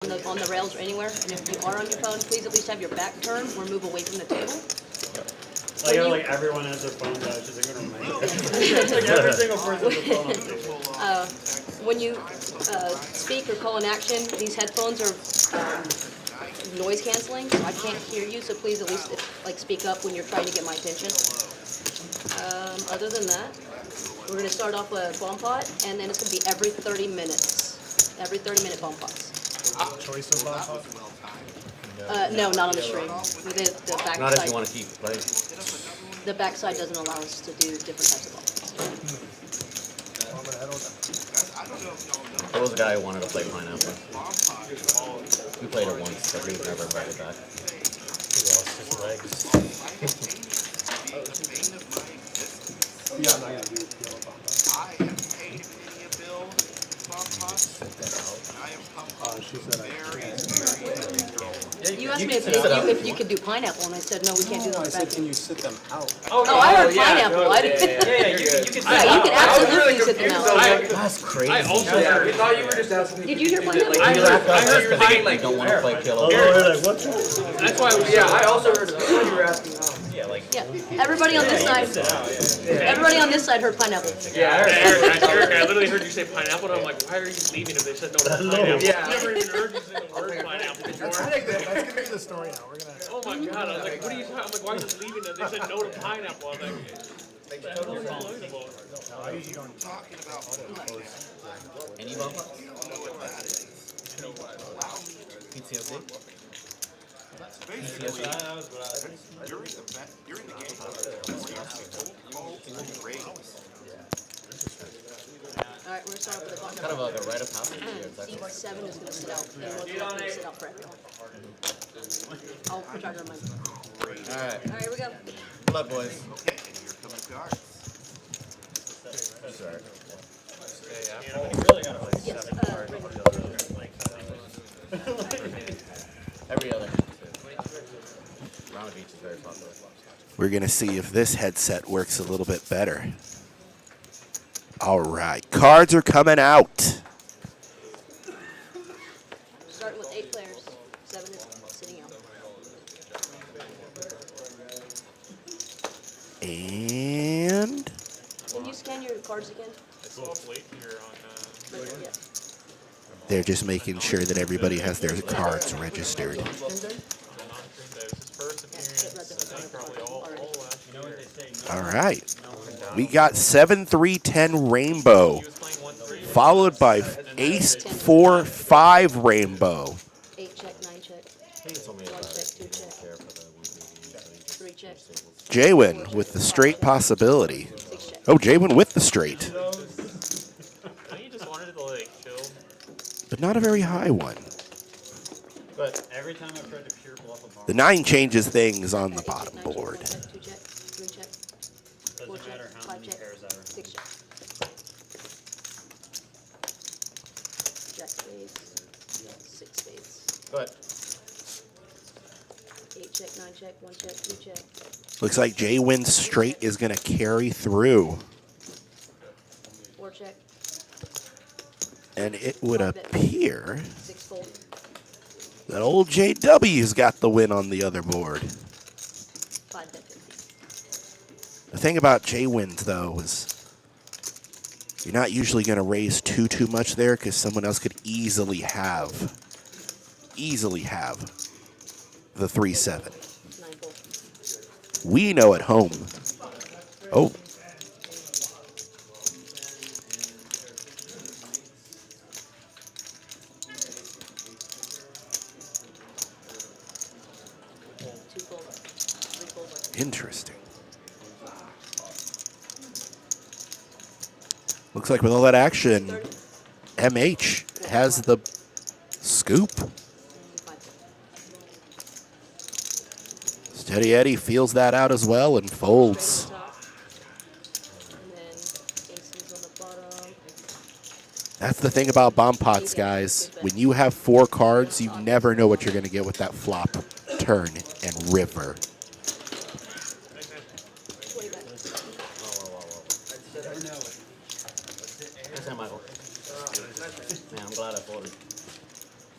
the rails or anywhere. And if you are on your phone, please at least have your back turned or move away from the table. Like everyone has their phone out, just like, like every single person has a phone on the table. When you speak or call an action, these headphones are noise canceling, so I can't hear you. So please at least speak up when you're trying to get my attention. Other than that, we're going to start off with a bomb pot, and then it's going to be every 30 minutes. Every 30-minute bomb pots. Choice of bomb pots? No, not on the stream. The back Not side, if you want to keep playing. the backside doesn't allow us to do different types of bombs. There was a guy who wanted to play pineapple. We played it once, but we never invited back. He lost his legs. Yeah, I'm not going to do yellow bomb pots. I have paid many a bill, bomb pots. I am She said I can't. You asked me if you could do pineapple, and I said no, we can't do that. I said, can you sit them out? Oh, I heard pineapple. I didn't. You can Yeah, you can absolutely sit them out. That's crazy. I also heard. I thought you were just asking. Did you hear pineapple? I heard you were thinking like don't want to play kill. What's That's why I was. Yeah, I also heard. I thought you were asking. Yeah, everybody on this side. Everybody on this side heard pineapple. Yeah, Eric, I literally heard you say pineapple, and I'm like, why are you leaving if they said no to pineapple? Yeah. I never even heard you say the word pineapple before. That's gonna be the story now. We're gonna. Oh my god, I was like, what are you talking? I'm like, why are you just leaving if they said no to pineapple? I was like, unbelievable. I usually don't. Any bump ups? PTSD? basically during the game. Rake. Alright, we're gonna start with the bottom. Kind of like a rite of passage here. Seat 7 is gonna sit out, and we're gonna sit out forever. I'll try to remind you. Alright. Alright, here we go. Good luck, boys. Okay, and here come the cards. Sorry. Yes, Every other. Round of each is very popular. We're going to see if this headset works a little bit better. All right, cards are coming out. starting with 8 players. 7 is sitting out. And Can you scan your cards again? It's a little late here on. Yeah. they're just making sure that everybody has their cards registered. All right. We got 7-3-10 Rainbow, followed by Ace 4-5 Rainbow. 8 check, 9 check. 1 check, 2 check. 3 check. Jaywin with the straight possibility. 6 check. Oh, Jaywin with the straight, I think you just wanted to like chill. but not a very high one. But every time I've tried to pure bluff a bomb, The 9 changes things on the 8 check, bottom 9 check, board. 1 check, 2 check, 3 check. 4 doesn't check, matter how 5 many check, pairs are. 6 check. Jack spades. 6 spades. Good. 8 check, 9 check, 1 check, 2 check. Looks like Jaywin's straight is going to carry through. 4 check. And it would appear 6 fold. that old JW's got the win on the other board. 5 bet 50. The thing about Jaywin's, though, is you're not usually going to raise too much there because someone else could easily have the 3-7. 9 fold. We know at home. Oh, Two fold. 3 fold. interesting. Looks like with all that action, MH has the scoop. 5 fold. Steady Eddie feels that out as well and folds. Top. And then aces on the bottom. That's the thing about bomb pots, guys. When you have 4 cards, you never know what you're going to get with that flop, turn, and river. 20 bet. Thanks, Michael. Man, I'm glad I folded.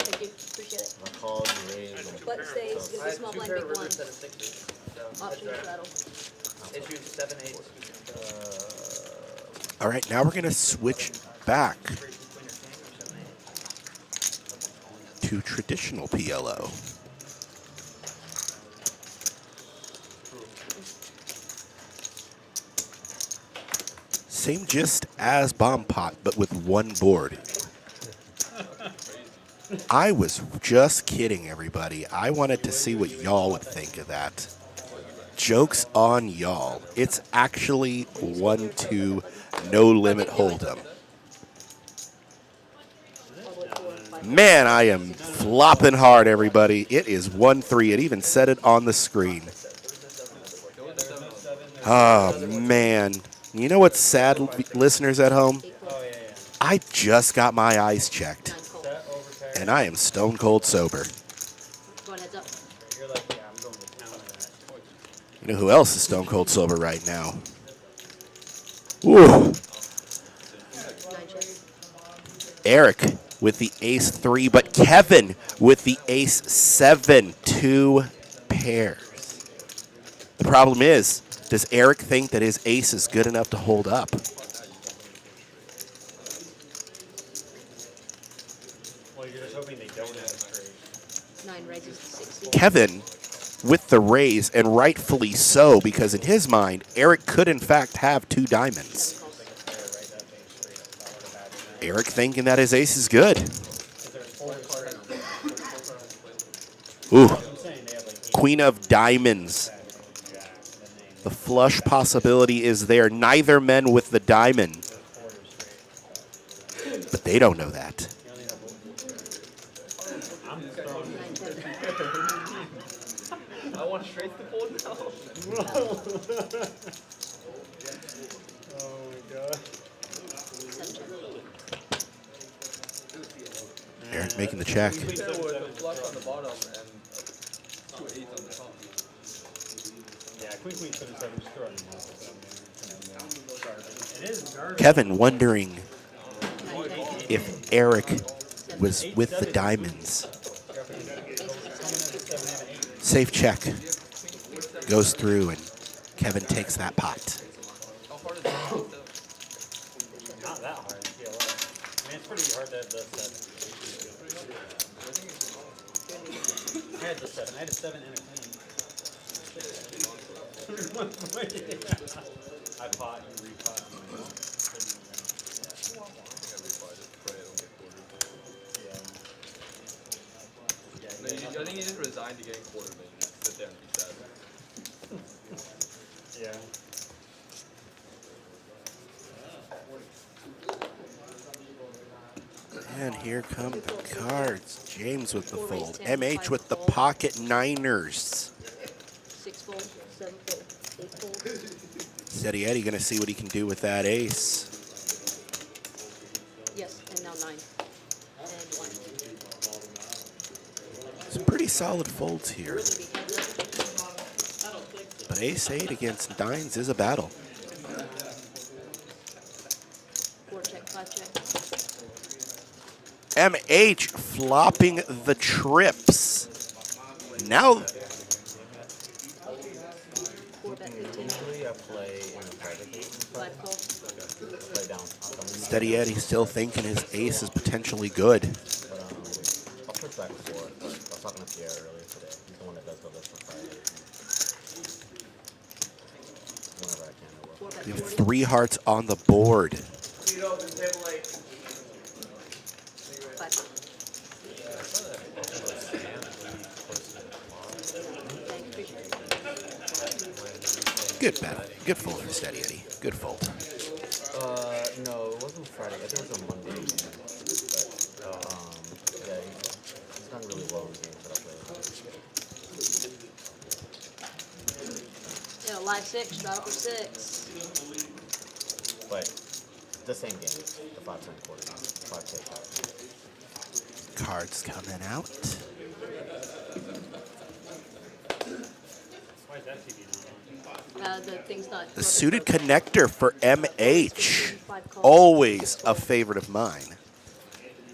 Thank you. appreciate it. I called and raised. But stays, it's I a had small 2 blind, pair big of blind. rivers set of 6s. So Option that's rattle. issues 7, 8. All right, now we're going to switch back to traditional PLO. Same gist as Bomb Pot, but with one board. I was just kidding, everybody. I wanted to see what y'all would think of that. Joke's on y'all. It's actually 1-2, no limit hold'em. Man, I am flopping hard, everybody. It is 1-3. It even said it on the screen. Oh, man. You know what's sad, listeners at home? I just got my eyes checked, and I am stone cold sober. Going heads up. You're like, yeah, I'm going to town with that. You know who else is stone cold sober right now? Woo. 9 chips. Eric with the ace 3, but Kevin with the ace 7, 2 pairs. The problem is, does Eric think that his ace is good enough to hold up? Well, you're just hoping they don't have a straight. 9 raises to 60. Kevin with the raise, and rightfully so, because in his mind, Eric could in fact have 2 diamonds. Eric thinking that his ace is good. Ooh. Queen of diamonds. The flush possibility is there. Neither men with the diamond. But they don't know that. I want straight to fold now. Oh my god. 7 check. Eric making the check. With a flush on the bottom and 2 8s on the top. Yeah, queen 7 just throwing them off. It is garbage. Kevin wondering if Eric was with the diamonds. Safe check. Goes through and Kevin takes that pot. Not that hard in PLO. I mean, it's pretty hard to have the 7. I had the 7. I had a 7 and a queen. I pot and repot. I think you just resign to getting quartered and you just sit there and be sad. Yeah. And here come the cards. James with the fold. MH with the pocket niners. 6 fold, 7 fold, 8 fold. Steady Eddie going to see what he can do with that ace. Yes, and now 9. And 1. Some pretty solid folds here. We're going to be heads up. But ace 8 against nines is a battle. 4 check, 5 check. MH flopping the trips. Now 4 bet 15. Usually I play in a private game. 5 call. Play down. Steady Eddie still thinking his ace is potentially good. But I'll push back before. I was talking to Pierre earlier today. He's the one that does the list for Friday. Whenever I can, I will. 4 bet We have 40. 3 hearts on the board. Feet open, table 8. 5. Thank you, appreciate it. Good battle. Good fold for Steady Eddie. Good fold. No, it wasn't Friday. I think it was a Monday game. But, yeah, he's done really well in games that I played. Yeah, live 6, battle for 6. But the same game, the 5-10 quarter, 5K. Cards coming out. Why is that TV not The thing's not. The suited connector for MH. 5 call. Always a favorite of mine.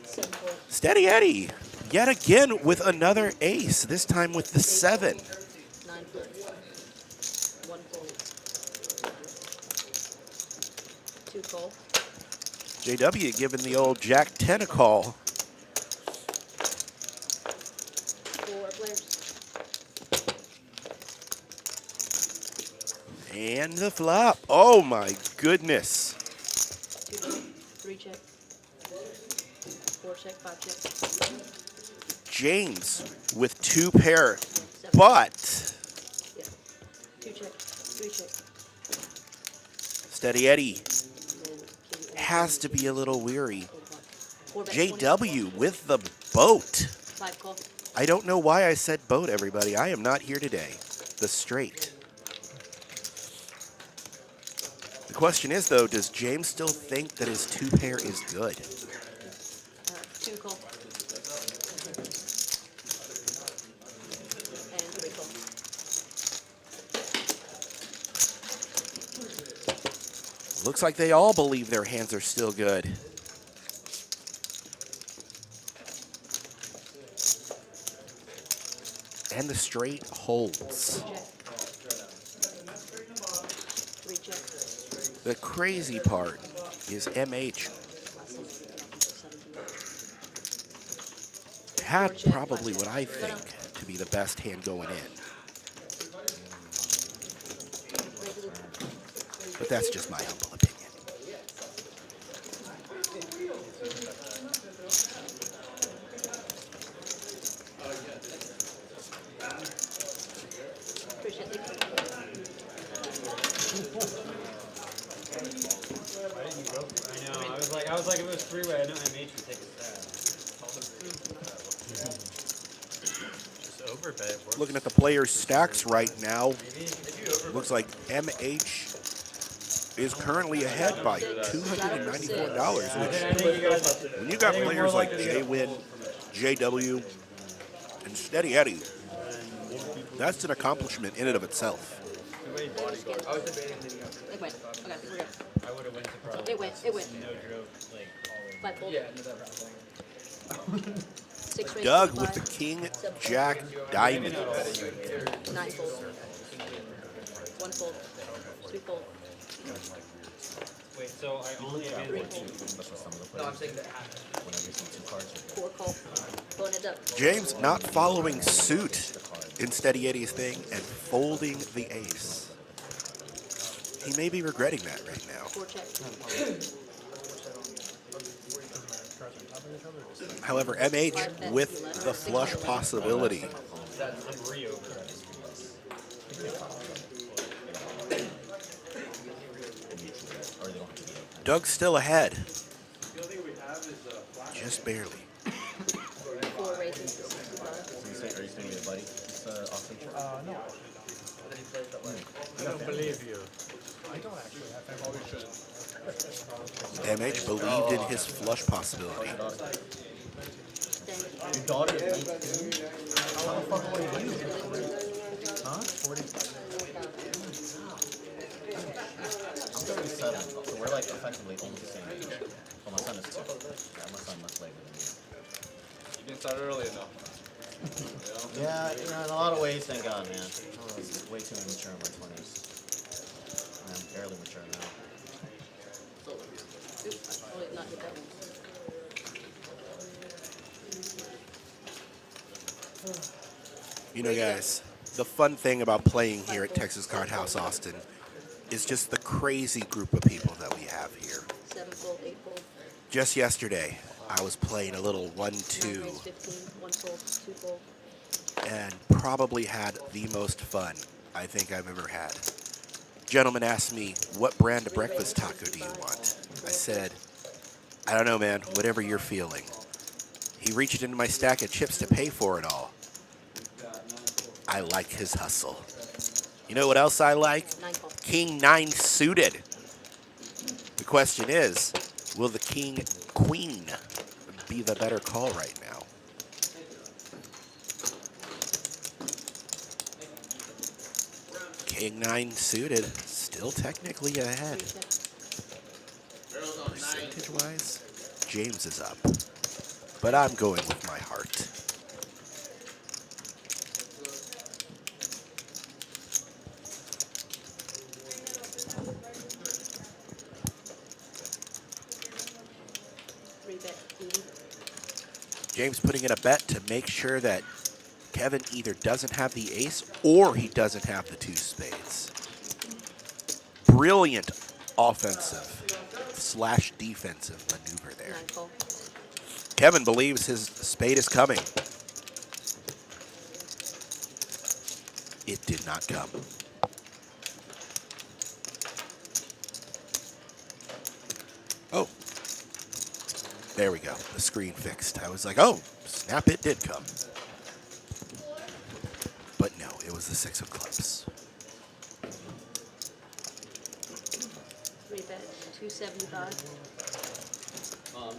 7 fold. Steady Eddie yet again with another ace, this time with the 7. 9 fold. 1 fold. 2 fold. JW giving the old Jack 10 a call. 4 players. And the flop. Oh my goodness. 2 check. 3 check. 4 check. 5 check. James with 2 pair, 7. but Yeah. 2 check. 3 check. Steady Eddie And then king. has to be a little weary. 4 bet. JW with the boat. 5 call. I don't know why I said boat, everybody. I am not here today. The straight. The question is, though, does James still think that his 2 pair is good? 2 call. And 3 call. Looks like they all believe their hands are still good. And the straight holds. Check. 3 check. The crazy part is MH had probably what I think to be the best hand going in. But that's just my humble opinion. Appreciate it. Why didn't you go for it? I know. I was like, if it was 3-way, I know MH would take a stab. Just overbet. It works. Looking at the players' stacks right now, looks like MH is currently ahead by $294, which I think you guys, when you got I think players more like likely J-Win, JW, and Steady Eddie, that's an accomplishment in and of itself. Two-way bodyguard. I was debating leading up. It went. Okay, we're good. I would have went to probably It went. It went. no joke, like all in. 5 fold. Yeah, no, that round. 6 raise. Doug 5, with the King Jack Diamond. 9 fold. 1 fold. 2 fold. Wait, so I only have Three one. fold. No, I'm saying that happened. 4 call. Phone heads up. James not following suit in Steady Eddie's thing and folding the ace. He may be regretting that right now. 4 check. However, MH with the flush possibility. I'm re-over. Doug's still ahead. Just barely. 4 raises to 65. Are you saying your buddy? It's Austin Church. No, I don't believe you. I don't actually. I've always should. MH believed in his flush possibility. Thank Your daughter is 19? How the fuck old are you? Huh? 40? I'm 37, so we're like effectively almost the same age. Well, my son is 2. Yeah, my son much later than me. You didn't start early enough. Yeah, you know, in a lot of ways, thank God, man. I was way too immature in my 20s. And I'm barely mature now. Oops, I totally not hit that one. You know, guys, the fun thing about playing here at Texas Card House Austin is just the crazy group of people that we have here. 7 fold, 8 fold. Just yesterday, I was playing a little 9 1-2 raise 15. 1 fold, 2 fold. and probably had the most fun I think I've ever had. Gentleman asked me, what brand of breakfast taco do you want? I said, I don't know, man, whatever you're feeling. He reached into my stack of chips to pay for it all. I like his hustle. You know what else I like? 9 call. King 9 suited. The question is, will the King Queen be the better call right now? King 9 suited, still technically ahead. 3 check. Percentage-wise, James is up. But I'm going with my heart. James putting in a bet to make sure that Kevin either doesn't have the ace or he doesn't have the 2 spades. Brilliant offensive / defensive maneuver there. 9 full. Kevin believes his spade is coming. It did not come. Oh. There we go. The screen fixed. I was like, oh, snap, it did come. But no, it was the 6 of clubs. 3 bet, 275.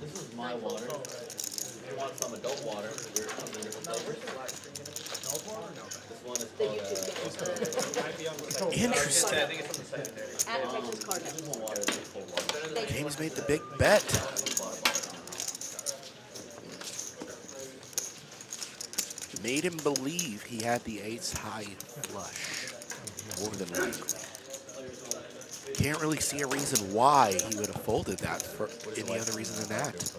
This is my water. If you want some adult water, there's something different flavors. Adult water? No. This one is The called, YouTube channel. Interesting. I think it's from the secondary. Advertisements card. this one water is cold water. Thank you. James made the big bet. Made him believe he had the ace high flush. More than likely. Can't really see a reason why he would have folded that for any other reason than that.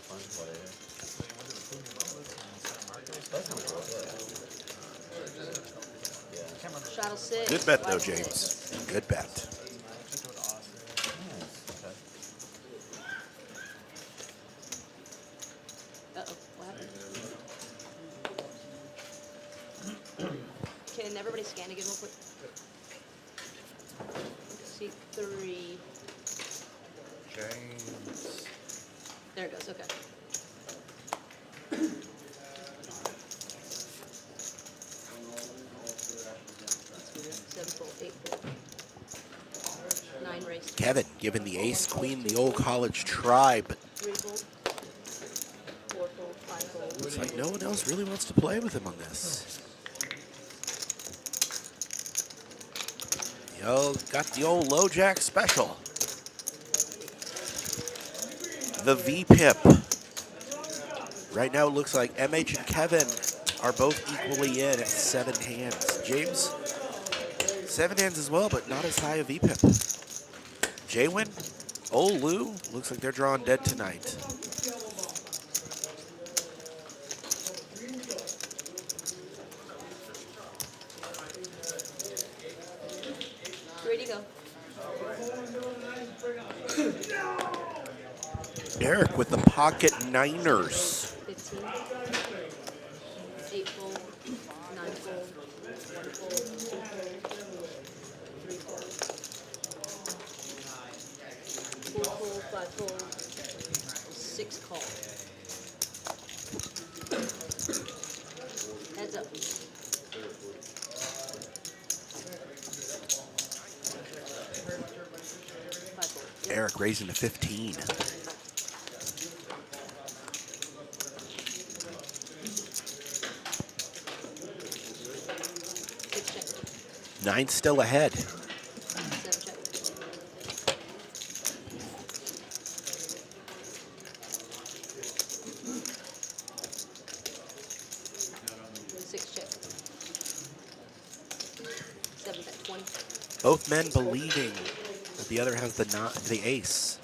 Shadow 6. Good bet though, Black James. 6. Good bet. Uh-oh, what happened? Can everybody scan again real quick? Seat 3. James. There it goes, okay. Seven full, 8 full. 9 race. Kevin giving the ace queen the old college try, but 3 full. 4 full, 5 full. looks like no one else really wants to play with him on this. Yo, got the old low jack special. The V-pip. Right now it looks like MH and Kevin are both equally in at 7 hands. James, 7 hands as well, but not as high a V-pip. Jaywin, old Lou, looks like they're drawing dead tonight. Ready to go. Eric with the pocket niners. 15. 8 full. 9 full. 1 full. 3 full. 4 full, 5 full. 6 call. Heads up. 5 full. Eric raising to 15. Check. 9 still ahead. 7 check. 6 check. 7 bet. 20. Both men believing that the other has the ace.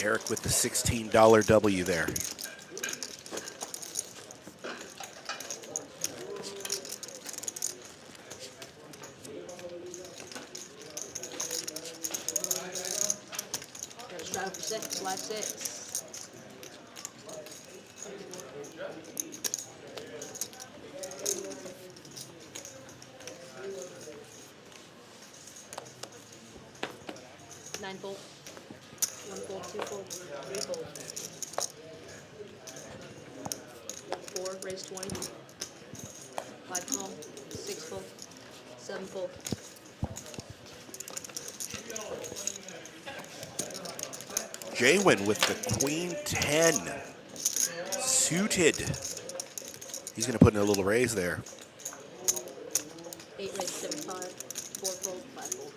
Eric with the $16 W there. Gotta strive for 6. Live 6. Nine full. 1 full, 2 full, 3 full. 4, raise 20. 5 full, 6 full, 7 full. Jaywin with the queen 10. Suited. He's going to put in a little raise there. 8 raise 75. 4 full, 5 full.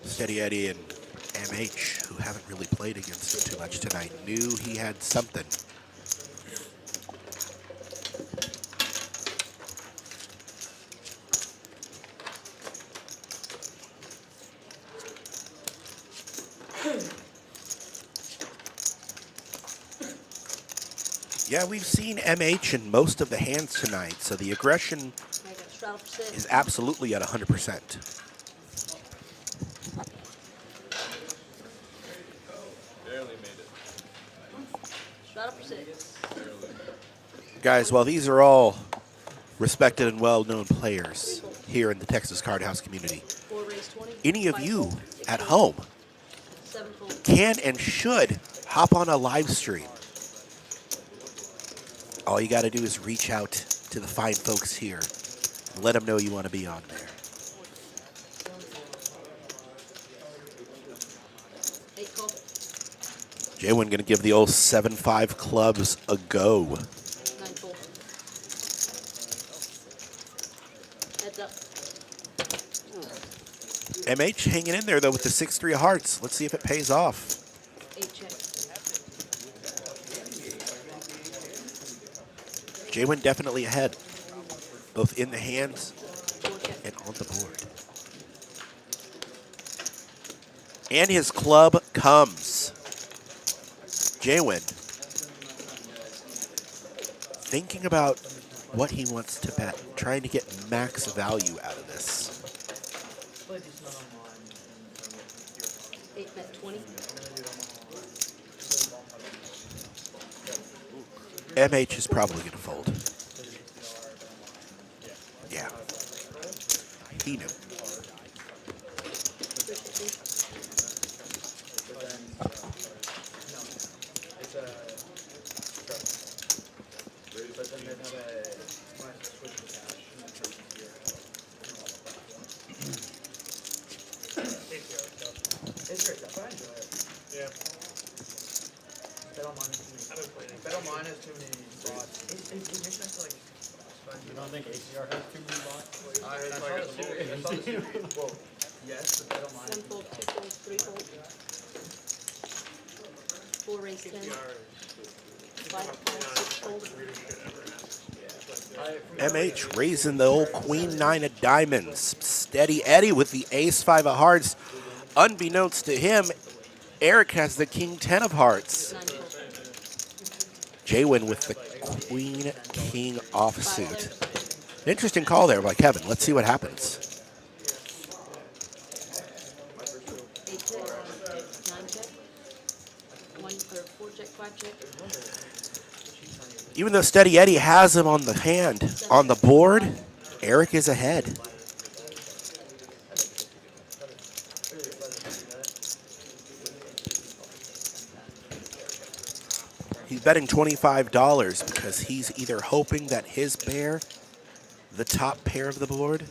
Steady Eddie and MH, who haven't really played against him too much tonight, knew he had something. Yeah, we've seen MH in most of the hands tonight, so the aggression I got straddle for 6. is absolutely at 100%. Barely made it. Straddle for 6. Guys, while these are all respected and well-known players here in the Texas Card House community, 4 raise 20. any of 5 you fold, 6 at fold, home 7 fold. can and should hop on a live stream. All you got to do is reach out to the fine folks here and let them know you want to be on there. 8 call. Jaywin going to give the old 7-5 clubs a go. 9 fold. Heads up. MH hanging in there, though, with the 6-3 of hearts. Let's see if it pays off. 8 check. Jaywin definitely ahead, both in the hands 4 check. and on the board. And his club comes. Jaywin thinking about what he wants to bet, trying to get max value out of this. 8 bet 20. MH is probably going to fold. Yeah. He knew. Yeah. I don't play any. You don't think ACR has too many bots? 1 fold, 2 fold, 3 fold. 4 raise 10. 5 fold, 6 fold. MH raising the old Queen 9 of diamonds. Steady Eddie with the Ace 5 of hearts. Unbeknownst to him, Eric has the King 10 of hearts. 9 fold. Jaywin with the Queen King offsuit. Interesting call there by Kevin. Let's see what happens. 8 check. 9 check. 1 or 4 check, 5 check. Even though Steady Eddie has him on the hand, on the board, Eric is ahead. He's betting $25 because he's either hoping that his pair, the top pair of the board,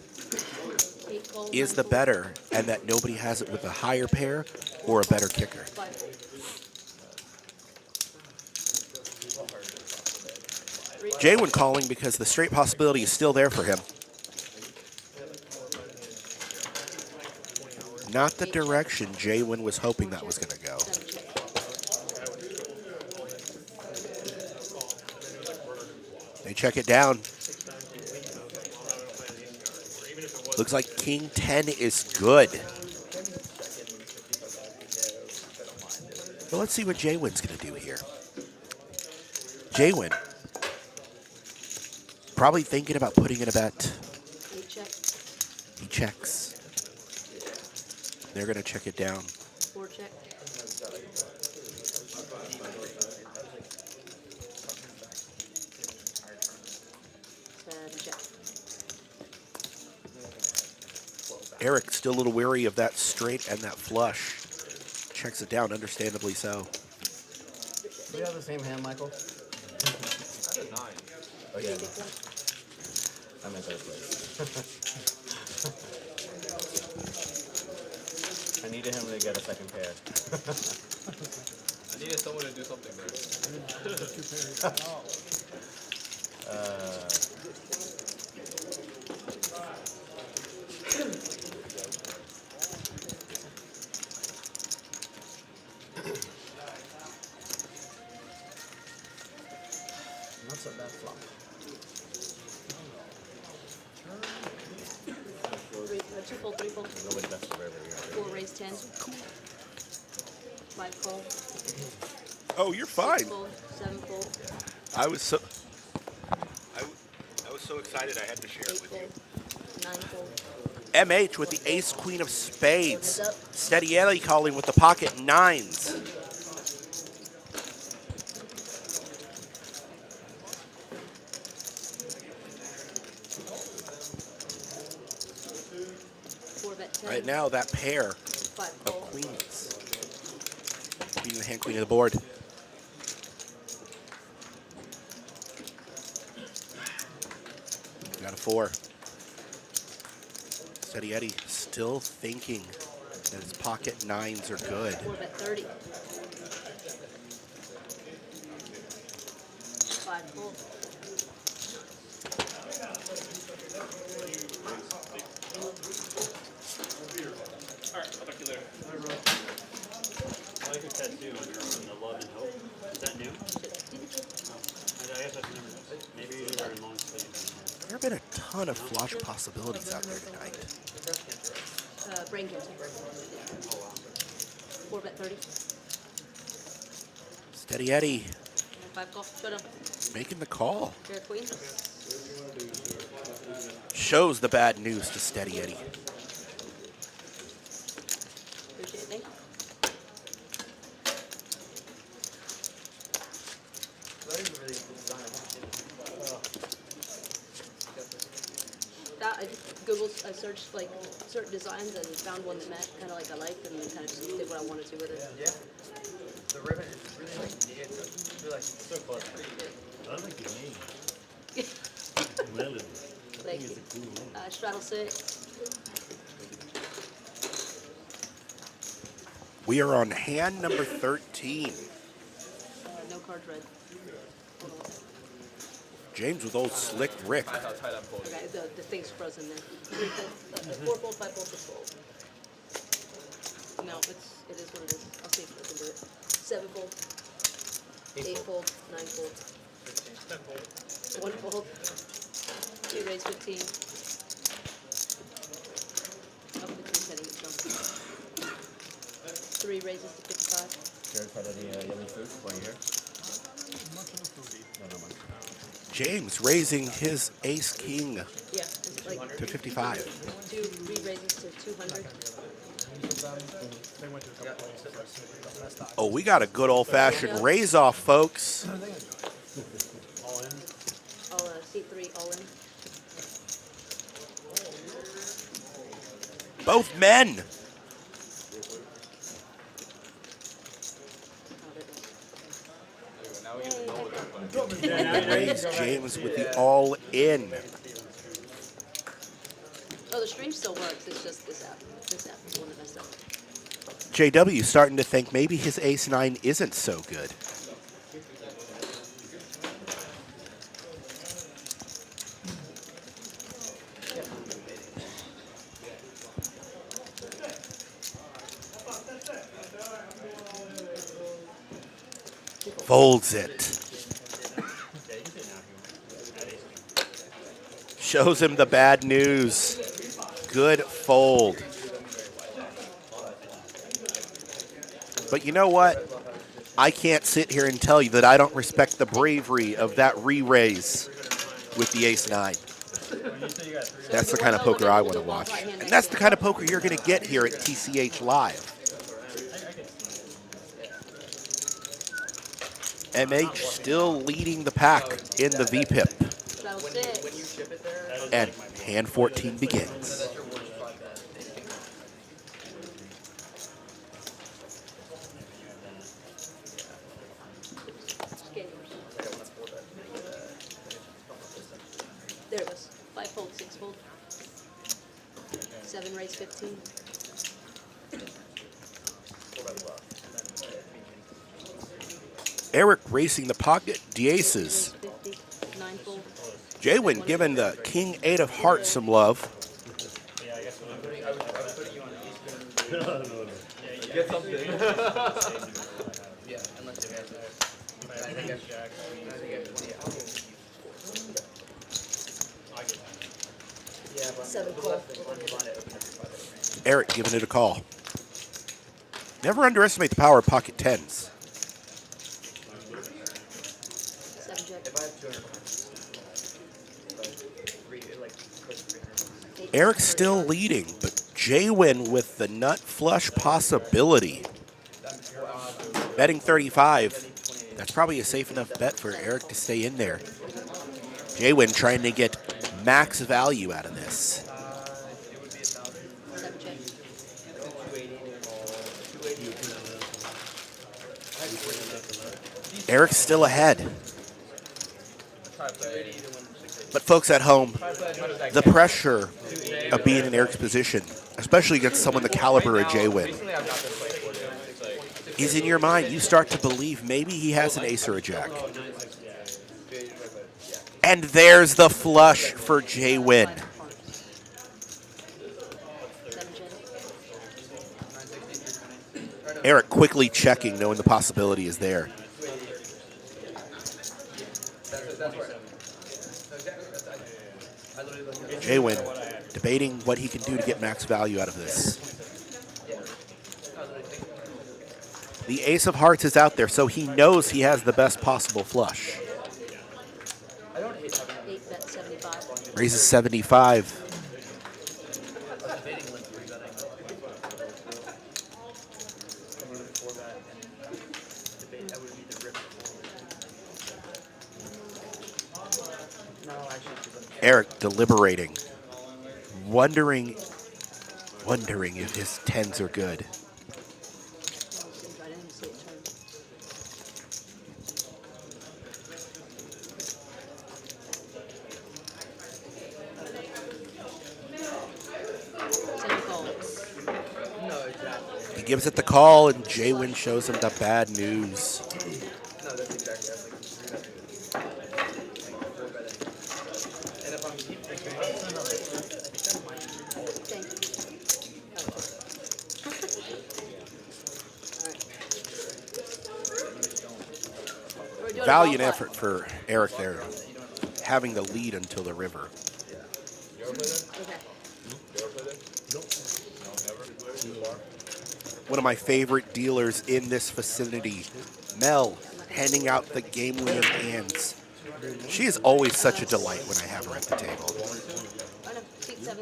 8 call. is 9 the fold, better and that nobody has it with a higher pair or a better kicker. 5 fold. 3 Jaywin calling because the straight possibility is still there for him. Not the direction Jaywin was hoping that was going to go. 7 check. They check it down. Looks like King 10 is good. But let's see what Jaywin's going to do here. Jaywin probably thinking about putting in a bet. 8 check. He checks. They're going to check it down. 4 check. 7 check. Eric still a little weary of that straight and that flush. Checks it down, understandably so. Do we have the same hand, Michael? I had a 9. Oh, yeah. I'm in third place. I needed him to get a second pair. I needed someone to do something there. Not so bad flop. 2 fold, 3 fold. Nobody bets forever here. 4 raise 10. 5 fold. Oh, you're 6 fine. fold. 7 fold. I was so excited I had to share it Eight with you. fold, nine fold. MH with the ace queen of spades. Heads up. Steady Ellie calling with the pocket nines. Four bet 10. Right now, that pair Five of fold. queens. Queen in the hand, queen of the board. Got a 4. Steady Eddie still thinking that his pocket nines are good. Four bet 30. Five fold. Alright, I'll talk to you later. I like your tattoo on your arm, the love and hope. Is that new? I guess I've never noticed. Maybe you are in long sleeves. There have been a ton of flush possibilities out there tonight. Brain cancer. Four bet 30. Steady Eddie Five call. Showdown. making the call. Pair of queens. Shows the bad news to Steady Eddie. Appreciate it. Thank you. That, I just Googled, I searched like certain designs and found one that met kind of like I liked and then kind of just did what I wanted to with it. Yeah. The ribbon is really like neat. It's really like So close. I like your name. Thank you. Straddle 6. We are on hand number 13. No cards read. Hold on. James with old slick Rick. That's how tight I'm holding. Okay, the thing's frozen there. Three fold, four fold, five fold, six fold. No, it is what it is. I'll see if I can do it. Seven fold, eight fold, nine fold, 1 fold, 2 raise 15. Up 15 heading itself. 3 raises to 55. Jared had any yummy food while you're here? No, not much. James raising his ace king Yeah, it's like to 55. 3 raises to 200. Oh, we got a good old-fashioned raise off, folks. All in? All C3 all in. Both men. Now we get to know what they're playing. Yeah, now you Raise go back James and with see the it. all in. Oh, the stream still works. It's just this app. This app is the one that messed up. JW starting to think maybe his ace 9 isn't so good. Folds it. Shows him the bad news. Good fold. But you know what? I can't sit here and tell you that I don't respect the bravery of that re-raise with the ace 9. That's the kind of poker I want to watch. And that's the kind of poker you're going to get here at TCH Live. MH still leading the pack in the VPIP. Straddle 6. And hand 14 begins. There it goes. 5 fold, 6 fold. 7 raise 15. Eric racing the pocket, the aces. 50. 9 fold. Jaywin giving the king 8 of hearts some love. Get something. Yeah, unless you guys are. 7 call. Eric giving it a call. Never underestimate the power of pocket 10s. 7 jack. Eric's still leading, but Jaywin with the nut flush possibility. Betting 35. That's probably a safe enough bet for Eric to stay in there. Jaywin trying to get max value out of this. Seven check. Eric's still ahead. But folks at home, the pressure of being in Eric's position, especially against someone the caliber of Jaywin, is in your mind. You start to believe maybe he has an ace or a jack. And there's the flush for Jaywin. Seven check. Eric quickly checking, knowing the possibility is there. Jaywin debating what he can do to get max value out of this. The ace of hearts is out there, so he knows he has the best possible flush. 8 bet 75. Raises 75. Eric deliberating, wondering if his tens are good. I didn't see it turn. Ten calls. He gives it the call, and Jaywin shows him the bad news. Thank you. We're doing a Valiant ball effort for Eric there, having the lead until the river. Okay. One of my favorite dealers in this vicinity, Mel, handing out the game-winning hands. She is always such a delight when I have her at the table.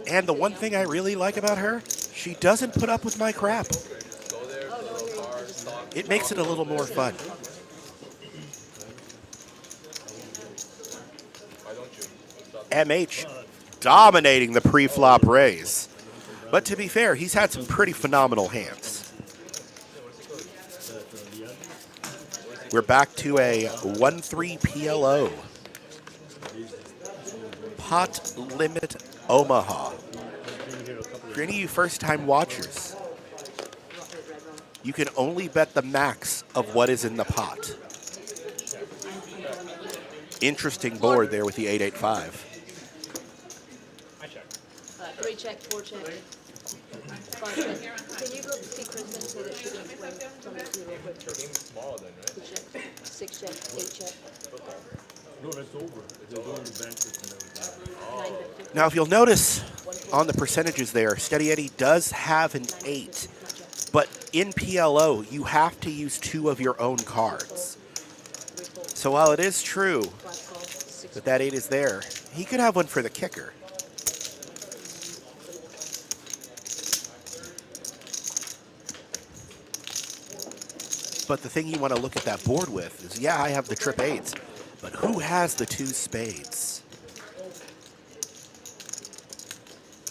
And the one thing I really like about her, she doesn't put up with my crap. It makes it a little more fun. MH dominating the pre-flop raise. But to be fair, he's had some pretty phenomenal hands. We're back to a 1-3 PLO. Pot Limit Omaha. For any of you first-time watchers, you can only bet the max of what is in the pot. Interesting board there with the 8-8-5. I check. 3 check, 4 check, 5 check. Can you go see Kristen and say that she can explain something to me real quick? Smaller then, right? 2 check, 6 check, 8 check, No, that's over. It's doing the banquets and everything. 9 bet 50. Now, if you'll notice on the percentages there, Steady Eddie does have an 8. But in PLO, you have to use 2 of your own cards. So while it is true 5 call, 6 that that 8 is there, he could have one for the kicker. But the thing you want to look at that board with is, yeah, I have the trip 8s, but who has the 2 spades?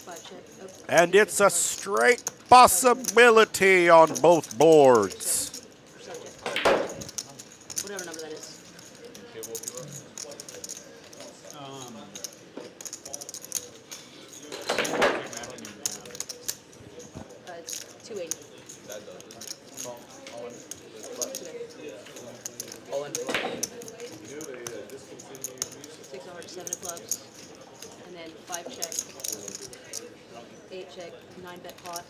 5 check. Oh, And it's a straight possibility on both boards. subject. Whatever number that is. It's 280. All in. 6 of hearts, 7 of clubs, and then 5 check, 8 check, 9 bet pot,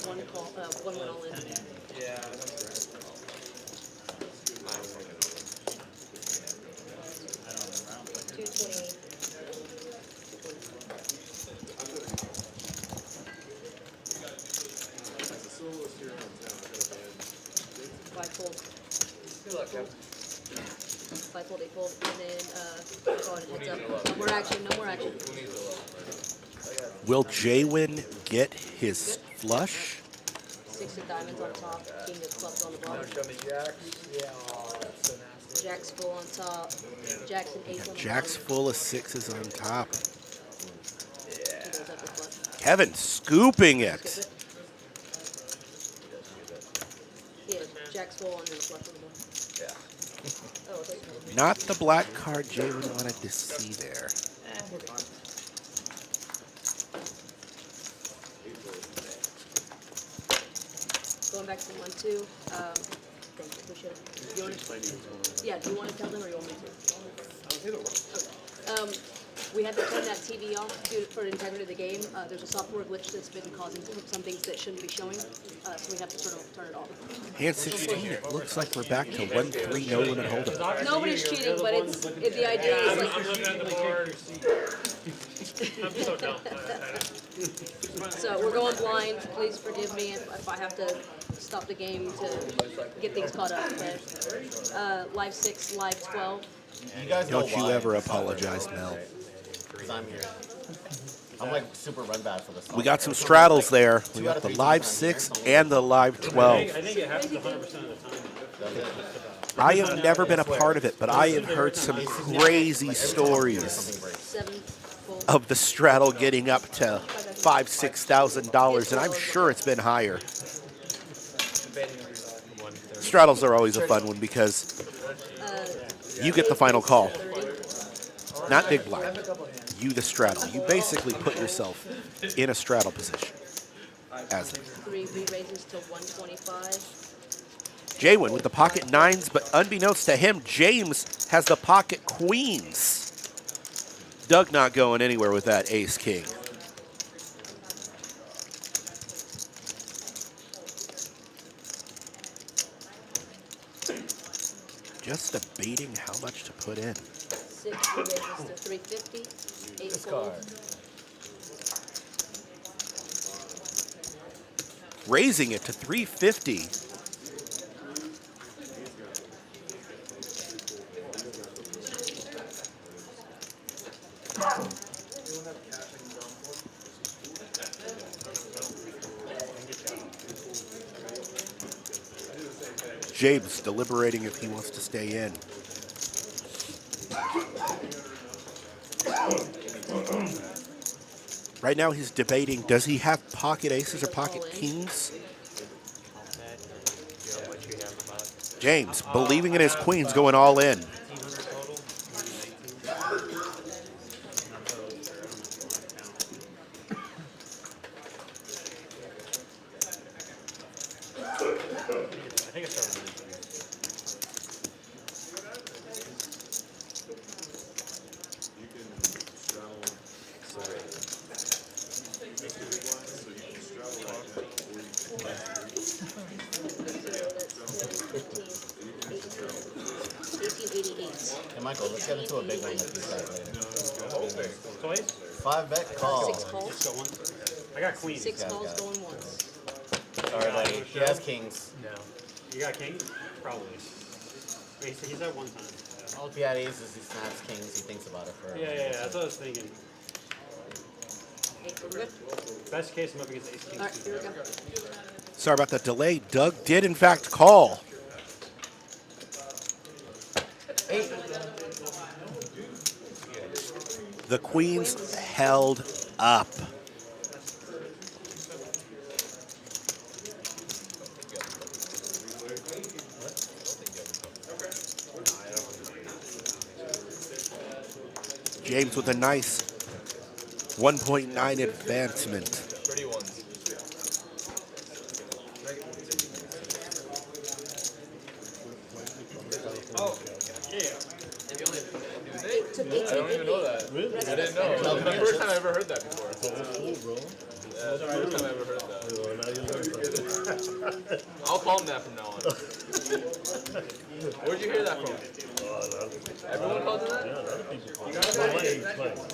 1 call, 1 went all in. Yeah, that's right. 220. Five fold, Good luck, Kev. 5 fold, 8 fold, and then, go on, heads up. No more action, no more action. Who needs a love? Will Jaywin get his flush? 6 of diamonds on top, king of clubs on the bottom. Show me jacks. Yeah, oh, that's so nasty. Jacks full on top. Jacks and 8s on the Jacks bottom. full of 6s on top. He goes up with flush. Kevin scooping Skip it. it. Yeah, Jacks full and then the flush on the bottom. Yeah. Oh, okay. Not the black card Jaywin wanted to see there. We're fine. Going back to 1-2. Thank you. Appreciate it. You want to, yeah, do you want to tell them or you want me to? Okay. We had to turn that TV off for integrity of the game. There's a software glitch that's been causing some things that shouldn't be showing, so we have to sort of turn it off. Hand 16, it looks like we're back to 1-3, no limit hold'em. Nobody's cheating, but the idea is like I'm looking at the board. I'm so dumb. so we're going blind. Please forgive me if I have to stop the game to get things caught up. But live 6, live 12. You guys know Don't you why. ever apologize, Mel. Because I'm here. I'm like super run bad for this. We got some straddles there. We got the live 6 and the live 12. I think it happens 100% of the time. I have never been a part of it, but I have heard some crazy stories 7 full. of the straddle getting up to $5,000–6,000, and I'm sure it's been higher. Straddles are always a fun one because you get the final call. 30. Not big blind. You the straddle. You basically put yourself in a straddle position. As it. 3 re-raises to 125. Jaywin with the pocket 9s, but unbeknownst to him, James has the pocket queens. Doug not going anywhere with that ace king. Just debating how much to put in. 6 re-raises to 350. 8 fold. Raising it to 350. James deliberating if he wants to stay in. Right now he's debating, does he have pocket aces or pocket kings? James, believing in his queens, going all in. I think it's started. Hey Michael, let's get into a big one with these guys later. Twice? 5-bet call. 6 calls. Got one. I got queens. 6 got it, calls got it. going once. Sorry, buddy. He has kings. No. You got king? Probably. Wait, so he's at one time. Well, if he had aces, he snaps kings. He thinks about it for. Yeah, that's what I was thinking. Okay, we're good. Best case, I'm up against ace king. All right, here we go. Sorry about that delay. Doug did in fact call. 8. The queens held up. James with a nice 1.9 advancement. Pretty ones. Oh, yeah. I don't even know that. Really? I didn't know. That's the first time I ever heard that before. Yeah, that's the first time I ever heard that. I'll call him that from now on. Where'd you hear that from? Everyone calls him that?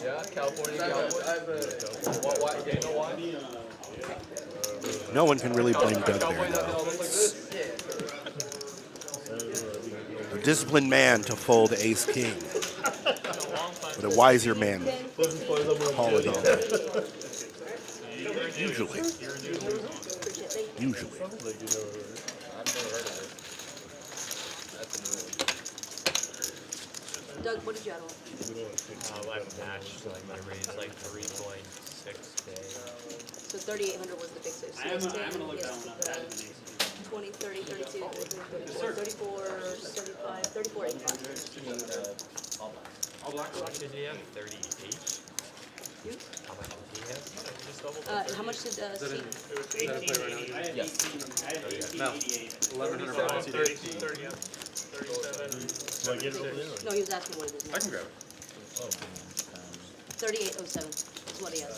Yeah, California Cowboys. Why? Do you know why? No one can really blame Doug there, Cowboys that though. all look like this? A disciplined man to fold ace king, but a wiser man call it all. Usually. Appreciate it. Thank you. Usually. Sounds like you know. I've never heard of it. That's a new one. Doug, what did you add on? I matched like my raise like 3.6K. So 3,800 was the big six. I'm gonna look that one up. That is amazing. 20, 30, 32, 34, 35, 34, 85. All black. How much did he have? 38? You? How much did he have? Just double. How much did Steve? It was 1880. I had 18. I had 1888. 1100 37. Do I get it over there? No, he was asking what it is now. I can grab it. 3807 is what he has.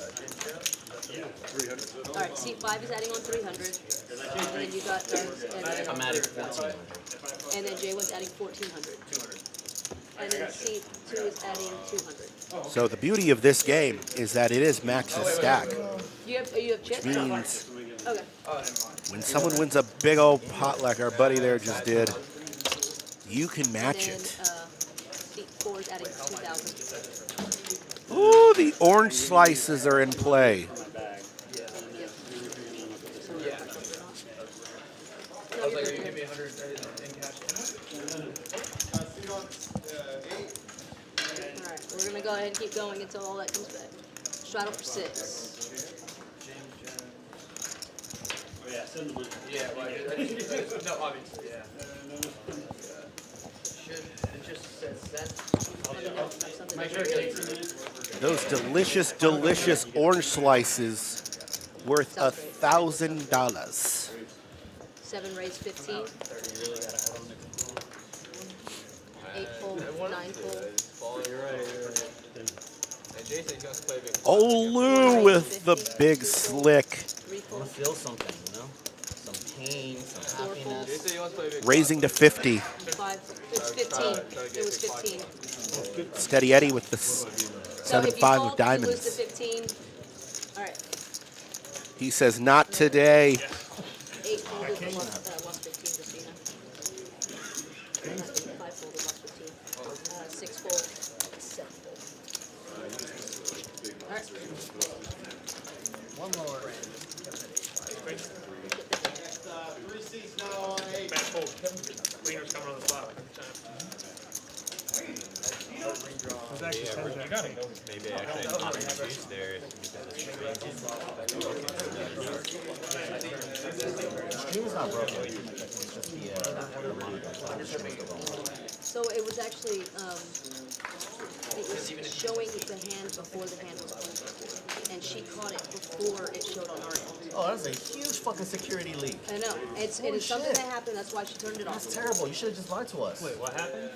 300. All right, C5 is adding on 300. And then you got Doug's, and I'm then, adding 1400. and then Jay was adding 1,400. And then C2 is adding 200. So the beauty of this game is that it is max's stack. You have chips? Means Okay. when someone wins a big old pot like our buddy there just did, you can match And it. C4 is adding 2,000. Ooh, the orange slices are in play. I No, was you're like, are you good. give me 100 in cash? All right, we're gonna go ahead and keep going until all that comes back. Straddle for 6. Oh yeah, send the money. Yeah, well, no, obviously, yeah. It just says send. Make sure it gets Those delicious, delicious orange slices worth $1,000. 7 raise 15. 8 full, 9 full. You're right. And Jason, he's gonna play big. Olu with the big slick. 3 I full. want to feel something, you know? Some pain, some happiness. Jason, he wants to play big. Raising to 50. 5. It's 15. It was 15. Steady Eddie with the So if you 7-5 fold, of you lose to diamonds. 15. All right. He says, not today. 8 folded and lost 15 to Cena. 5 folded, lost 15. 6 fold, 7 fold. All right. One more. 3 seats now on 8. Bad fold. Cleaner's coming on the spot every time. Maybe actually not introduced there. He was not broken. It's just the monitor. So it was actually, it was showing the hand before the hand was open. And she caught it before it showed on our end. Oh, that's a huge fucking security leak. I know. It Holy is something shit. that happened. That's why she turned it off. That's terrible. You should have just lied to us. Wait, what happened?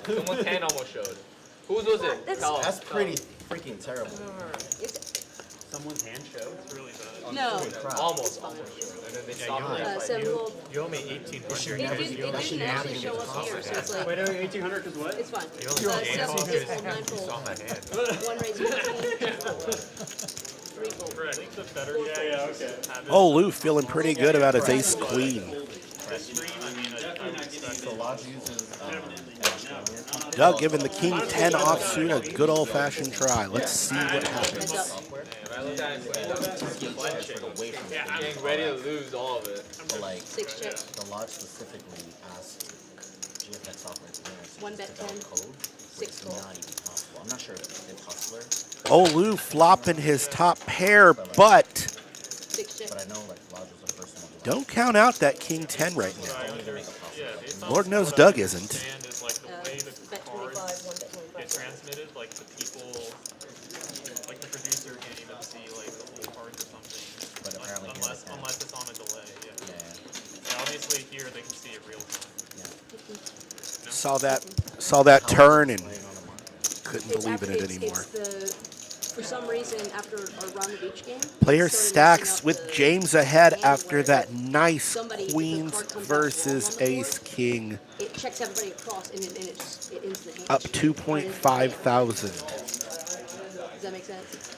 Someone's hand almost showed. Whose was it? That's- Tell us. That's pretty freaking terrible. It's, Someone's hand showed? It's really bad. no. Holy crap. Almost showed. And then they stopped it. 7 fold. You owe me 1,800. should It never didn't, be- it that should didn't never actually be show the up here, so it's like, Wait, 1800 because what? it's fine. You only 7 owe fold, 8 8 fold, 9 fold. my hand. 1 raise 15. 3 fold. Correct. It's a better. Yeah, okay. Olu feeling pretty good about his ace queen. This stream, I mean, I would expect So Lodge uses Doug giving the king 10 offsuit a good old fashioned try. Let's see what happens. Heads up. When I looked at it, for the way from Yeah, the getting ready to lose all of it. But like 6 check. the Lodge specifically asked GFX software engineers to 1 bet develop 10, code. 6 It's fold. not even possible. I'm not sure if it's hustler, Olu flopping his top pair, but 6 check. but I know like Lodge was the first one to don't count out that king 10 right now. don't even make a possible. yeah, based on Lord knows what Doug I isn't. understand is like the way the Bet 25, cards 1 bet 25. get transmitted, like the people, like the producer can't even see like the whole cards or something. But apparently here unless they can. unless it's on a delay. Yeah. Yeah, Yeah, obviously here they can see it real time. Saw that turn and playing on the market. couldn't It's believe in after- it anymore. For some reason, after our round of each game, Player it started stacks messing up with the James ahead hand after where that nice somebody, if the queens card comes out versus wrong on the board, ace king It checks everybody across and it ends the hand. up 2.5 thousand. Does that make sense?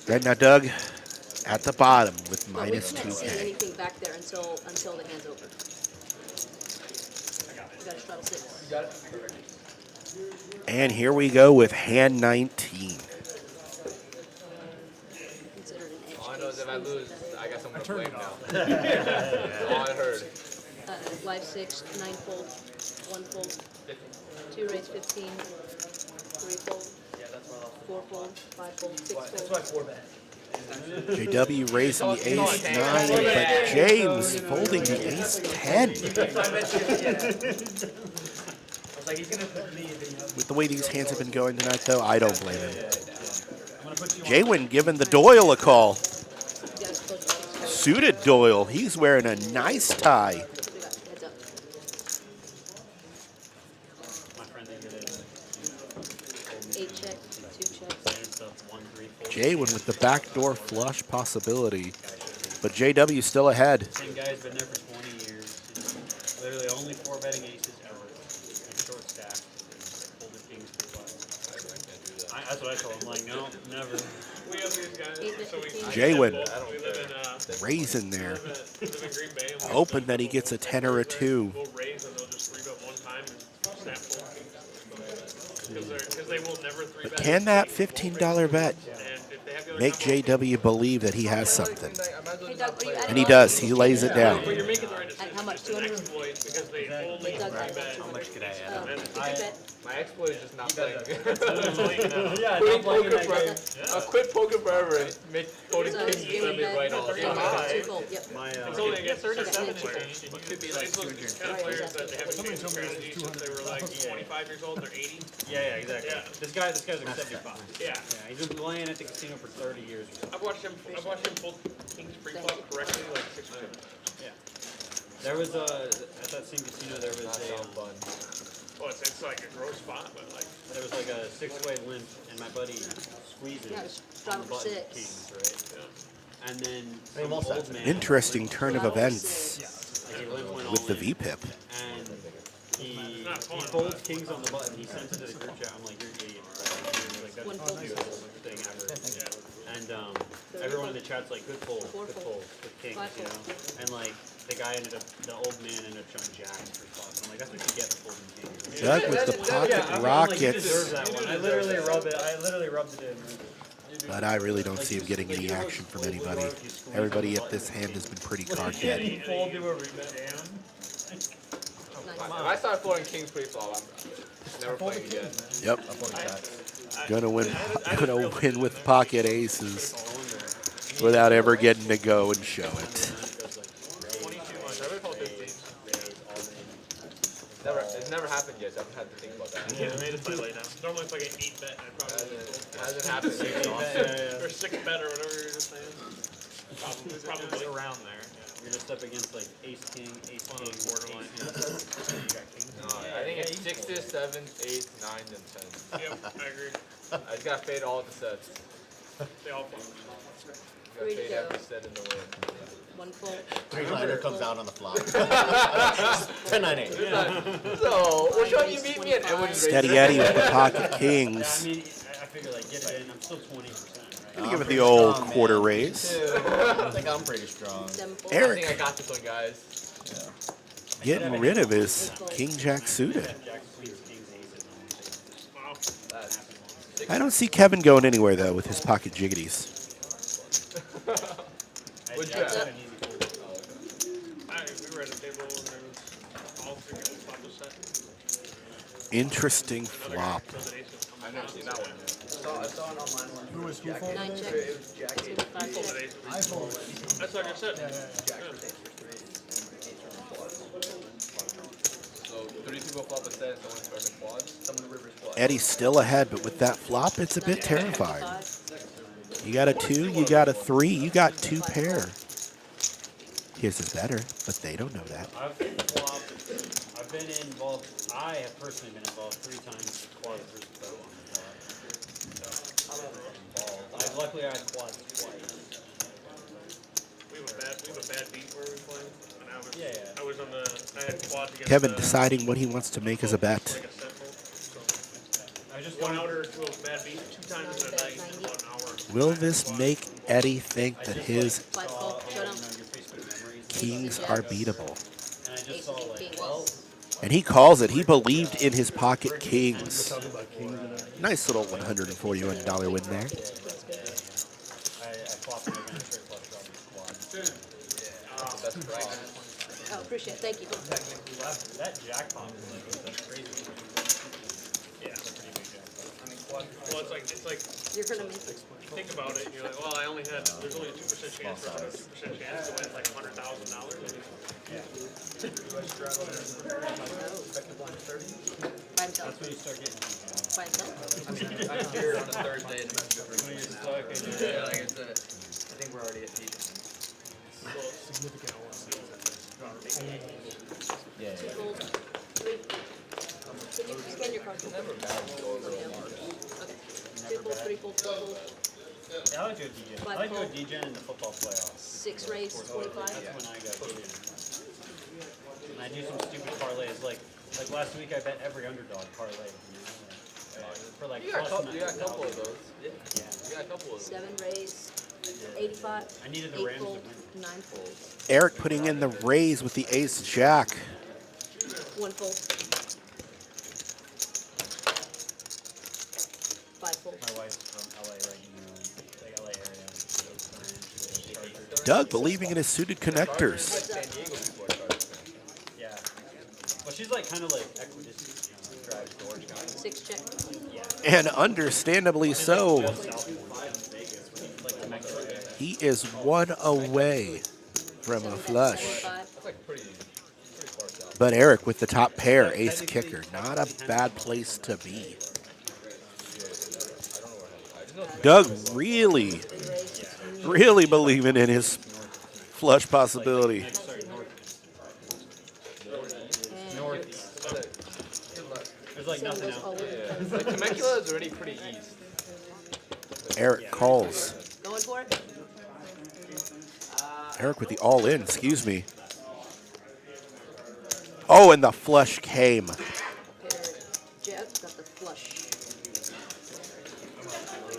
Right now, Doug at the bottom with But we minus can't see 2K. anything back there until the hand's open. We got to straddle 6. And here we go with hand 19. Considered an edge All I know is case. if I lose, I guess I'm gonna blame now. That's all I heard. Live 6, 9 fold, 1 fold, 2 raise 15, 3 fold, 4 fold, 5 fold, 6 fold. That's why 4 bet. JW raising the ace 9, but James folding the ace 10. I was like, he's gonna put me in the With the way these hands have been going tonight, though, I don't blame him. Jaywin giving the Doyle a call. Suited Doyle. He's wearing a nice tie. Heads up. My friend, they did it. 8 checks, 2 checks. And stuff, 1, 3, 4. Jaywin with the backdoor flush possibility. But JW still ahead. Same guy's been there for 20 years. You know, literally only 4 betting aces ever. And short stack. Folded kings for flush. That's what I told him. Like, no, never. We have these guys. So we Jaywin we live in raising there. we live in Green Bay. And we Hoping that he gets a 10 or a 2. We'll raise and they'll just 3-bet one time and snap full. Because they will never 3-bet. But can that $15 bet And if they have the other make combo, JW believe that he has something? Hey, Doug, are you adding And he on? does. He lays it down. but you're making the right decision. And how much, It's an 200? exploit because they only Wait, Doug, 3-bet. how much could I add? Did you bet? My exploit is just not playing. Yeah, Quit not playing poker that forever. game. I'll quit poker forever and make folding So kings you instead would of me bet right all the time. 2 fold, yep. It's only against 37 That's players. It could be like those kind of players that they haven't changed strategy since they were like 25 years old and they're 80. Yeah, exactly. Yeah. This guy's like 75. Yeah. Yeah, he's been playing at the casino for 30 years or something. I've watched him fold kings pre-flop correctly like 6 times. Yeah. There was at that same casino, there was Fun. Well, it's like a gross spot, but like there was like a 6-way limp, and my buddy squeezes Yeah, it's on driving the for button 6. kings, right? yeah. And then Hey, some well said. old man, Interesting turn of events like he limp went with all the in, VPIP. and he not fun, folds kings on the button. He sends it to the group chat. I'm like, you're an idiot. He's like, that's One the fold. stupidest thing ever. And everyone in the chat's like, good fold, good fold with kings, you know. And like the guy the old man ended up showing jacks for spots. I'm like, that's what you get for folding kings. Doug with the pocket I'm like, you rockets. deserve that one. I literally rubbed it in. But I really don't see him getting any action from anybody. Everybody at this hand has been pretty card dead. Fold to a rematch. If I start folding kings pre-flop, I'm never playing again. Yep. Gonna win with pocket aces without ever getting to go and show it. 22 months. I've been fold 15. It's never happened yet, so I've had to think about that. Yeah, they just play lay down. Normally it's like an 8 bet. And I probably It hasn't happened yet. or 6 bet or whatever you're just saying. Probably Around there. You're just up against like ace king, borderline. I think it's 6s, 7s, 8s, 9s, and 10s. Yep, I agree. I just gotta fade all the sets. They all fall. Gotta Three to fade go. every set in the win. 1 fold. 3-liner comes out on the flop. 10-9-8. So, which one you beat me at? Everyone's Steady Eddie with the pocket I kings. mean, I figure like get it in. I'm still 20%, right? Gonna give it the old quarter raise. I think I'm pretty strong. 7 fold. I think I Eric got this one, guys. getting rid of his king jack suited. Jack, queens, kings, aces. Wow. That's I don't see Kevin going anywhere though with his pocket jiggities. What'd you Heads have? up. We were at a table and there was all 3 people flop was set. Interesting flop. I've never seen that one. I saw an online one. Who was 9 checks. It was Jack 8. 5 Folded checks. aces. I folded. That's like I said. Jack was 8 for 3. So, 3 people flop a set, someone started quads. Someone rivers blood. Eddie's still ahead, but with that flop, it's a bit terrifying. 5. You got a 2, you got a 3, you got 2 pair. His is better, but they don't know that. I've flopped. I've been involved. I have personally been involved 3 times quads versus bow on the flop. Luckily, I had quads twice. We have a bad beat where we play. And I was, Yeah. I was on the, I had quads against Kevin the, deciding what he wants to make as a bet. like a set fold. So I just one don't. outer to a bad beat 2 times in a night in about an hour. Will this make Eddie think that his 5 fold. Showdown. Your Facebook memories. kings are beatable? And I just Ace saw king, like, king. well, And he calls it. He believed in his pocket kings. Nice little $141 win there. I flopped my straight flush draw. That's great. Oh, appreciate it. Thank you. That jackpot was like that's crazy. Yeah, it's a pretty big jackpot. Well, it's like You're gonna make it. you think about it, and you're like, well, I only had there's only a 2% chance for a 2% chance to win like $100,000. Buy and sell. That's when you start getting. Buy and sell. I'm here on a Thursday and it's different. When you're stuck and Yeah, like it's I think we're already at peak. Yeah, Two yeah. fold. Three. Can you scan your card? Never bad to go over Yeah. a Mars. Okay. Two fold, three fold, four fold. Yeah, I like to go DJ. I like to go DJ in the football playoffs. 6 raise, 25. That's when I go DJ. And I do some stupid parlays. Like last week, I bet every underdog parlay. You know? For like You got plus a couple of those. Yeah. Yeah. You got a couple of those. 7 raise, 85. I needed the 8 Rams to fold, win. 9 folds. Eric putting in the raise with the ace jack. 1 fold. 5 fold. My wife's from LA right now, like LA area. Doug believing in his suited connectors. San Diego people are charging. Yeah. Well, she's like kind of like equidistant, you know, drives George guy. 6 check. And understandably so, he is 1 away from a flush. 5. That's like pretty far south. But Eric with the top pair, ace kicker. Not a bad place to be. Doug really believing in his flush possibility. There's like nothing out there. Like Temecula is already pretty east. Eric calls. Going for it? Eric with the all in, excuse me. Oh, and the flush came. Pair. Jeff got the flush. The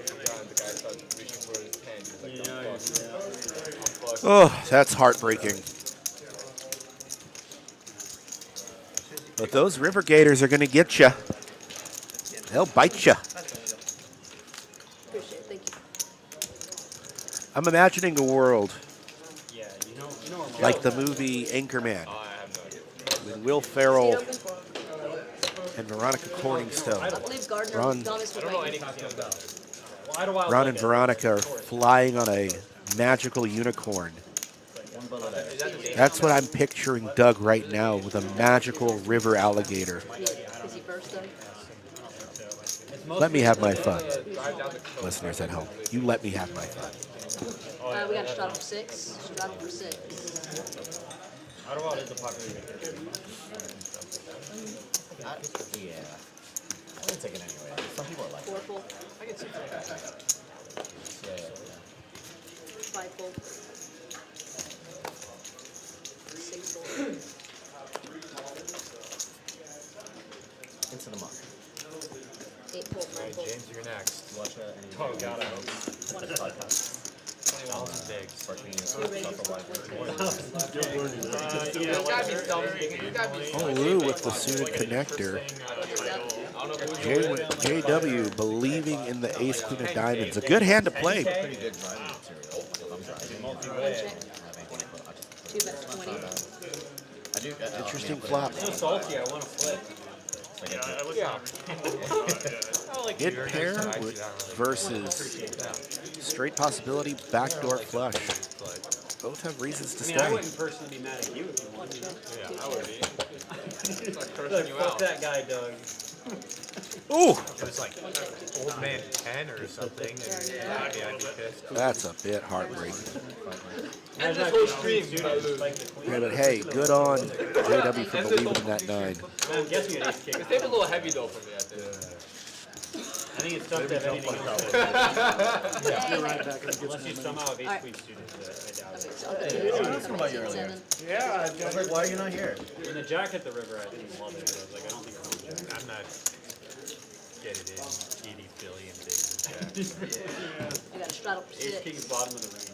guy starts reaching for his hand. He's like, Yeah, fuck. Oh, that's heartbreaking. But those river gators are going to get you. They'll bite you. Appreciate it. Thank you. I'm imagining a world Yeah, you know where my like the movie Anchorman I have no idea. with Will Seat Ferrell open. and Veronica Corningstone. I believe Gardner Ron- Thomas I was don't know waiting. anything about it. Well, I don't want Ron and Veronica are flying on a magical unicorn. Is that the That's what I'm picturing Doug right now with a magical river alligator. Is he burst them? Let me have my fun, drive down the coast? listeners at home. You let me have my fun. We got a shot for 6. Straddle for 6. Ottawa is a popular vacation. Yeah. I wouldn't take it anyway. Some people are like 4 fold. I can see that. yeah, yeah, yeah. 5 fold. 6 fold. Into the muck. 8 fold. 9 fold. James, you're next. Watch any Oh, God, I hope. 1 fold. 21 big. sparkling 2 raises. 1 You gotta be something. You gotta be Oh, Lou with the suited connector. I don't know who JW believing in the ace queen of diamonds. A good hand to play. pretty good driving material. If I'm driving, I check. have anything to put. I just 2 bets 20. I do. Interesting flop. So salty, I want to flip. Yeah. Hit pair versus straight possibility backdoor flush. Both have reasons to I mean, I stay. wouldn't personally be mad at you if you wanted to. Yeah, I would be. It's like cursing Like, you fuck out. that guy, Doug. Ooh, It was like old man 10 or something, and I'd be pissed. that's a bit heartbreaking. And this whole stream. Yeah, but hey, good on JW for believing in that 9. Man, I'm guessing an ace kick. It's maybe a little heavy though for me, I think. I think it's tough to have anything else. Unless you somehow have ace queen students, I doubt it. So I'll put 2 7. Yeah, I was like, why are you not here? When the jack hit the river, I didn't love it. I was like, I don't think I'm going to jack. I'm not getting in 80 billion days. I got a straddle for Ace 6. king's bottom of the range.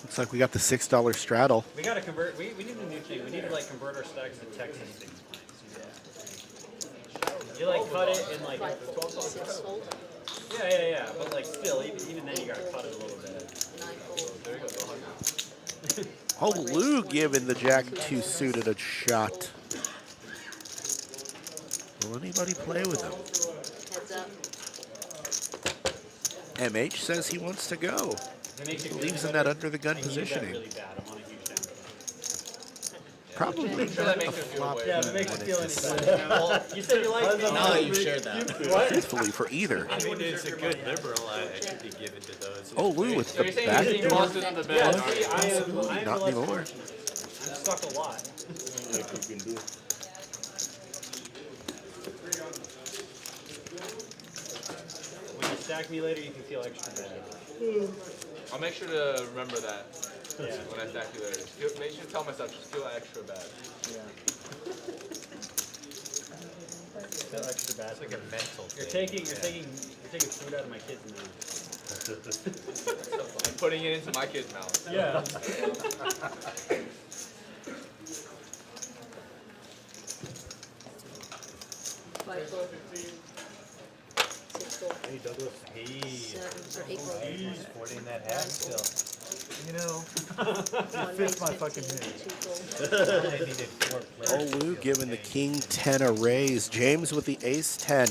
Looks like we got the $6 straddle. We gotta convert. We need a new thing. We need to like convert our stacks to Texas things. You like cut it and like 5 fold. 6 fold. yeah. But like still, even then you gotta cut it a little bit. 9 fold. Oh, Lou giving the Jack 2 suited a shot. Will anybody play with him? Heads up. MH says he wants to go. If it makes He you feel believes in better, that under the gun I needed that positioning. really bad. I'm on a huge down. Probably I'm sure that not a makes you feel flop way Yeah, if even it makes you when feel it's any better. You said you liked me. Now that you've shared that. truthfully for either. I mean, it's a good liberal. I should be given to those. Oh, Lou with So the you're saying you're seeing backdoor. monsters on the bed? aren't you? I am Not the anymore. less fortunate. I'm stuck a lot. Like you can do. When you stack me later, you can feel extra bad. I'll make sure to remember that Yeah. when I stack you later. Make sure to tell myself just feel extra bad. Feel extra bad. It's like a mental You're thing. taking food out of my kid's mouth. I'm putting it into my kid's mouth. Yeah. Five full. Six full. Hey, Douglas. Hey, 7 or 8 full. he's sporting that hat still. You know, One fits raise my 15, fucking head. 2 full. I needed 4 players. Oh, Lou giving the King 10 a raise. James with the Ace 10.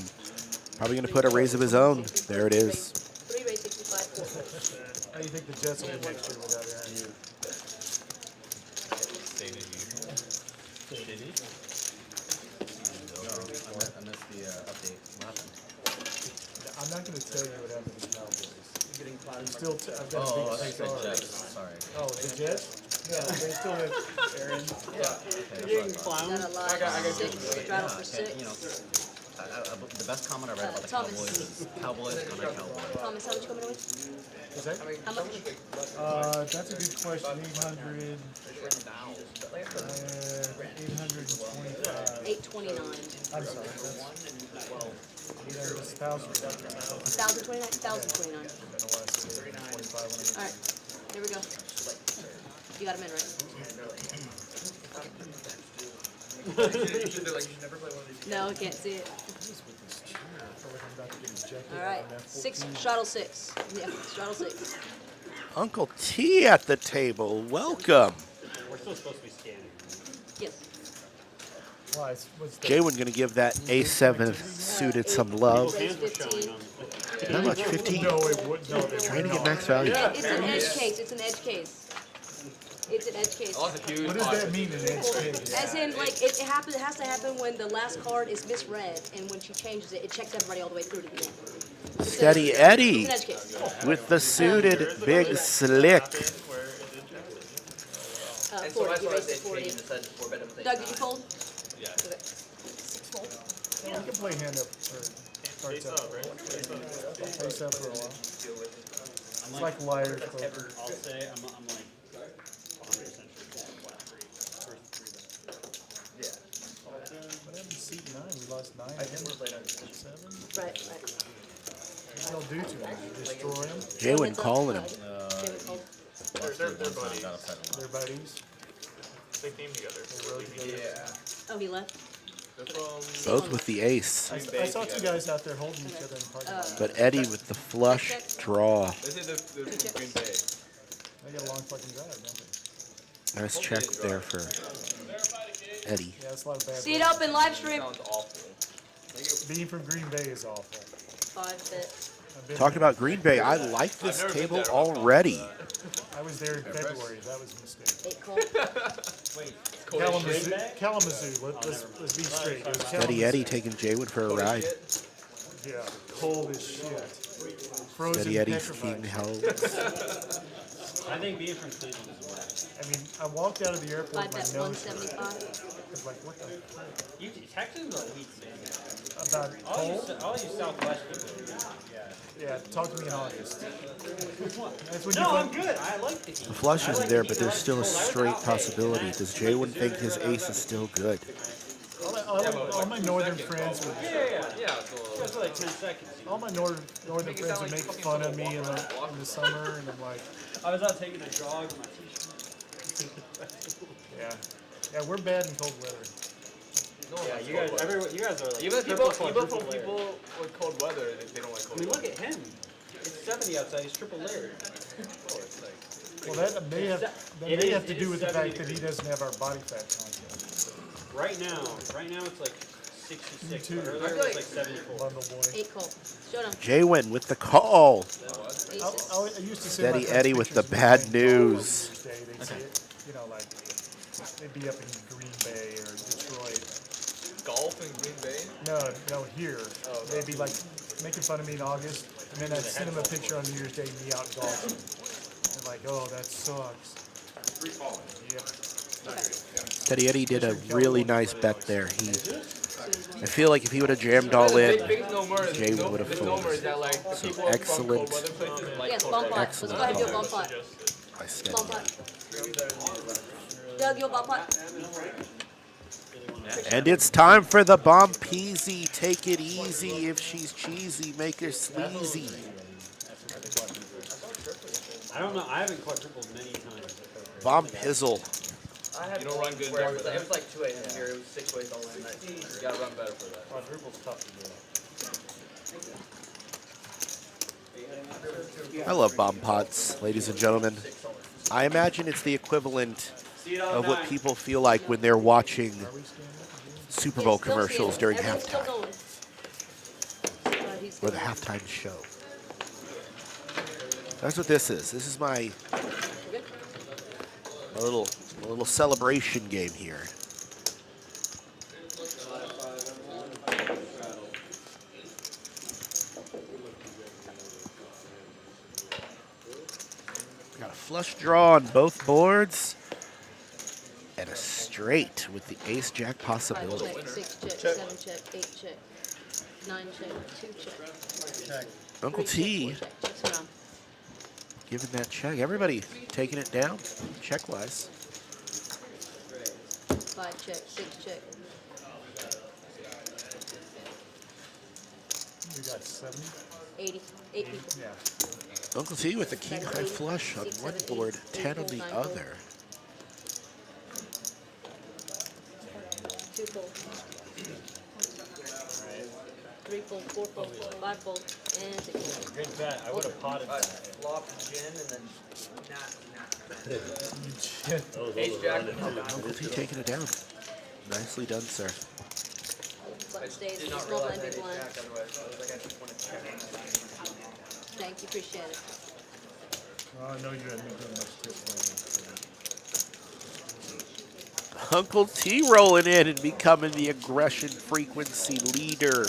Probably going to put a raise of his own. There it is. 3 raise 65 full. How do you think the Jets will be next year without Aaron? Same as usual. Shitty. I missed the update. What happened? I'm not going to tell you what happened to the Cowboys. I'm still, I've got Oh, a I big thought you said star. Jets. Sorry. Oh, the Jets? No, they still have Aaron. Okay, that's what I thought. Got a lot. I got 6. Straddle for Okay, 6. you know, the best comment I read about the Thomas. Cowboys is Cowboys on a Cowboy. Thomas, how much you coming with? Is that? How much? That's a good question. 800. 825. 829. I'm sorry. That's 1,000. 1,029? 1,029. Alright, here we go. You got him in, right? No, I can't see it. Alright, 6, straddle 6. Yeah, straddle 6. Uncle T at the table. Welcome. We're still supposed to be scanning. Yes. Why? What's the Jaywood going to give that A7 suited some love. People's hands were showing on. How much? 15? No, it would. No, they Trying to would get not. max value. It's an edge case. It's an edge case. It's an edge case. Oh, that's a huge What does that mean in edge case? As in, like, it has to happen when the last card is misread, and when she changes it, it checks everybody all the way through to the end. Steady Eddie It's an edge case. with the suited big slick. 40. You raised to 40. Doug, did you fold? Yeah. Okay. 6 fold. You can play hand up for cards up. Face up for a while. It's like liar poker. I'll say I'm like 100% sure it's flat 3. First 3 bets. What happened to seat 9? We lost 9 again? 7? Right. What do you do to him? You destroy him? Jaywood calling him. Jaywood called. They're buddies. They're buddies? They came together. They rode together? Yeah. Oh, he left? They're from Both with the ace. I saw two guys out there holding each other in the parking lot. But Eddie with the flush draw. They say they're from Green Bay. They got a long fucking drive, don't they? Nice check there for Eddie. Yeah, it's a lot of bad. See it open live stream. Sounds awful. Being from Green Bay is awful. 5 bits. I've been Talking there. about Green Bay, I like this I've never been table there. already. I was there in February. That was a mistake. 8 call. Kalamazoo. Let's be straight. It was Steady Kalamazoo. Eddie taking Jaywood for a ride. Yeah, cold as shit. Frozen Steady Eddie petrified. being held. I think being from Cleveland is worse. I mean, I walked out of the airport 5 with bet my nose hurt. 175. I was like, what the fuck? You Texans are weak, man. About cold? All you Southwest people. Yeah, talk to me in August. That's when No, you I'm good. I like the heat. The flush isn't there, but there's still a straight possibility. Does Jaywood think his ace is still good? all my northern friends would, Yeah. That's for like 10 seconds. all my northern friends would make fun of me in the summer, and I'm like, I was out taking a jog with my t-shirt. yeah, we're bad in cold weather. Yeah, you guys are like Even triple, people quadruple from layered. people with cold weather, they don't like I cold mean, weather. look at him. It's 70 outside. He's triple layered. Oh, it's like Well, that may have, It is- to it do is with the fact 70 that he doesn't have our body fat content. Right now it's like 66. Me too. But earlier it was like 74. Bundle boy. 8 call. Showdown. Jaywin with the call. Aces. I used to say Steady my friends' Eddie with the pictures bad of me playing golf on news. New Year's Day, they'd say it, you know, like, they'd be up in Green Bay or Detroit. Golf in Green Bay? No, here. They'd be like making fun of me in August, and then I'd send them a picture on New Year's Day, me out golfing. They're like, oh, that sucks. Yep. Steady Eddie did a really nice bet there. I feel like if he would have jammed all in, Jay would have fooled us. So excellent. Yes, bomb pot. Let's go ahead and do a bomb pot. By Steady Bomb Eddie. pot. Doug, you a bomb pot? And it's time for the bomb peasy. Take it easy. If she's cheesy, make her sleazy. I don't know. I haven't quadrupled many times. Bomb pizzle. You don't run good there for that? It was like 2 8 here. It was 6 ways all in. You gotta run better for that. Quadruple's tough to do. I love bomb pots, ladies and gentlemen. I imagine it's the equivalent of what people feel like when they're watching Super Bowl commercials during halftime or the halftime show. That's what this is. This is my a little celebration game here. Got a flush draw on both boards. And a straight with the ace-jack possibility. 5 check, 6 check, 7 check, 8 check, 9 check, 2 check. Uncle 3 T check, 4 check. Checks around. giving that check. Everybody taking it down, check-wise. 5 check, 6 check. You got 70? 80. 8 people. Yeah. Uncle T with the king-high flush on one board, 10 on the other. 2 fold. 3 fold, 4 fold, 5 fold, and 6 fold. Good bet. I would have potted that. Flop gin and then Ace Jack. Uncle T taking it down. Nicely done, sir. Button stays, did not small realize blind, that big Ace blind. Jack, otherwise I was like, I just want to check. Thank you, appreciate it. Well, I know you hadn't been doing much tip Uncle T rolling in and becoming the aggression frequency leader.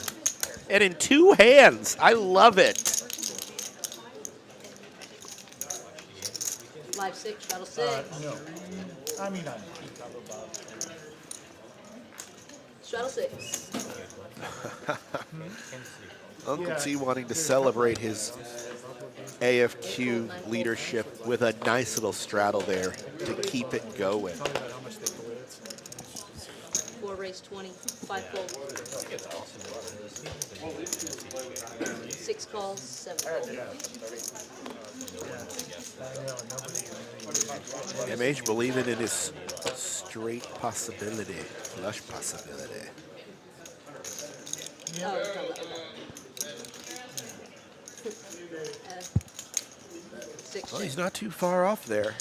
And in 2 hands. I love it. Live 6, straddle 6. No. I mean, Straddle 6. Uncle T wanting to celebrate his AFQ leadership with a nice little straddle there to keep it going. 4 raise 20, 5 fold. 6 calls, 7 fold. MH believing in his straight possibility, flush possibility. Oh, we're talking about, okay. 6 Well, check, he's not too far off there.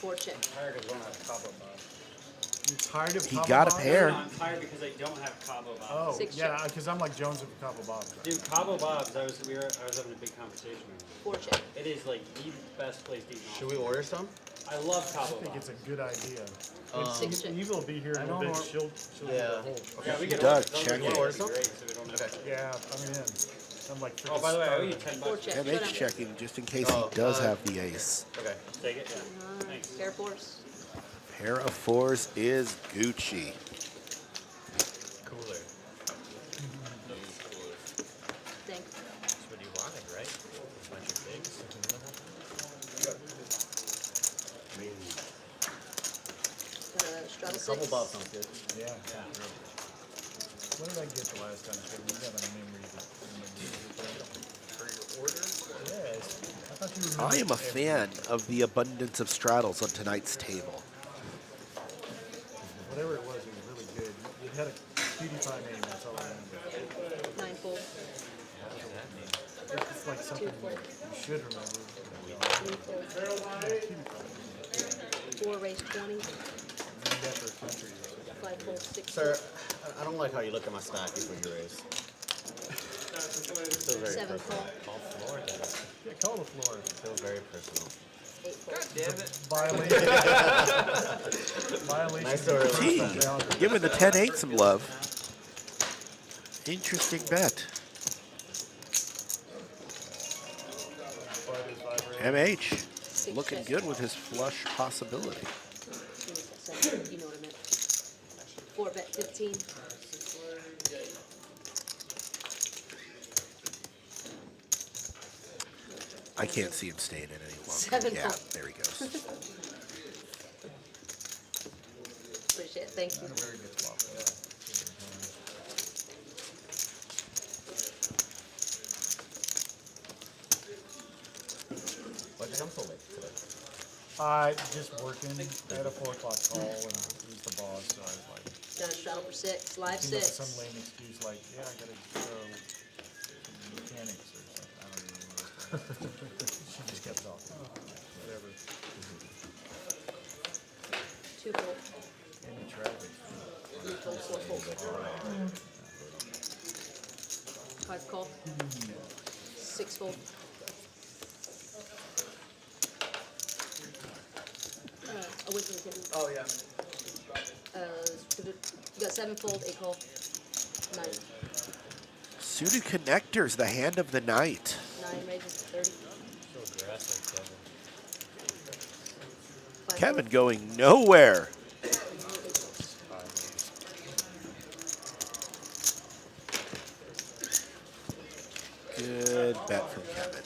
4 check. You're tired of He Cabo got a Bob? pair. I'm tired because I don't have Cabo Bobs. Oh, 6 yeah, check. because I'm like Jones with Cabo Bob. Dude, Cabo Bobs, I was having a big conversation with him. 4 check. It is like the best place to eat an Should we order some? I love I Cabo think Bobs. it's a good idea. 6 check. Eve will be here in a little bit. She'll Yeah. do the whole. Yeah, we can Doug, order. check Those it. are great, so we don't have to- Yeah, I'm in. I'm like. Oh, by the way, I owe you 10 4 bucks. check. MH Showdown. checking just in case he does have the ace. Okay. Take it. Yeah. Thanks. Pair 4s. Pair of 4s is Gucci. Cooler. Thank you. That's what you wanted, right? A bunch of bigs. Straddle 6. Couple Bob sounds good. Yeah. What did I get the last time? You got a memory. For your order? Yes. I thought you remembered I am a everything. fan of the abundance of straddles on tonight's table. Whatever it was really good. It had a PewDiePie name. That's all I remember. 9 fold. It's like something you should remember. Four raise 20. Named after a country. 5 fold 6. Sir, I don't like how you look at my stack before you raise. Still very 7 personal. fold. Call floor then. Yeah, call the floor. Still very personal. 8 fold. Damn it. Violation. Nice to relax. Gee, giving the 10-8 some love. Interesting bet. MH looking good with his flush possibility. You know what I meant. 4 bet 15. I can't see him staying in any longer. 7 Yeah, fold. there he goes. Appreciate it. Thank you. Very good swap. Why'd you come so late today? Just working. I had a 4 o'clock call and he's the boss, so I was like, Got a straddle for 6. Live came up with 6. some lame excuse like, yeah, I gotta go some mechanics or something. I don't even know what she just kept talking. Whatever. 2 fold. Any traffic. 3 fold. 4 fold. 5 call. 6 fold. Away from the table. Oh, yeah. You got 7 fold, 8 call. 9. Suited connectors, the hand of the night. 9 raises 30. So aggressive, Kevin. 5 Kevin fold. going nowhere. Good bet from Kevin.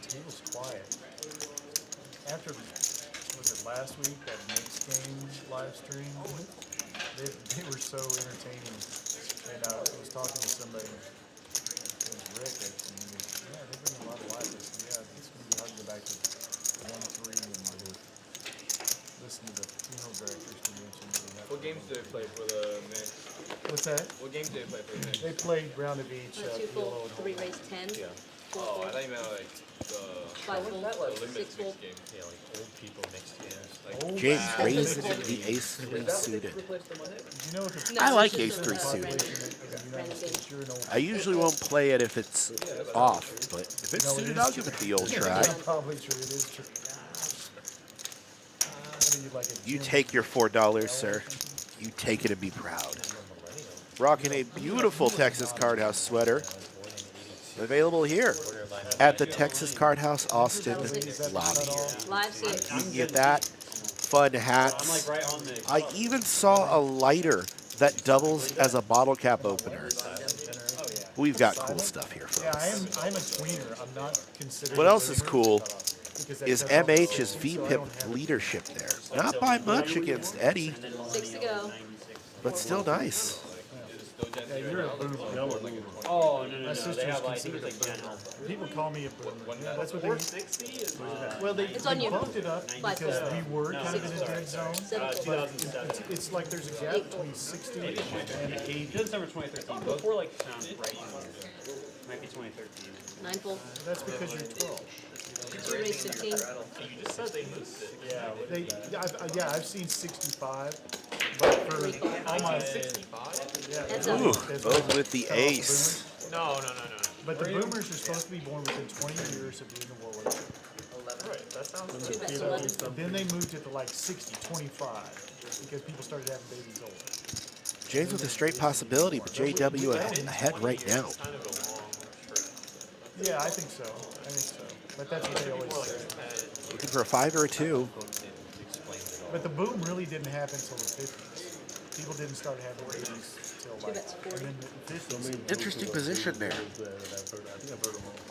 Table's quiet. After, was it last week, that Knicks game live stream? They were so entertaining. And I was talking to somebody, it was Rick, actually, and he goes, yeah, they've been a lot of live this. Yeah, it's going to be hard to go back to 1-3 and listen to the funeral directors convention. What games do they play for the Knicks? What's that? What games do they play for the Knicks? They played round of each. 2 fold, 3 raise 10. Yeah. 4 Oh, I fold. thought you meant like the 5 fold. Olympics 6 fold. mixed game. Yeah, like old people mixed games. Like, James Wow. raising the ace-3 suited. Did you know if No, I like it's just ace-3 a suited. random- United random game. States, you're an old I usually won't play it if it's off, but if it's No, it suited, is I'll give it the old try. It's probably true. It is true. What are you, like a You gym take your $4, sir. You take it and be proud. Rocking a beautiful Texas Card House sweater. Available here at the Texas Card House Austin lobby. Live 6. You can get that, fun I'm hats. like right on the. I even saw a lighter that doubles as a bottle cap opener. We've got cool stuff here, Yeah, folks. I'm a tweener. I'm not considered. What a else is gamer cool because that is cuts off the MH's soul, so I don't VPIP have- leadership there. Not by much against Eddie, 6 to go. but still nice. Yeah, you're a boomer. Oh, no, no, My no. They sister's have, I think considered it's a like 10 boomer. alpha. People call me a boomer. Yeah, that's what they. 460 is Well, they It's on you. bumped it up Five because fold. we were kind of in a dead zone. 7 fold. 2007. It's like there's a gap between 60 and 80. December 2013. Before like sound right. Might be 2013. 9 fold. That's because you're 12. 2 raise 15. You just said they moved it. Yeah, I've seen 65, but for all my 65? yeah, That's Ooh, that's both with the cut off the ace. boomers. No. But the boomers are supposed to be born within 20 years of being in World War II. Right, that sounds 2 bets 11. Then they moved it to like 60, 25, because people started having babies older. James with a straight possibility, but JW ahead right now. kind of a long trip. Yeah, I think so. But that's what they always say. Looking for a 5 or a 2. But the boom really didn't happen until the 50s. People didn't start having babies till like, bets 40. and then the 50s. Interesting position there.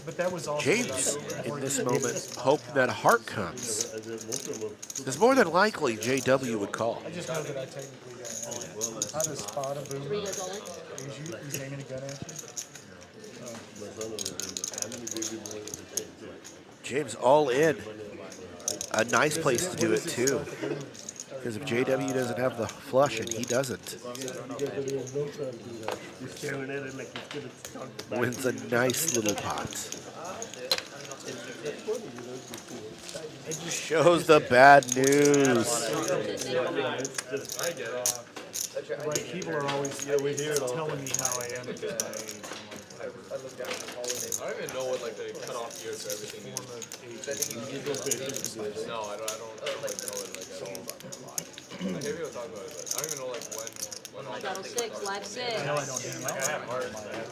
But that was also James, about in this moment, hoping that a heart comes. It's more than likely JW would call. I just know that I technically don't have it. How to spot a 3 boomer? goes all in. He's aiming a gun at you. James all in. A nice place to do it too. Because if JW doesn't have the flush and he doesn't, You're staring at it like you're gonna start back. wins a nice little pot. Shows the bad news. Right, people are always telling me how I am because I don't even know what like the cutoff year for everything is. No, I don't like know it like at all. I hear people talk about it, but I don't even know like when all Battle 6, live 6. I know I don't have my heart in my head.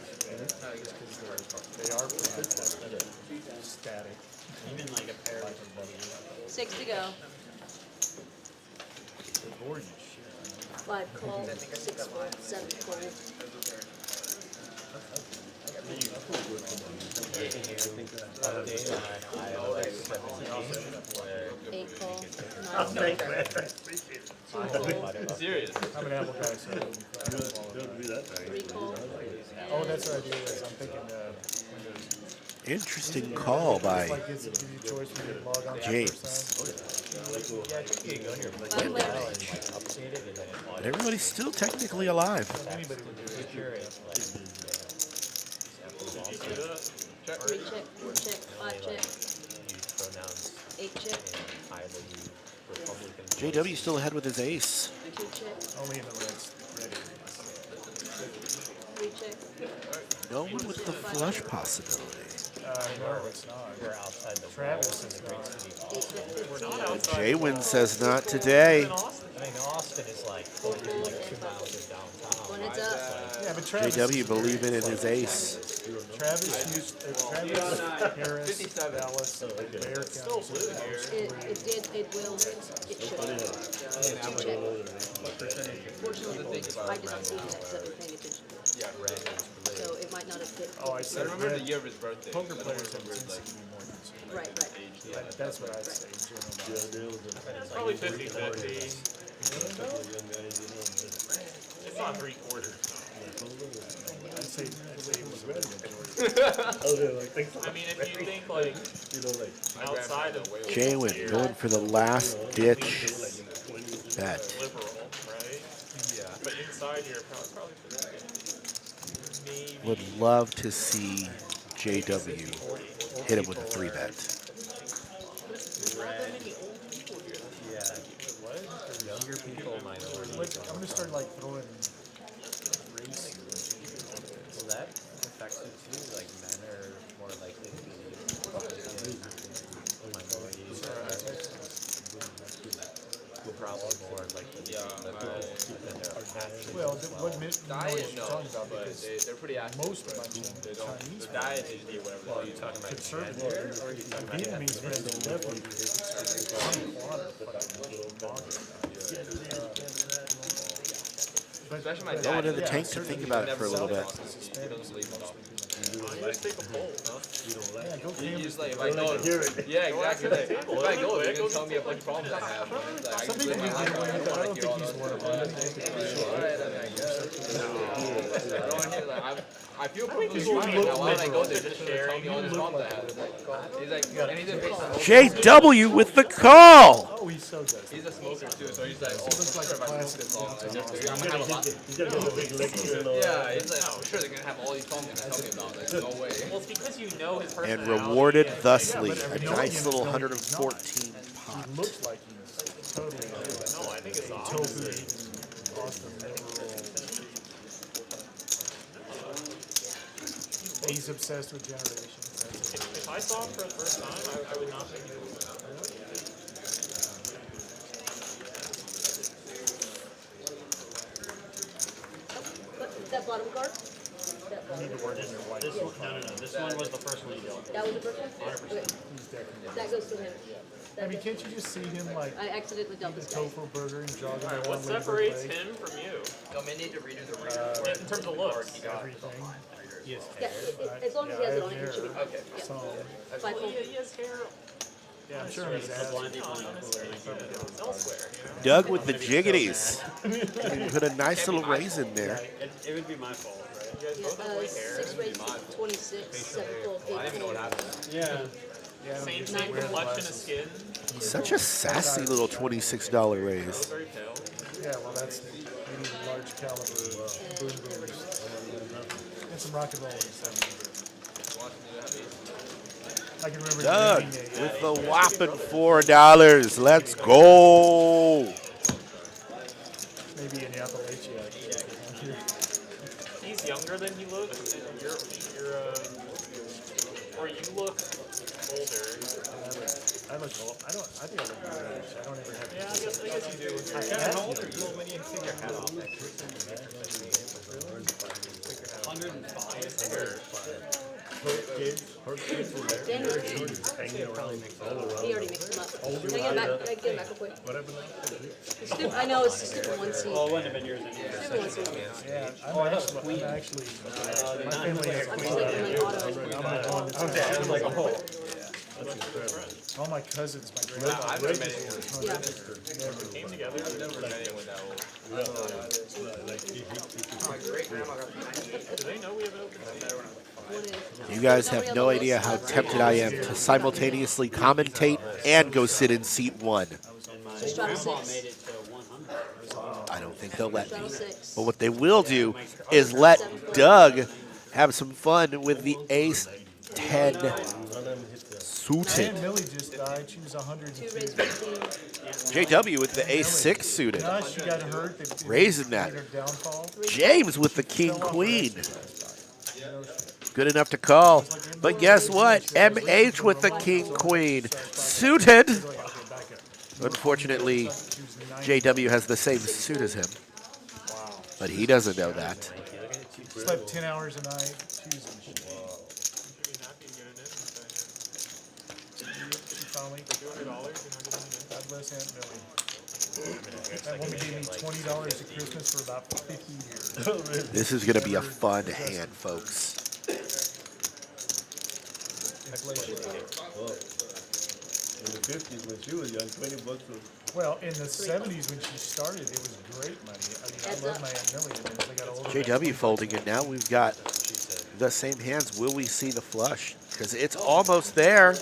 They are pretty static. Even like a pair of 6 to go. They're boring as shit. 5 call, 6 fold, 7 fold. Eight call, 9 fold, 2 fold, serious. I'm an apple guy, so. Don't do that. 3 call. Oh, that's what I do is I'm thinking Windows. Interesting call by Like it's give you a choice when you log on to James. Bottom left. But everybody's still technically alive. Anybody would do it. 3 check, 4 check, 5 check, 8 check, JW still ahead with his ace. 2 check, Only in the reds. Ready. 3 check. No one with the flush possibility. No, it's not. Travis is not. Jaywin says not today. I mean, Austin is like 2 miles downtown. When it's up. Yeah, but Travis. JW believing in his ace. Travis used Travis, Harris, Dallas, Bear County. It will, it should. 2 check. Fortunately, I did not see it because I was paying attention. So it might not have fit. Oh, I I said remember the red. year of his birthday. Poker I don't players have remember his, tendency to be more conservative. Right, right. That's what I'd say. Generally. Probably 50-50. It's not 3/4. I'd say it was red. I mean, if you think like outside of Jaywin going for the last ditch bet. liberal, right? Yeah. But inside here, probably 50. Maybe. Would love to see JW hit him with a 3 bet. There's not that many old people here. Younger people, minorities. I'm gonna start like throwing race. Well, that affects it too. Like men are more likely to be minorities. Probably more likely to be liberal than their passion. Well, what Diet, you're no, talking about but because they're pretty active. most of my They don't. Chinese The diet is the whatever. Well, are you talking about conservative, gender, or are you talking about Vietnamese friends will definitely Especially my Throw dad. it in the tank to think about it for a little bit. He doesn't believe in all. Let's take a poll, huh? Yeah, go He's like, if I go, yeah, exactly. Like, if I go, they're gonna tell me a bunch of problems I have. It's like, I Some can people live my get life. away I with don't it. I want don't to hear all think he's those one of things. them. Alright, I mean, I guess. I don't want to hear, like, I feel perfectly fine now. Why would I go there just to tell me all these problems I have? He's like, and he's a big smoker. JW with the call. Oh, he so does. He's a smoker too, so he's like, oh, looks like sure, if I smoke classic this long, I'm He's gonna have a lot. gotta get a big lecture and all Yeah, that. he's like, oh, sure, they're gonna have all these problems they're gonna tell me about. Like, no way. Well, it's because you know his And personality. rewarded and, thusly. but A every nice little million 114 pot. He looks like he's totally No, I think it's the tofu opposite. eating Austin liberal. He's obsessed with generations. That's it. If I saw him for the first time, I would not think he was that. That bottom card? This one, no. This one was the first one you dealt. That was the first one? 100%. Okay. He's definitely. That goes to him. I mean, can't you just see him like I accidentally dealt eating this guy. tofu burger and jogging Alright, around what Lindbergh separates Lake? him from you? Need to redo the reader. In terms of looks. Everything. Yeah, as long as he has it on him, it should be Okay. Yeah. So, Five fold. He has hair yeah, I'm sure he's ass. elsewhere, you know? Doug with the jiggities. He put a nice little raise in there. It would be my fault, right? You guys both have white hair. 6 raise, 26, 7 fold, 8 I don't even know what fold. happened. Yeah. Same complexion of skin. Such a sassy little $26 raise. Very pale. Yeah, well, that's maybe the large caliber boom boomers. And some rocket rollers. I can remember Doug doing with the whopping $4. Let's go. maybe in the Appalachia. He's younger than he looks, and or you look older. I look old. I think I look my age. I don't ever have to. Yeah, I guess you do. How old are you when you take your hat off? 105. Her kids were there. Daniel. Hanging around all around. He already mixed them up. Can I get him back? Can I get him back real quick? Whatever. I know it's the stupid one seed. Well, it wouldn't have been yours anyway. Stupid one seed. Yeah, I'm actually my family has I'm just thinking like auto. I'm the one that's That's incredible. all my cousins, my I've grandma. never met anyone. Yeah. Came together. I've never met anyone that old. Do they know we have an open seat? You guys have no idea how tempted I am to simultaneously commentate and go sit in seat 1. Just drop a Grandpa 6. made it to 100. I don't think they'll let me. Drop a 6. But what they will do is let Doug have some fun with the ace 10 suited. And Millie just died. She was 2 102. raise 15. JW with the ace 6 suited. No, she got hurt. Raising that. Her downfall. James with the king queen. Good enough to call. But guess what? MH with the king queen. Suited. Unfortunately, JW has the same suit as him. But he doesn't know that. Slept 10 hours a night. She was in shit. She finally, God bless Aunt Millie. That woman gave me $20 at Christmas for about 50 years. This is going to be a fun hand, folks. Inflation. In the 50s when she was young, $20 was. Well, in the 70s when she started, it was great money. I mean, I love my Aunt Millie. And as I got older, JW folding, and now we've got the same hands. Will we see the flush? Because it's almost there.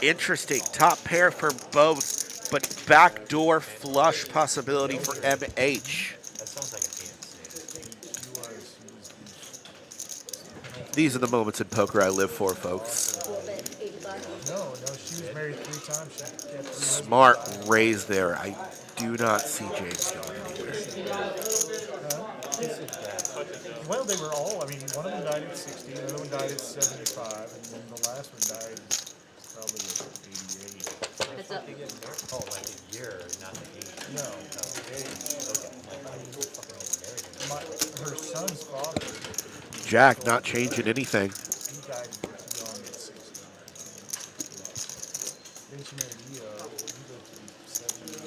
Interesting. Top pair for both, but backdoor flush possibility for MH. That sounds like a These are the moments in poker I live for, folks. No, she was married 3 times. She had 3 Smart raise there. I do not see James going anywhere. Well, they were all, I mean, one of them died at 60, the other one died at 75, and then the last one died probably at 88. Heads up. Oh, like a year, not the age. No, her son's father, Jack not changing anything. he died young at 60. Then she married Leo, he lived to be 70.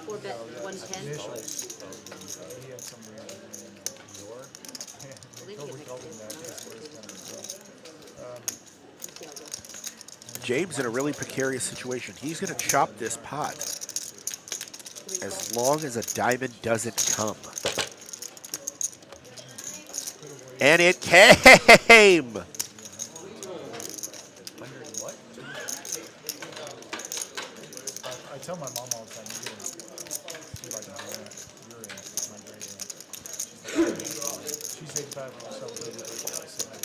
4 bet 110. Initials. He had some weird name. We called him that. That's where it's coming from. James in a really precarious situation. He's going to chop this pot as long as a diamond doesn't come. And it came! I tell my mom all the time, you're like my aunt, your aunt, my great aunt. She's 85 when we celebrated her birthday.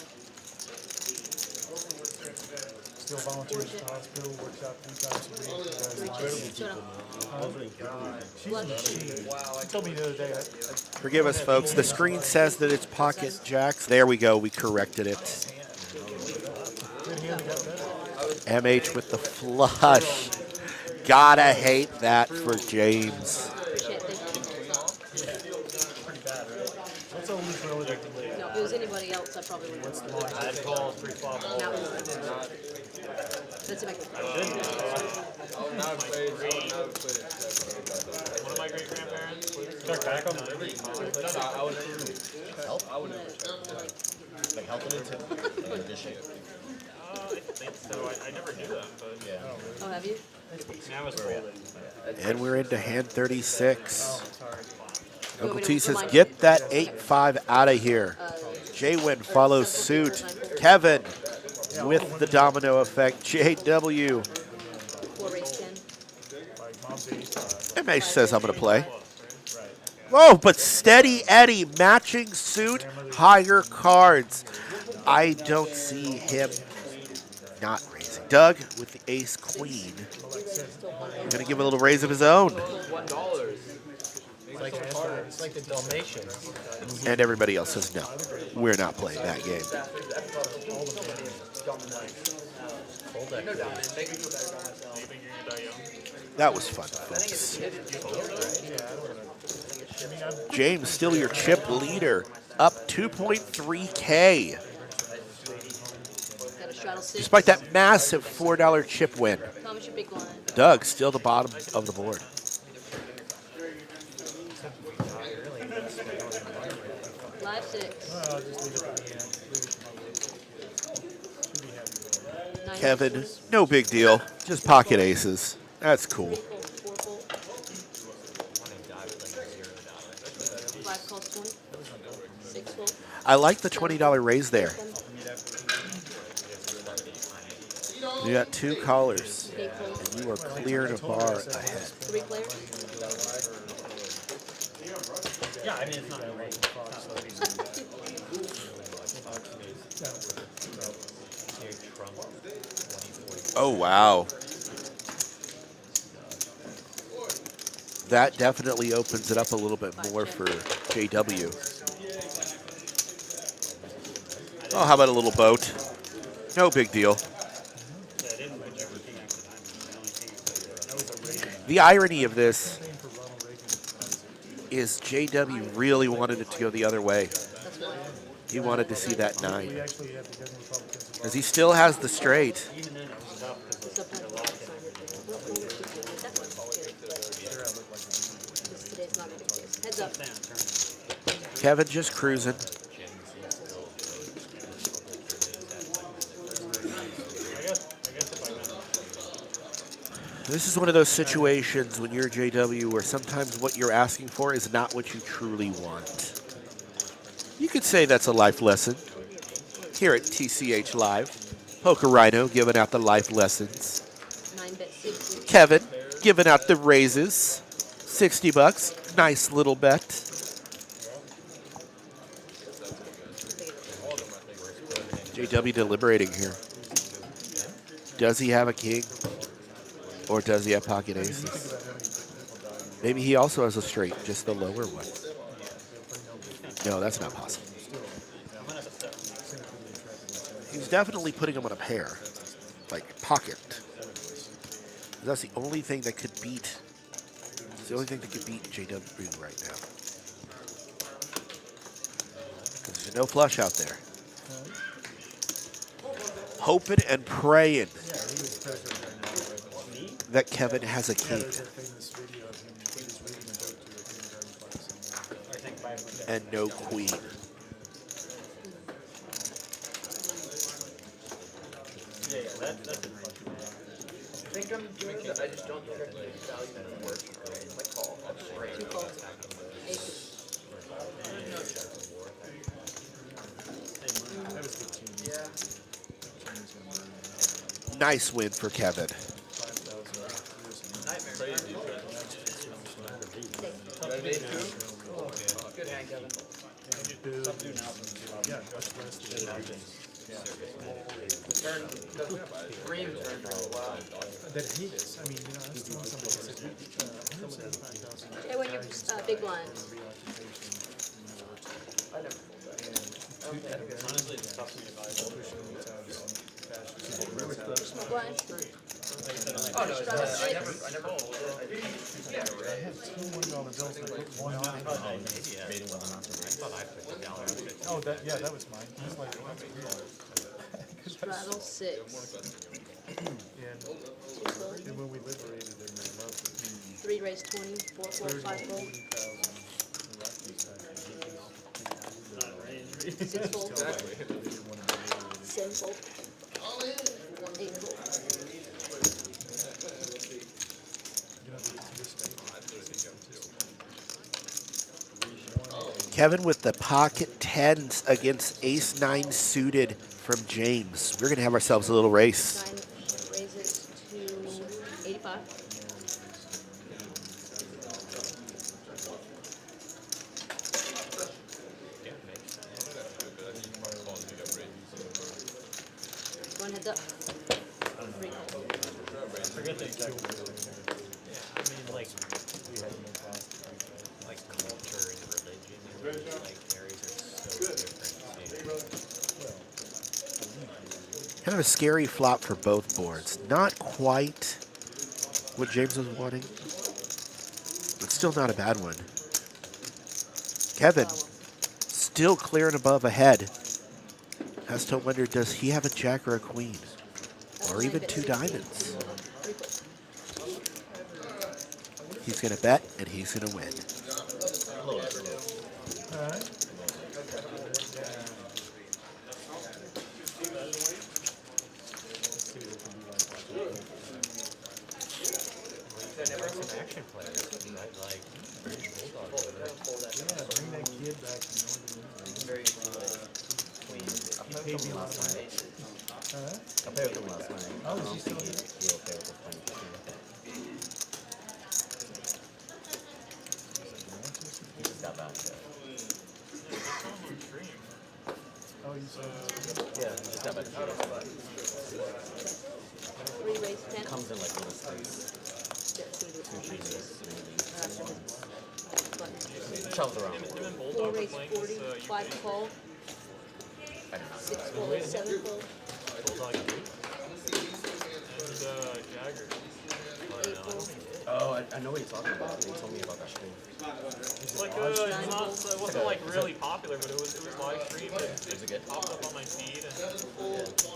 Still volunteers at the hospital, works out 3 times a week. She's a machine. She told me the other day, Forgive us, folks. The screen says that it's pocket jacks. There we go. We corrected it. MH with the flush. Gotta hate that for James. Appreciate it. What's oldest relative to Lee? No, if it was anybody else, I probably would have. I'd call pre-flop. Now we know. That's it. One of my great grandparents. Start back on the Like helping it to in addition. I think so. I never knew that, but Oh, have you? Now it's folding. And we're into hand 36. You Uncle want me T to says, remind get that 8-5 out of here. Jaywin follows suit. Kevin with the domino effect. JW. 4 raise 10. Like mom's 85. MH says I'm going to play. Oh, but Steady Eddie, matching suit, higher cards. I don't see him not raising. Doug with the ace queen. Going to give a little raise of his own. $1. It's like the Dalmatians. And everybody else says no. We're not playing that game. That was fun, folks. James, still your chip leader, up 2.3K. Got a straddle 6. Despite that massive $4 chip win. Thomas, your big blind. Doug, still the bottom of the board. Live 6. Well, just leave it at the end. Leave it to my list. Should be happy. Kevin, no big deal. Just pocket aces. That's cool. 4 fold. 5 calls 20. 6 fold. I like the $20 raise there. You got 2 callers, 8 fold. and you are cleared a bar ahead. 3 players. Yeah, I mean, it's not great. Oh, wow. That definitely opens it up a little bit more for JW. Oh, how about a little boat? No big deal. The irony of this is JW really wanted it to go the other way. He wanted to see that 9. Because he still has the straight. Heads up. Kevin just cruising. This is one of those situations when you're JW where sometimes what you're asking for is not what you truly want. You could say that's a life lesson. Here at TCH Live, Poker Rhino giving out the life lessons. 9-bet 60. Kevin giving out the raises. 60 bucks. Nice little bet. JW deliberating here. Does he have a king? Or does he have pocket aces? Maybe he also has a straight, just the lower one. No, that's not possible. He's definitely putting him on a pair, like pocket. That's the only thing that could beat. It's the only thing that could beat JW right now. There's no flush out there. Hoping and praying that Kevin has a king. And no queen. I think I'm good. I just don't think I can value that work. My call. Two calls. Nice win for Kevin. Good hand, Kevin. Yeah, Dutch West is Green turned for a while. that he is. I mean, you know, I was telling somebody, I said, 175,000. Hey, when you're big blind. I never pulled that. Honestly, it's tough to advise. Small blind. Oh, no, I never pulled it. Yeah, I had two $1 bills that put one on. Oh, that, yeah, that was mine. I was like, that's weird. Straddle 6. And when we liberated them, they loved it. 3 raise 20. 4 fold. 5 fold. 6 fold. 7 fold. 8 fold. Kevin with the pocket tens against ace nine suited from James. We're going to have ourselves a little race. 9 raises to 85. One heads up. Forget that. Yeah, I mean, like culture and religion, and like areas are so different. Kind of a scary flop for both boards. Not quite what James was wanting, but still not a bad one. Kevin, still clear and above ahead. Has to wonder, does he have a jack or a queen? Or even 2 diamonds? He's going to bet, and he's going to win. Alright. Some action players, like Bulldog. Yeah, bring that kid back to Northern I played with him last night. Alright. I played with him last night. Oh, I is don't he think still he'll play with the playing. He just got back. Oh, you said Yeah, he just got back to the 3 raise 10. Comes in like little space. Travels around. 4 raise 40, 5 call, 6 fold, 7 fold, Bulldog and Jagger. 8 fold. Oh, I know what you're talking about. He told me about that stream. It's like it wasn't like really popular, but it was live streamed. It popped up on my feed, and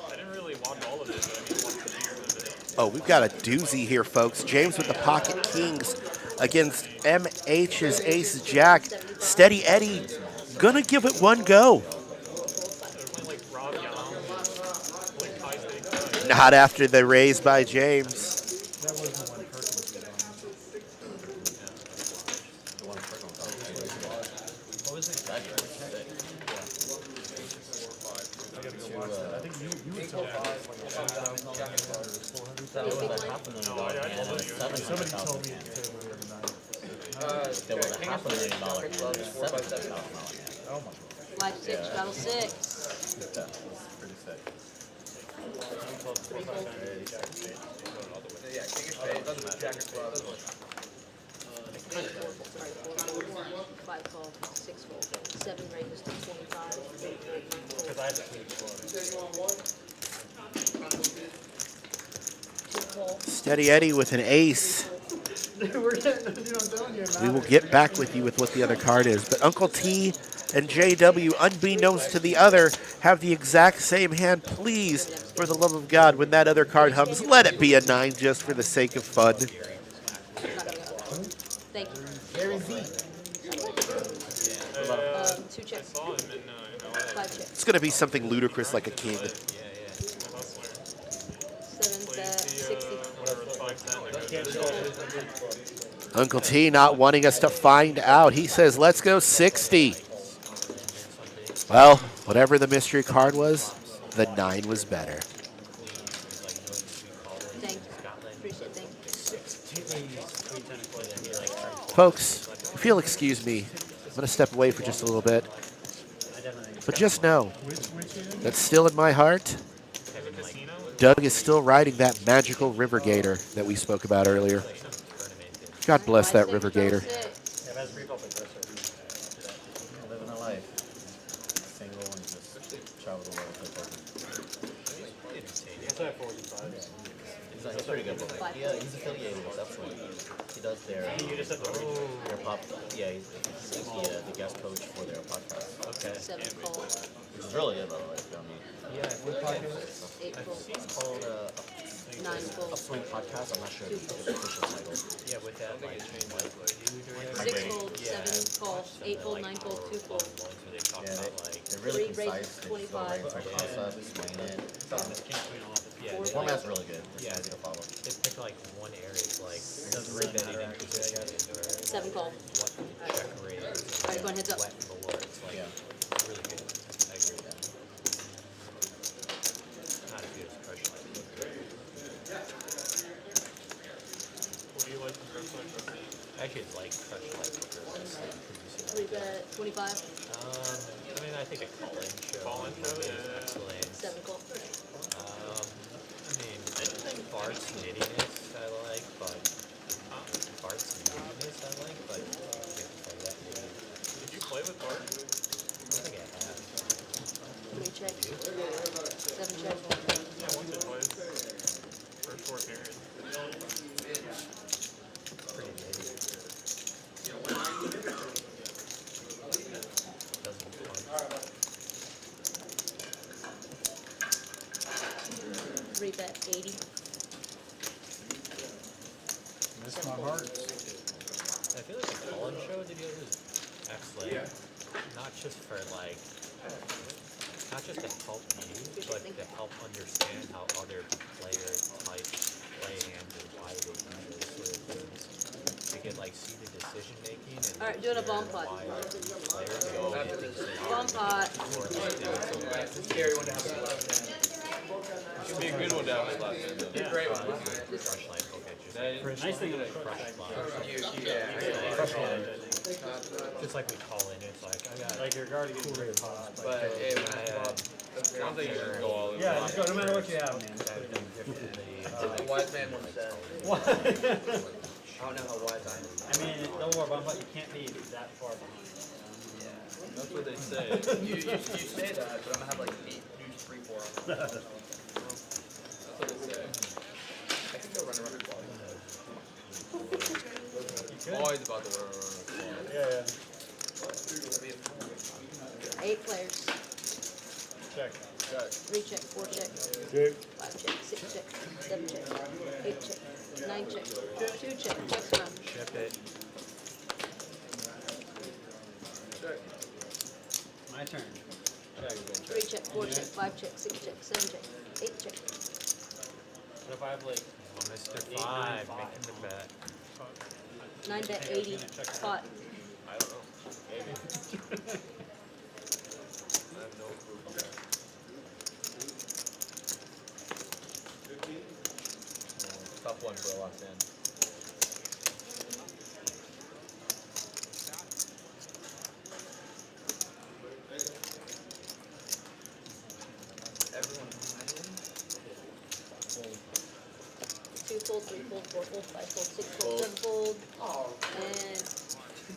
I didn't really watch all of it, but I mean, watched the video of it. Oh, we've got a doozy here, folks. James with the pocket kings against MH's ace jack. Steady Eddie, gonna give it one go. Not after the raise by James. that wasn't one Perkins did on. What was it? I gotta go watch that. I think you would tell me. There was a $500,000 hand and a Somebody told $700,000 me hand. to tell you the other night. There was a $500,000 hand and a $700,000 hand. Oh my god. Life 6, battle 6. Yeah, that's pretty sick. 3 fold. Yeah, king of spades, jack of clubs. 5 fold, 6 fold, 7 raises to 25, 8 fold, 9 fold. Because I had to keep 2 fold. Steady Eddie with an ace. We will get back with you with what the other card is. But Uncle T and JW, unbeknownst to the other, have the exact same hand. Please, for the love of God, when that other card hums, let it be a 9 just for the sake of fun. Thank you. Gary V. 2 checks. 5 checks. It's going to be something ludicrous like a king. 7 60. Uncle T not wanting us to find out. He says, let's go 60. Well, whatever the mystery card was, the 9 was better. Thank you. Appreciate it. Thank you. Folks, if you'll excuse me, I'm going to step away for just a little bit. But just know that still in my heart, Doug is still riding that magical river gator that we spoke about earlier. God bless that river gator. Living a life. Single and just travel the world. He's pretty good. Yeah, he's affiliated with Upswing. He does their pop. Yeah, he's the guest coach for their podcast. Okay. 7 call, Which is really good, by the way. I mean, Yeah, what podcast? 8 fold, it's called 9 fold, Upswing Podcast. I'm not sure the official title. Yeah, with that, like, 6 fold, 7 call, 8 fold, 9 fold, 2 fold. Yeah, they're really 3 raises concise. to They just go 25. right into the concept, explain it. Yeah, The format's really good. It's Yeah. easy to follow. they pick like one area, like ring that it inquisition or 7 call. what check raise, Alright, go on, heads up. wet below. bet 25. I mean, I think a call-in show. Call-in show, is yeah. excellent. 7 call. I mean, anything Bart's nittiness I like, but Bart's nittiness I like, but I can't play that maybe. Did you play with Bart? I don't think I have. 3 check. 7 check. Yeah, once or twice. For a short period. Pretty nitty. Doesn't punch. 3 bet 80. Miss my heart. I feel like the call-in show videos is excellent. Not just for like, not just to help you, but to help understand how other player types play hands and why they do those sort of things. You can like see the decision making and Alright, doing a hear bomb pot. why players go and things they Bomb pot. or like they would go back to Scary one to have. Should be a good one to have last hand. yeah, Great one. crush like okay, just Nice thing about crush line. Just like we call in, it's like I got like your guard to get rid of But hey, man, sounds like you should go all in. Yeah, just go no matter what you have, man. The wise man once said. What? I don't know how wise I am. I mean, don't worry about it, you can't be that far behind. That's what they say. you say that, but I'm gonna have like 8 dudes free for them. That's what they say. I can go run a quad. Always about to run a quad. Yeah, 8 players. check. 3 check, 4 check, Check. 5 check, 6 check, 7 check, 8 check, 9 check, 2 check, checks around. ship it. My turn. 3 check, 4 check, 5 check, 6 check, 7 check, 8 check. What if I have like Oh, Mr. 8, 9, 5 5? making the bet. 9 bet 80. Pot. I don't know. Maybe. I have no clue. Tough one for a last hand. Everyone smiling? 2 fold, 3 fold, 4 fold, 5 fold, 6 fold, 7 fold, and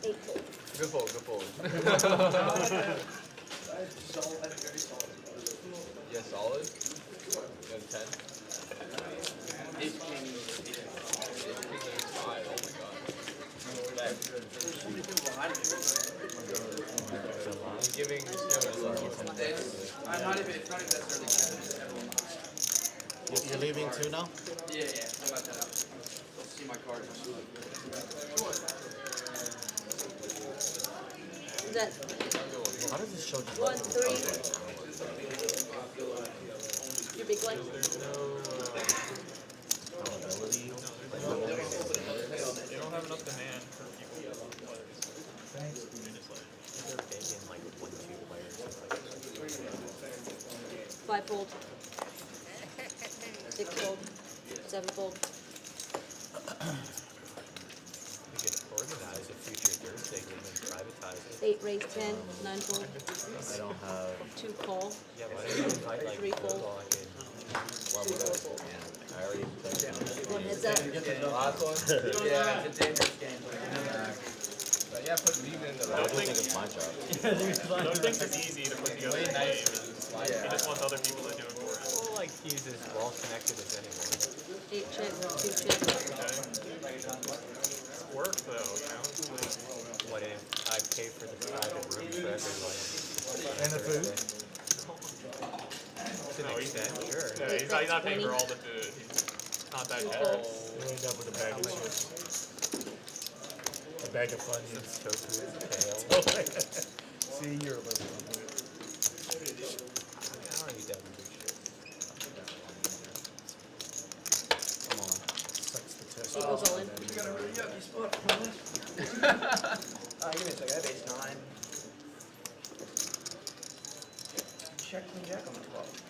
8 fold. Good fold, good fold. Yeah, solid. You have 10. 8 king, 5, oh my god. I'm giving I'm not even, it's not even necessarily everyone. You're leaving too now? Yeah, I'm about that out. Let's see my cards. Is that How does this show just 1, 3? Your big one? accountability? You don't have enough demand for people who have players. They're big in like 1-2 players. It's like 5 fold. 6 fold. 7 fold. we could organize a future Thursday game and privatize it. 8 raise 10. 9 fold. I don't have 2 call. Yeah, why don't you invite like 3 fold. Bulldog and level up, and I already played it. 1 heads up. Last one? Yeah, it's a dangerous game. But yeah, put leave it in the I don't think it's my job. Those things are easy to put together in a game. He just wants other people to do it for him. well, like he's as well connected as anyone. 8 check. 2 check. Work though, you know? What if I pay for the private room for everyone? And the food? To an extent, sure. Yeah, he's not paying for all the food. He's not that generous. You end up with a bag of chips. A bag of Funyuns. Tofu, kale. See, you're a little. I don't eat that weird shit. Come on. Sucks the test. Equals all in. Give me a second, I have ace 9. Check queen jack on the 12.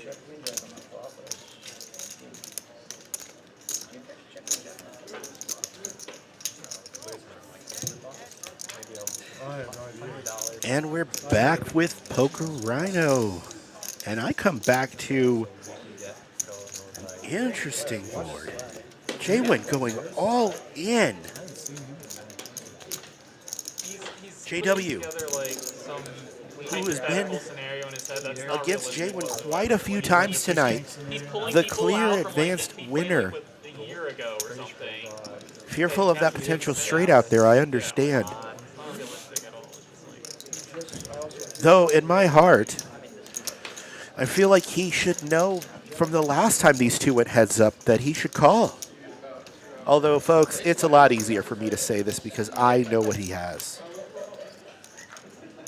Check queen jack on the 12. Check queen jack. And we're back with Poker Rhino. And I come back to interesting board. J-Win going all in. JW, who has been against J-Win quite a few times tonight, the clear advanced winner. Fearful of that potential straight out there, I understand. Though, in my heart, I feel like he should know from the last time these two went heads up that he should call. Although, folks, it's a lot easier for me to say this because I know what he has.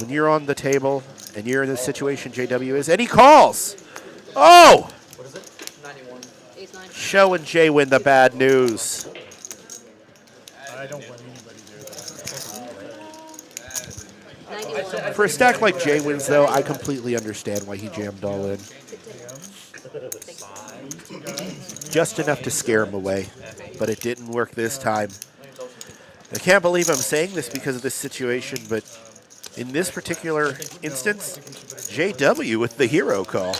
When you're on the table and you're in the situation JW is, and he calls! Oh! What is it? 91. Showing J-Win the bad news. I don't want anybody there. For a stack like J-Win's, though, I completely understand why he jammed all in. Just enough to scare him away, but it didn't work this time. I can't believe I'm saying this because of this situation, but in this particular instance, JW with the hero call.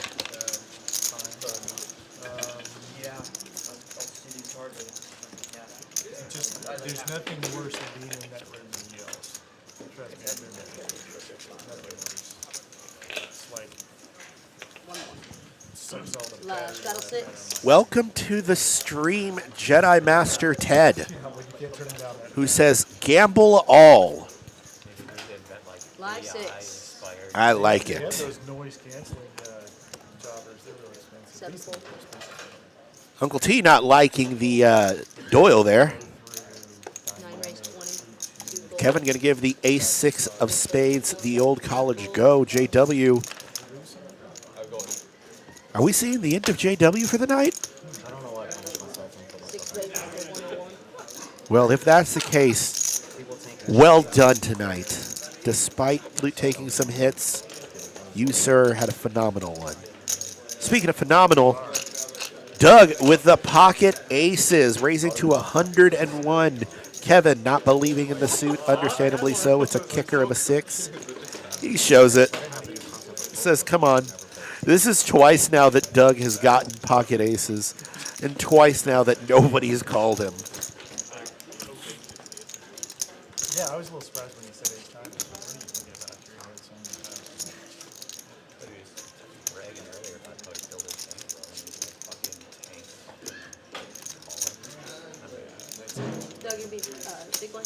There's nothing worse than being in that room than yells. Trust me, I've been there. Nothing worse. It's like, sucks all the battery Straddle life 6. Welcome to the stream, Jedi Master Ted, out of my- you can't turn them down that who says, gamble all. Live 6. I like They have it. those noise canceling jobbers. They're really expensive. 7 These full. are expensive. Uncle T not liking the Doyle there. 9 raise 20. 2 gold. Kevin going to give the ace-6 of spades the old college go. JW. Are we seeing the end of JW for the night? I don't know why I punished myself until 6 raise 101. Well, if that's the case, well done tonight. Despite taking some hits, you, sir, had a phenomenal one. Speaking of phenomenal, Doug with the pocket aces, raising to 101. Kevin not believing in the suit, understandably so. It's a kicker of a 6. He shows it. Says, come on. This is twice now that Doug has gotten pocket aces, and twice now that nobody has called him. Yeah, I was a little surprised when you said 8 times. What are you thinking about? You had so many times. Doug, you'll be big one.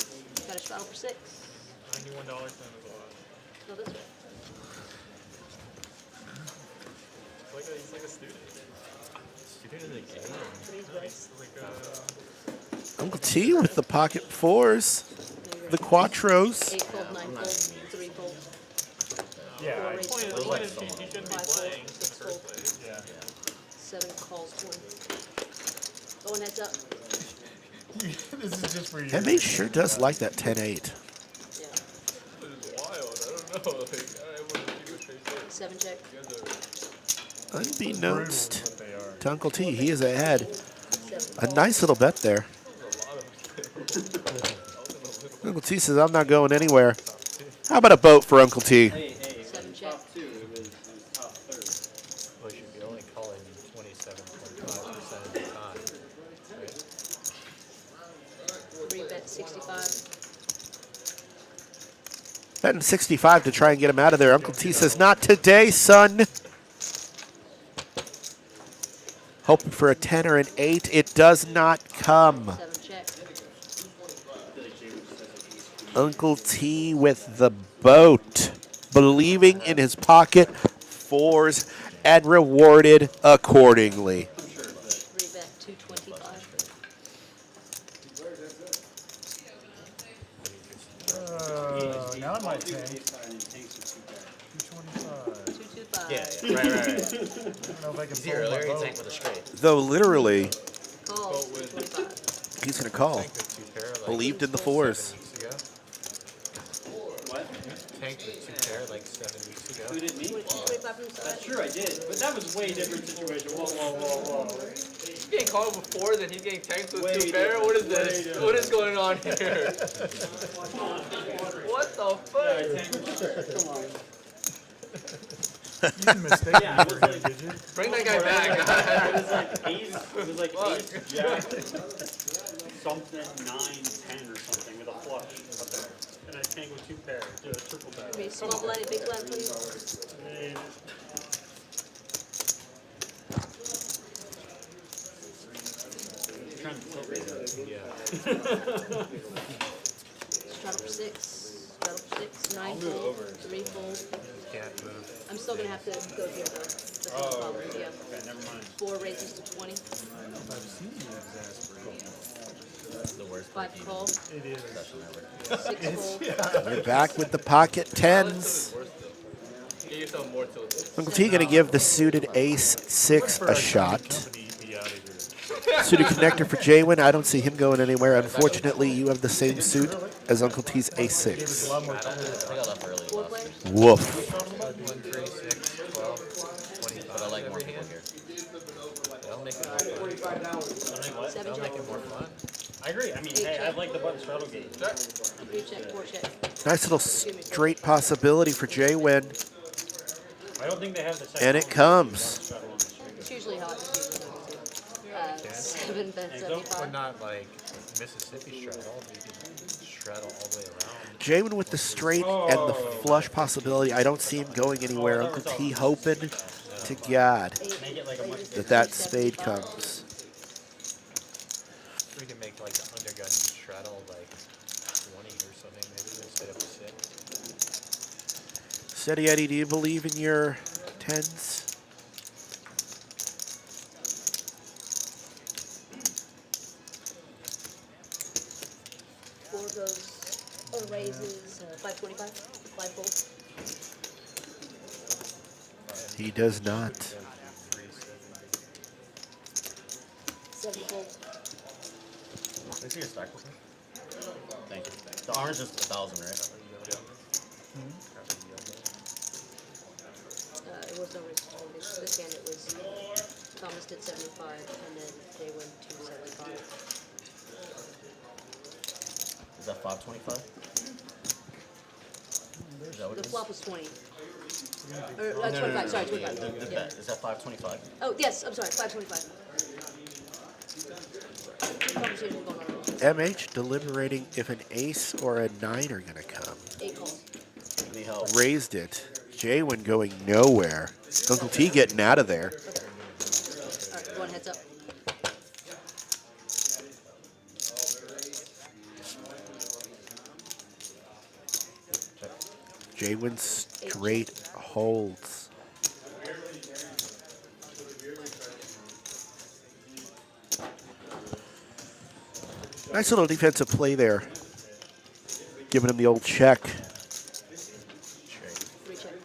Got a straddle for 6. $91 then is a lot. Go this way. He's like a student. Student of the game. He's like Uncle T with the pocket 4s, the quattros. 8 fold, 9 fold, 3 fold. Yeah, 4 I, raise The 20. point is he shouldn't be 5 fold, playing 6 in the fold. first place. yeah. 7 calls 1. Going heads up. This is just for you. MH sure does like that 10-8. Yeah. It's wild. I don't know. Like, I want to see what they say. 7 check. You guys are Unbeknownst Brutal is what they are. to Uncle T, he is ahead. 7 A calls. nice little bet there. Uncle T says, I'm not going anywhere. How about a boat for Uncle T? 7 check. Well, you should be only calling 27.5% of the time. Right? 3 bet 65. Betting 65 to try and get him out of there. Uncle T says, not today, son. Hoping for a 10 or an 8. It does not come. 7 check. Uncle T with the boat. Believing in his pocket 4s and rewarded accordingly. 3 bet 225. Now I might tank. 225. 225. Yeah, I yeah. don't know if I can See, fold earlier my he boat. tanked with a straight. Though literally, Calls 225. he's going to call. Tanked with 2 pair like Believed in the 4s. 7 weeks ago. Tanked with 2 pair like 7 weeks ago. Who did me? 25 from the side. Sure I did, but that was a way different situation. Whoa, whoa, whoa, whoa. keep getting called before, then he's getting tanked with 2 pair. What is this? What is going on here? What the fuck? You didn't mistake me for him, did you? Bring that guy back. It was like ace, jack, something, 9, 10 or something with a flush up there. And I tank with 2 pairs, a triple pair. Maybe small blind, big blind, please. And trying to tilt it. Yeah. Straddle for 6. Straddle for 6. 9 fold. 3 fold. Can't move. I'm still gonna have to go here though. That's the problem. Yeah. Okay, never mind. 4 raises to 20. I've seen you exasperate. The worst 5 call. It is. session ever. 6 fold. We're back with the pocket tens. Get yourself more tilted. Uncle T gonna give the suited ace 6 a shot. Company, be out of here. Suited connector for Jaywin. I don't see him going anywhere. Unfortunately, you have the same suit as Uncle T's ace 6. I got up early. 4 players. Woof. 1, 3, 6, 12, 25. But I like more people here. That'll make it more fun. 7 That'll make check. it more fun. I agree. I mean, hey, I like the button straddle game. 3 check, 4 check. Nice little straight possibility for Jaywin. I don't think they have the second. And it comes. It's usually hot. 7 bet But 75. not like Mississippi straddle. You can straddle all the way around. Jaywin with the straight and the flush possibility. I don't see him going anywhere. Uncle T hoping to God that spade comes. We can make like the undergun straddle like 20 or something maybe instead of 6. Steady Eddie, do you believe in your tens? Goes or raises 525, 5 fold. He does not. 7 fold. Can I see your stack with me? Thank you. The orange is 1,000, right? It was no risk. This hand it was Thomas did 75 and then they went to 75. Is that 525? Is that what The it is? flop was 20. Or 25, sorry, 25. The Yeah. bet. Is that 525? Oh, yes, I'm sorry, 525. Conversation going on. MH deliberating if an ace or a 9 are going to come. 8 calls. Need help. Raised it. Jaywin going nowhere. Uncle T getting out of there. Alright, go on, heads up. Jaywin straight holds. Nice little defensive play there. Giving him the old check.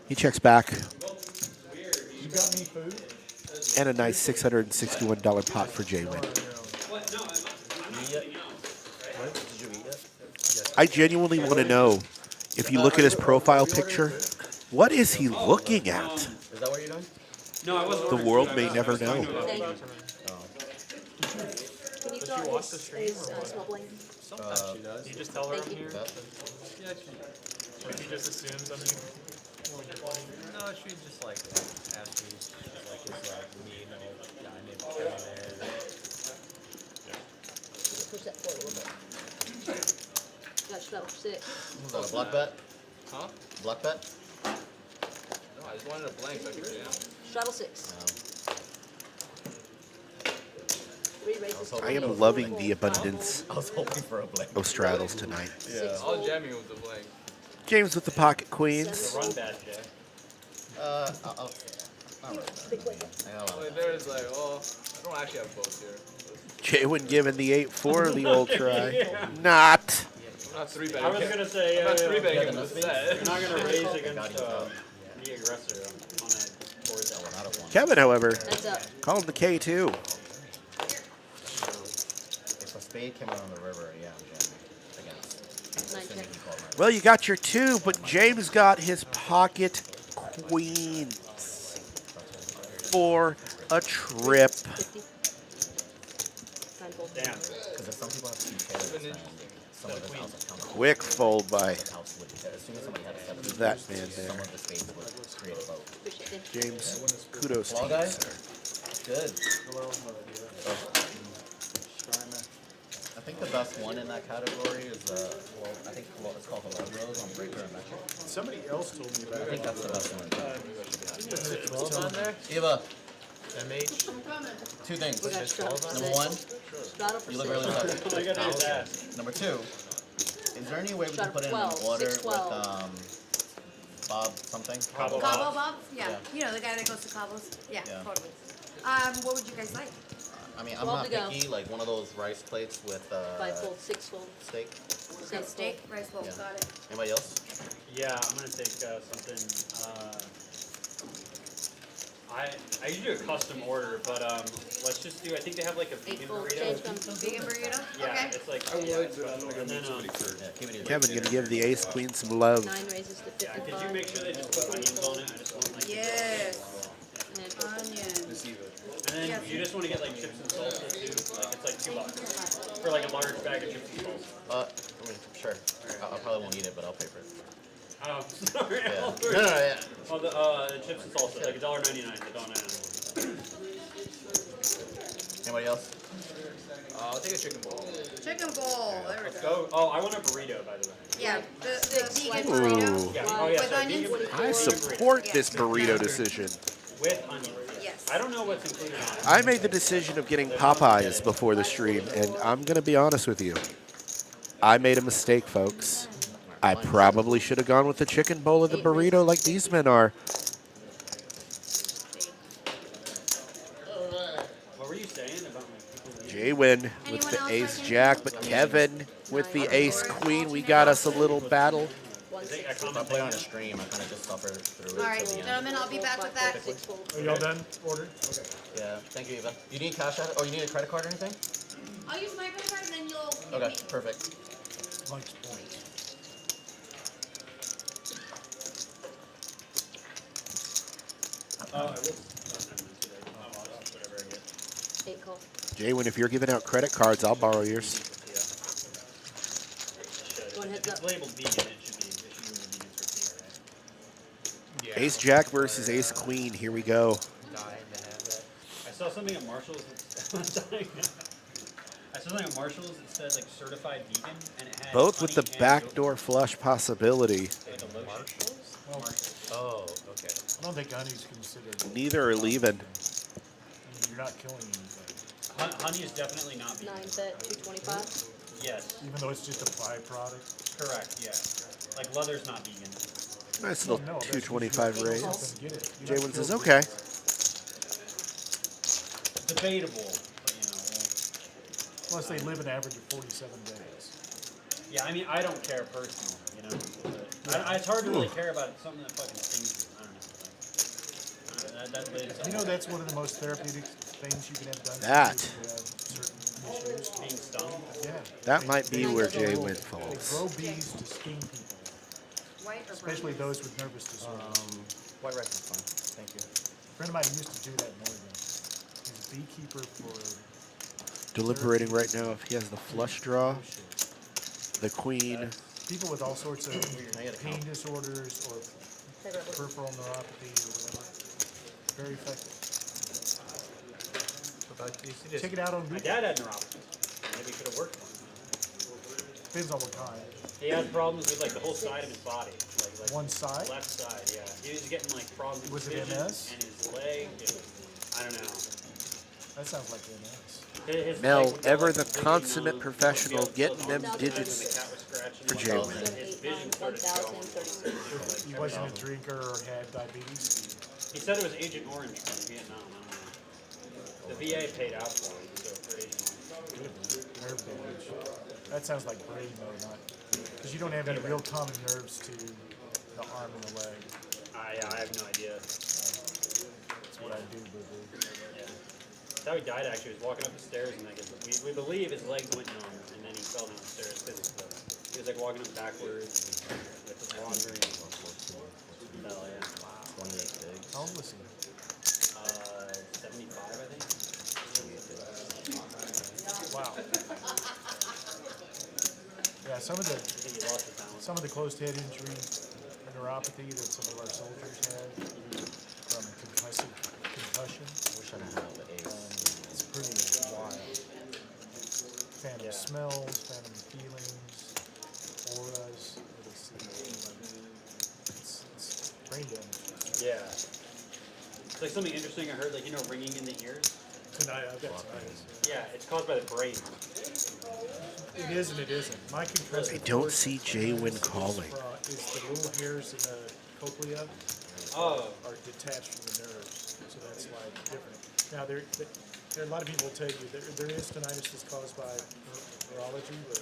He checks back. You got me food? And a nice $661 pot for Jaywin. I genuinely want to know, if you look at his profile picture, what is he looking at? Is that what you're doing? No, I wasn't. The world may never know. Thank you. Can you draw his small blind? Sometimes she does. You just tell her I'm Thank you. here. Yeah, or she just assumes I'm here. No, she just like asked me, she's like, is like me and old guy named Kevin there? Push that forward a little bit. Got straddle for 6. Is that a block bet? Huh? Block bet? No, I just wanted a blank so I could jam. Straddle 6. 3 raises. I am loving the abundance I was hoping for a blank. of straddles tonight. 6 I'll fold. jam you with the blank. James with the pocket queens. Run bad, Jay. I'll run Big blind. Wait, there's like, oh, I don't actually have both here. Jaywin giving the 8-4 the old try. Not. I'm not 3 betting. I was gonna say, I'm not 3 betting Yeah, him that's with the me. set. you're not gonna raise against Got the aggressor on that board. Out of one. Kevin, however, Heads up. calling the K2. If a spade came out on the river, yeah, I'm jamming. Against. 9 Assuming check. he called my Well, you got your 2, but James got his pocket queens for a trip. 50. Blindfold. Damn. Because if some people have 2 pairs, then some of the house account. Quick fold by House would, as soon as somebody had 7 that pairs, man some there. of the spades would create a vote. Appreciate it. James, kudos to Hello, you, guys. sir. Good. Hello. I think the best one in that category is well, I think it's called Hello Rose on Breaker and Metric. Somebody else told me I about think it. that's the best one. 12 on there? Eva, MH? 2 things. We got straddle for Number 6. 1, Straddle for you look 6. really tough. All I gotta do is ask. Number 2, is there any way we can Straddle put in 12, an order 6, with 12. Bob something? Cabo Cabo Bob. Bob? Yeah. Yeah. You know, the guy that goes to Cabos? Yeah, Yeah. totally. What would you guys like? I mean, I'm 12 not to go. picky, like one of those rice plates with 5-fold, 6-fold, steak. Okay, steak, rice bowl, Yeah. got it. Anybody else? Yeah, I'm gonna take something. I usually do a custom order, but let's just do. I think they have like a vegan 8-fold, burrito. change from Vegan burrito? Yeah, Okay. it's like. I would, but I'm not And then, Yeah, keep it easy. Kevin gonna give the ace queen some love. 9 raises to yeah, 55. could you make sure they just put onions on it? I just want like. Yes. And Onions. And then you just want to get like chips and salsa too. Like it's like $2 for like a large bag of chips and salsa. I mean, sure. I probably won't eat it, but I'll pay for it. Oh, sorry. Yeah. No, yeah. Oh, the chips and salsa, like $1.99. Anybody else? I'll take a chicken bowl. Chicken bowl, there we Let's go. go. Oh, I want a burrito, by the way. Yeah, the vegan Ooh. burrito. Yeah. Oh, yeah. With So onions? vegan I support this burrito decision. with onions. Yes. I don't know what's included on it. I made the decision of getting Popeyes before the stream, and I'm gonna be honest with you. I made a mistake, folks. I probably should have gone with the chicken bowl of the burrito like these men are. What were you saying about my people? Jay win with Anyone the else ace like jack, anything? but Kevin with the ace queen. We got us a little battle. If I play on a stream, I kind of just suffer through it All right, till the end. gentlemen, I'll be back with that. 6-fold. Are y'all done? Order? Okay. Yeah, thank you, Eva. You need cash out? Oh, you need a credit card or anything? I'll use my credit card and then you'll give Okay, me. perfect. Mike's point. Oh, I will. Oh, never mind. Today. Oh, whatever I get. 8 call. Jay win, if you're giving out credit cards, I'll borrow yours. One heads It's up. labeled vegan. It should be in the vegan tortilla, right? Yeah. Ace jack versus ace queen. Here we go. Dying to have that. I saw something at Marshall's. I saw something at Marshall's that said like certified vegan, and it had Both with the honey and backdoor flush possibility. like a lotion. Well, Oh, okay. I don't think honey's considered. Neither are leaving. I mean, you're not killing anything. Honey is definitely not vegan. 9 bet, 225. Yes, Even though it's just a byproduct. correct. Yeah, like leather's not vegan. Nice Well, little no, that's 225 usually raise. something to get it. You're Jay not win says, killed okay. Debatable, but you know. Plus, they live an average of 47 days. Yeah, I mean, I don't care personally, you know. It's hard to really care about something that fucking stings you. I don't know. That lives. You know, that's one of the most therapeutic things you can have done. That. If you have certain issues. Being stung. Yeah. That might be where Jay They win grow falls. bees to sting people, White or brown? especially those with nervous disorders. White rice is fine. Thank you. A friend of mine used to do that in Oregon. He's a beekeeper for Deliberating right now if he has the flush draw, the queen. people with all sorts of I gotta pain count. disorders or peripheral neuropathy or whatever. Very effective. Check it out on My Google. dad had neuropathy. Maybe it could have worked for him. Depends on what kind. He had problems with like the whole side of his body, like One side? left side. Yeah, he was getting like problems Was with it vision MS? and his leg. I don't know. That sounds like MS. His Mel, leg would go, ever like, the completely consummate numb, professional, wouldn't be able to getting them feel digits the cat was scratching for him, Jay and win. his vision started going. 1036. He wasn't a drinker or had diabetes. He said it was Agent Orange from Vietnam. I don't know. The VA paid out for him, so for Agent Orange. Nerve damage. That sounds like brain though, not because you don't have any real common nerves to the arm and the leg. I have no idea. That's what I do, boo-boo. Yeah. That's how he died actually. He was walking up the stairs and like we believe his legs went numb and then he fell down the stairs because he was like walking up backwards and with his laundry. Hell yeah. 28 bigs. How old was he? 75 I think. Wow. Yeah, some of the closed head injury or neuropathy that some of our soldiers had from concussion. Wish I didn't have the ace. It's pretty wild. Phantom smells, phantom feelings, auras. What do you see? It's brain damage. Yeah. It's like something interesting I heard, like, you know, ringing in the ears. Tonight, I've got tinnitus. Yeah, it's caused by the brain. It is and it isn't. My concussive I don't force see Jaywin calling. is the little hairs in the cochlea are detached from the nerves, so that's like different. Now there are a lot of people will tell you there is tinnitus that's caused by neurology, but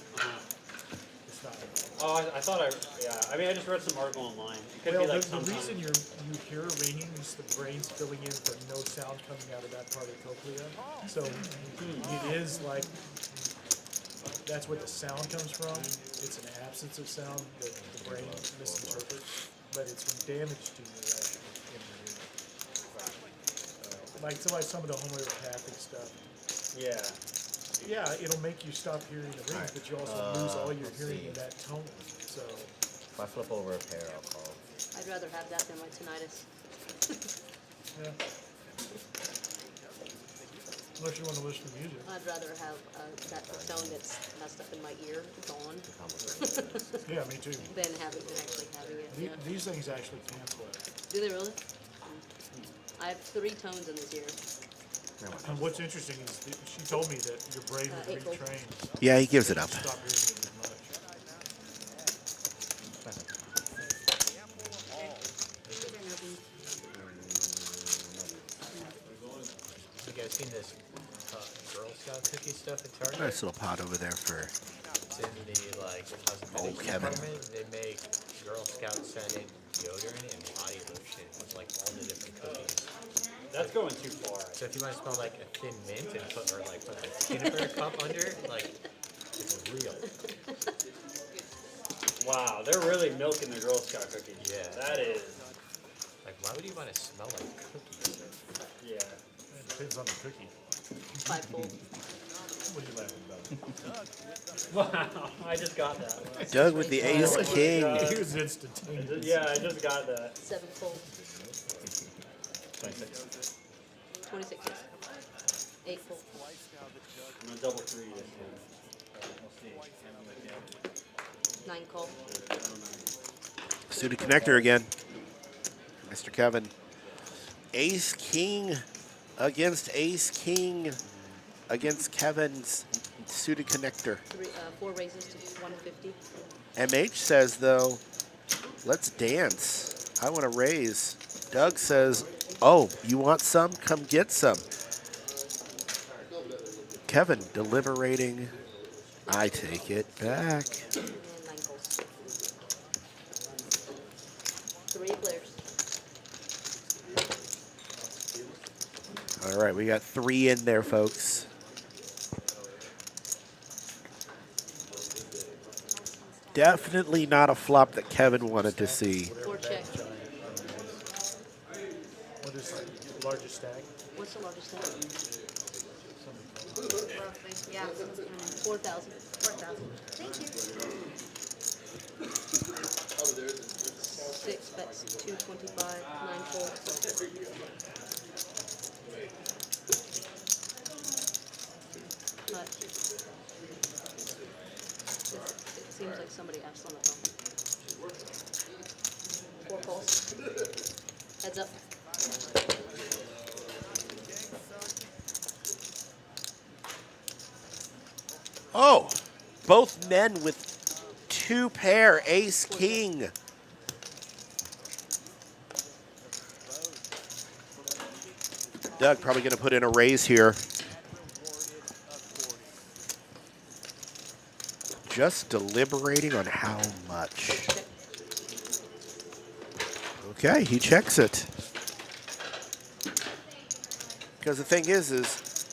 it's not. Oh, I thought I mean, I just read some article online. It could Well, be like the reason you hear ringing is the brain's filling in for no sound coming out of that part of the cochlea. So it is like that's where the sound comes from. It's an absence of sound that the brain misinterprets, but it's from damage to your actual inner ear. Like some of the homeopathic stuff. Yeah. Yeah, it'll make you stop hearing the ring, but you also lose all your hearing in that tone. So if I flip over a pair, I'll call. I'd rather have that than my tinnitus. yeah. Unless you want to listen to music. I'd rather have that tone that's messed up in my ear gone Yeah, me too. than actually having it. Yeah. These things actually cancel it. Do they really? I have 3 tones in this ear. And what's interesting is that she told me that your brain would April. retrain. Yeah, he gives it up. Stop hearing it as much. You guys seen this Girl Scout cookie stuff at Target? Nice little pot over there for It's in the cosmetics Kevin. department. They make Girl Scout scented deodorant and body lotion with like all the different cookies. That's going too far. So if you want to smell like a thin mint and put a peanut butter cup under it, like it's real. Wow, they're really milking the Girl Scout cookies. Yeah. That is. Like why would you want to smell like cookies? Yeah. It depends on the cookie. 5 full. What are you laughing about? Wow, I just got that. Doug with the ace king. It was instantaneous. Yeah, I just got that. 7 full. 26. 26, yes. 8 full. I'm gonna double 3 this one. We'll see. 9 call. Suited connector again. Mr. Kevin. Ace king against ace king against Kevin's suited connector. 4 raises to 150. MH says, though, let's dance. I want to raise. Doug says, oh, you want some? Come get some. Kevin deliberating. I take it back. And 9 calls. 3 players. All right, we got 3 in there, folks. Definitely not a flop that Kevin wanted to see. 4 check. What is the largest stack? What's the largest stack? Roughly. Yeah. 4,000. 4,000. Thank you. 6 bets, 225, 9 full. But it seems like somebody asked on the phone. 4 calls. Heads up. Oh, both men with 2 pair, ace king. Doug probably going to put in a raise here. Just deliberating on how much. Okay, he checks it. Because the thing is,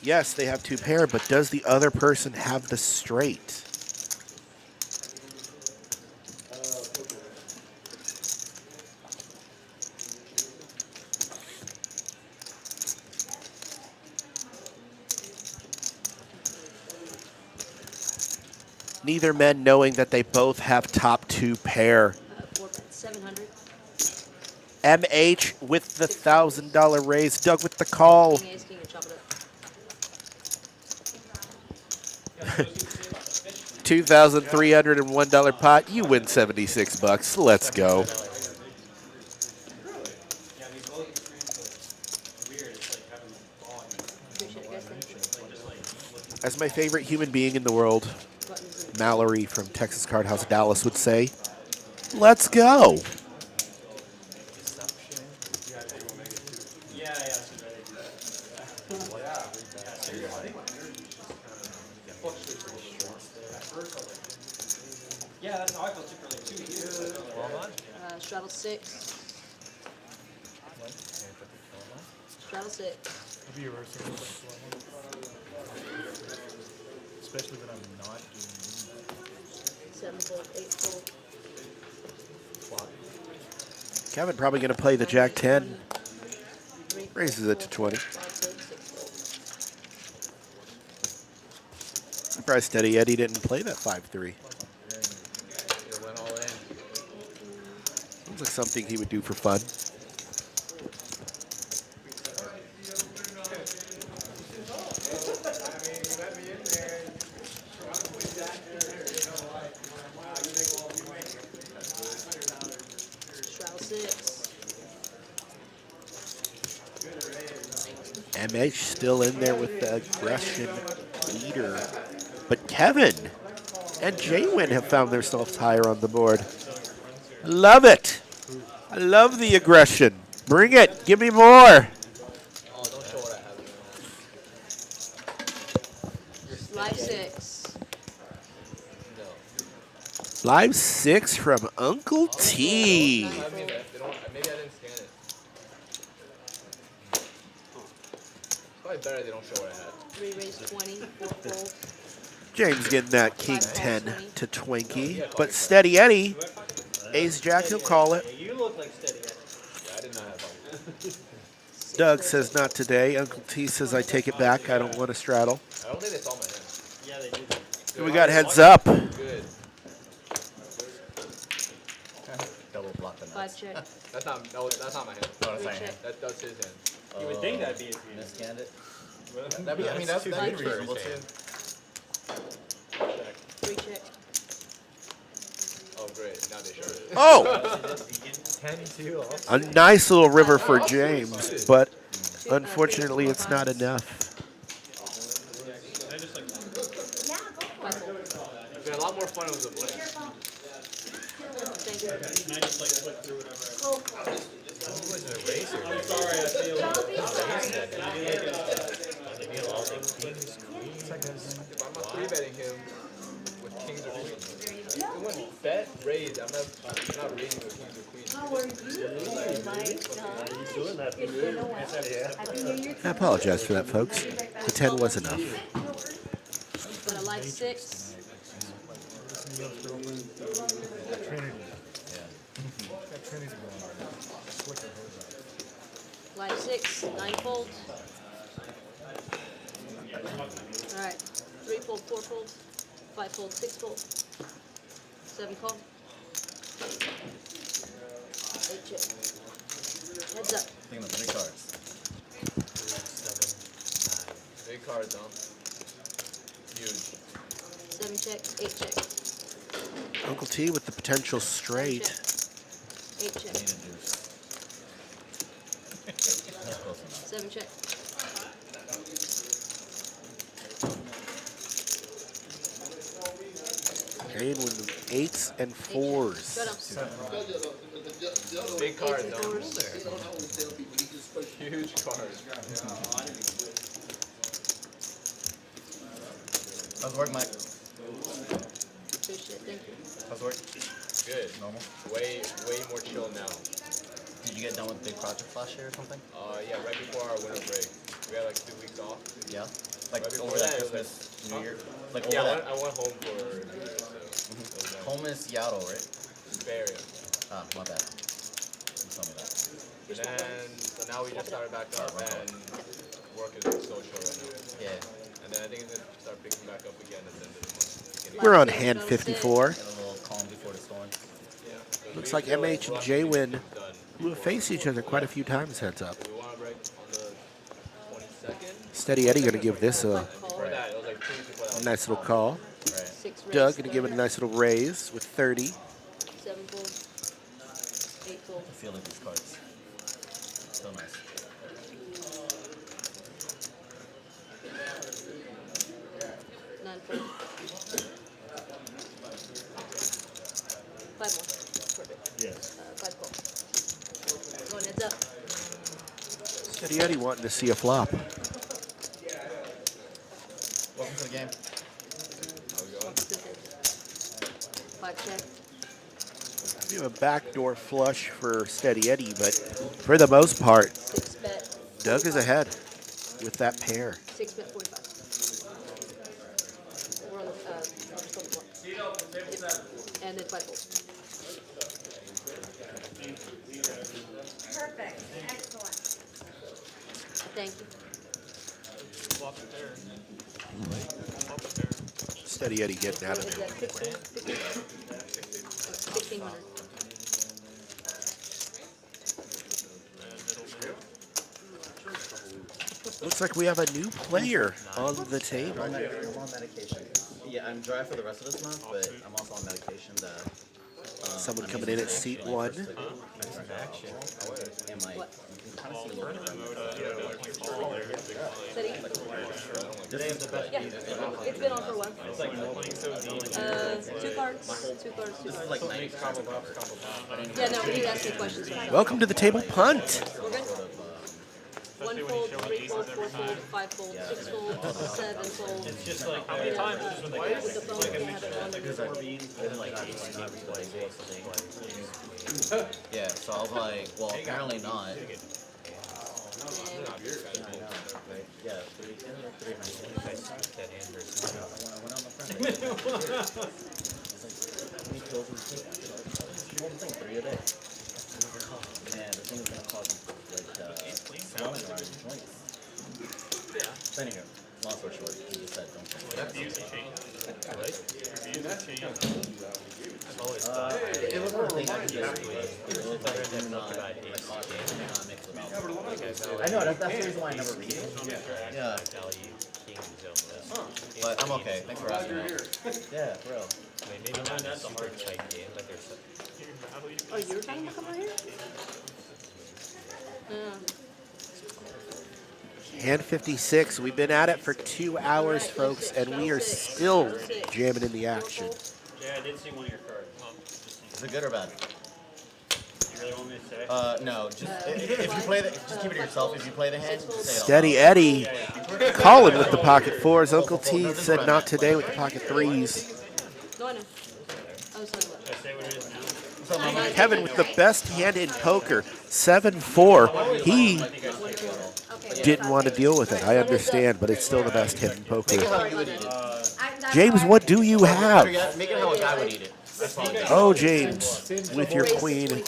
yes, they have 2 pair, but does the other person have the straight? Neither men knowing that they both have top 2 pair. 4 bet, 700. MH with the $1,000 raise. Doug with the call. King, ace, king, and chop it up. $2,301 pot. You win 76 bucks. Let's go. Appreciate it, guys. Thank you. As my favorite human being in the world, Mallory from Texas Card House Dallas would say, let's go. Yeah, that's how I felt super late too. Straddle 6. Straddle 6. I'll be reversing it, especially when I'm not doing 7 fold, 8 fold. Kevin probably going to play the Jack 10. 3 Raises it to 20. 5 fold, 6 fold. Surprised Steady Eddie didn't play that 5-3. It went all in. Seems like something he would do for fun. Straddle 6. MH still in there with the aggression leader. But Kevin and Jaywin have found themselves higher on the board. Love it. I love the aggression. Bring it. Give me more. Oh, don't show what I have. Live 6. No. Live 6 from Uncle T. I mean, they don't, maybe I didn't scan it. It's probably better they don't show what I had. 3 raise 20, 4 fold. James getting that King 10 to Twinkie. But Steady Eddie, Ace Jack, he'll call it. You look like Steady Eddie. Yeah, I did not have one. Doug says not today. Uncle T says I take it back. I don't want to straddle. I don't think they saw my hand. Yeah, they did. We got heads up. Good. Double block the 5 nuts. check. That's not my hand. No, that's my hand. That's his hand. You would think that'd be his hand. Scanned it. That'd be, I mean, that's too good big for reasonable his too. hand. 3 check. Oh, great. Now they showed it. Oh, 10-2 also. a nice little river for James, but unfortunately it's not enough. It's been a lot more fun with the play. Thank you. Can I just like flip through whatever? I'm sorry, I feel. If I'm not 3-betting him with kings or queens, it wouldn't bet raise. I'm not raising with kings or queens. How are you? I apologize for that, folks. The 10 was enough. Got a live 6. Trinity. Got Trinity going right now. Slick her hair back. Live 6. 9 fold. Alright. 3 fold, 4 fold. 5 fold, 6 fold. 7 call. 8 check. Heads up. Thinking of the big cards. Big cards, huh? Huge. 7 check. 8 check. Uncle T with the potential straight. 8 check. Need a juice. 7 check. Game with 8s and 4s. Shut up. Big cards, huh? Fours. Huge cards. How's work, Mike? Appreciate it. Thank you. How's work? Good. Normal? Way more chill now. Did you get done with big project last year or something? Yeah, right before our winter break. We had like 2 weeks off. Yeah? Like Right before over that that, it was Christmas, New Year? Like Yeah, over that? I went home for New Year's, so it was nice. Home is Seattle, right? Bay Area. Ah, my bad. You told me that. And then, so now we just started back up, and work is so short right now. Yeah. And then I think it's gonna start picking back up again at the end of the month. We're on hand 54. A little calm before the storm. Looks like MH and J-Win, who have faced each other quite a few times, heads up. We want to break on the 22nd. Steady Eddie going to give this a Or that, it was like 2 people that nice little call. Right. 6 raise, Doug going to give it a nice little raise with 30. 7 fold, 8 fold. I feel like these cards. So nice. 9 fold. 5 more. Perfect. Yes. 5 fold. Going heads up. Steady Eddie wanting to see a flop. Welcome to the game. 5 check. We have a backdoor flush for Steady Eddie, but for the most part, 6 bet. Doug is ahead with that pair. 6 bet 45. We're on the floor. And then 5 fold. Perfect. Excellent. Thank you. Flop the pair. Flop the pair. Steady Eddie getting out of Is there. that 16? 1600. Looks like we have a new player on the table. I'm on medication. Yeah, I'm dry for the rest of this month, but I'm also on medication that. Someone coming in at seat 1. And like, What? you can kind of see a little bit. Steady? This is the best. Yeah. It's been on for a while. 2 cards. 2 cards. 2 This is cards. like 90 Yeah, no, you asked me questions. Welcome to the table punt. We're good. 1 fold, 3 fold, 4 fold, 5 fold, 6 fold, 7 fold. It's just like, how many times is this with With the phone, they have it on the Yeah, so I was like, well, apparently not. Yeah, 310 or 319. That Anders. When I went out my friend, he's like, how many pills do you take? You won't think 3 a day. Man, the thing is gonna cause like swelling around your joints. So anyway, long story short, he just said don't take it. I've always thought It was one thing I could just do. It was better like, than do not about like ace cause game. it, do not mix with alcohol. I I know, that's the reason why I never read it. Yeah. value king zone list. But I'm okay. Thanks for asking. Yeah, for real. I mean, maybe not a super tight game, but there's some. Oh, you were trying to come right here? Hand 56. We've been at it for 2 hours, folks, and we are still jamming in the action. Yeah, I did see one of your cards. Is it good or bad? You really want me to say? No. Just if you play the, just keep it to yourself. If you play the hand, just say it. Steady Eddie calling with the pocket 4s. Uncle T said not today with the pocket 3s. No, I know. I was talking about. Should I say what it is now? Kevin with the best hand in poker, 7-4. He didn't want to deal with it. I understand, but it's still the best hand in poker. James, what do you have? Make it how a guy would eat it. Oh, James, with your queen,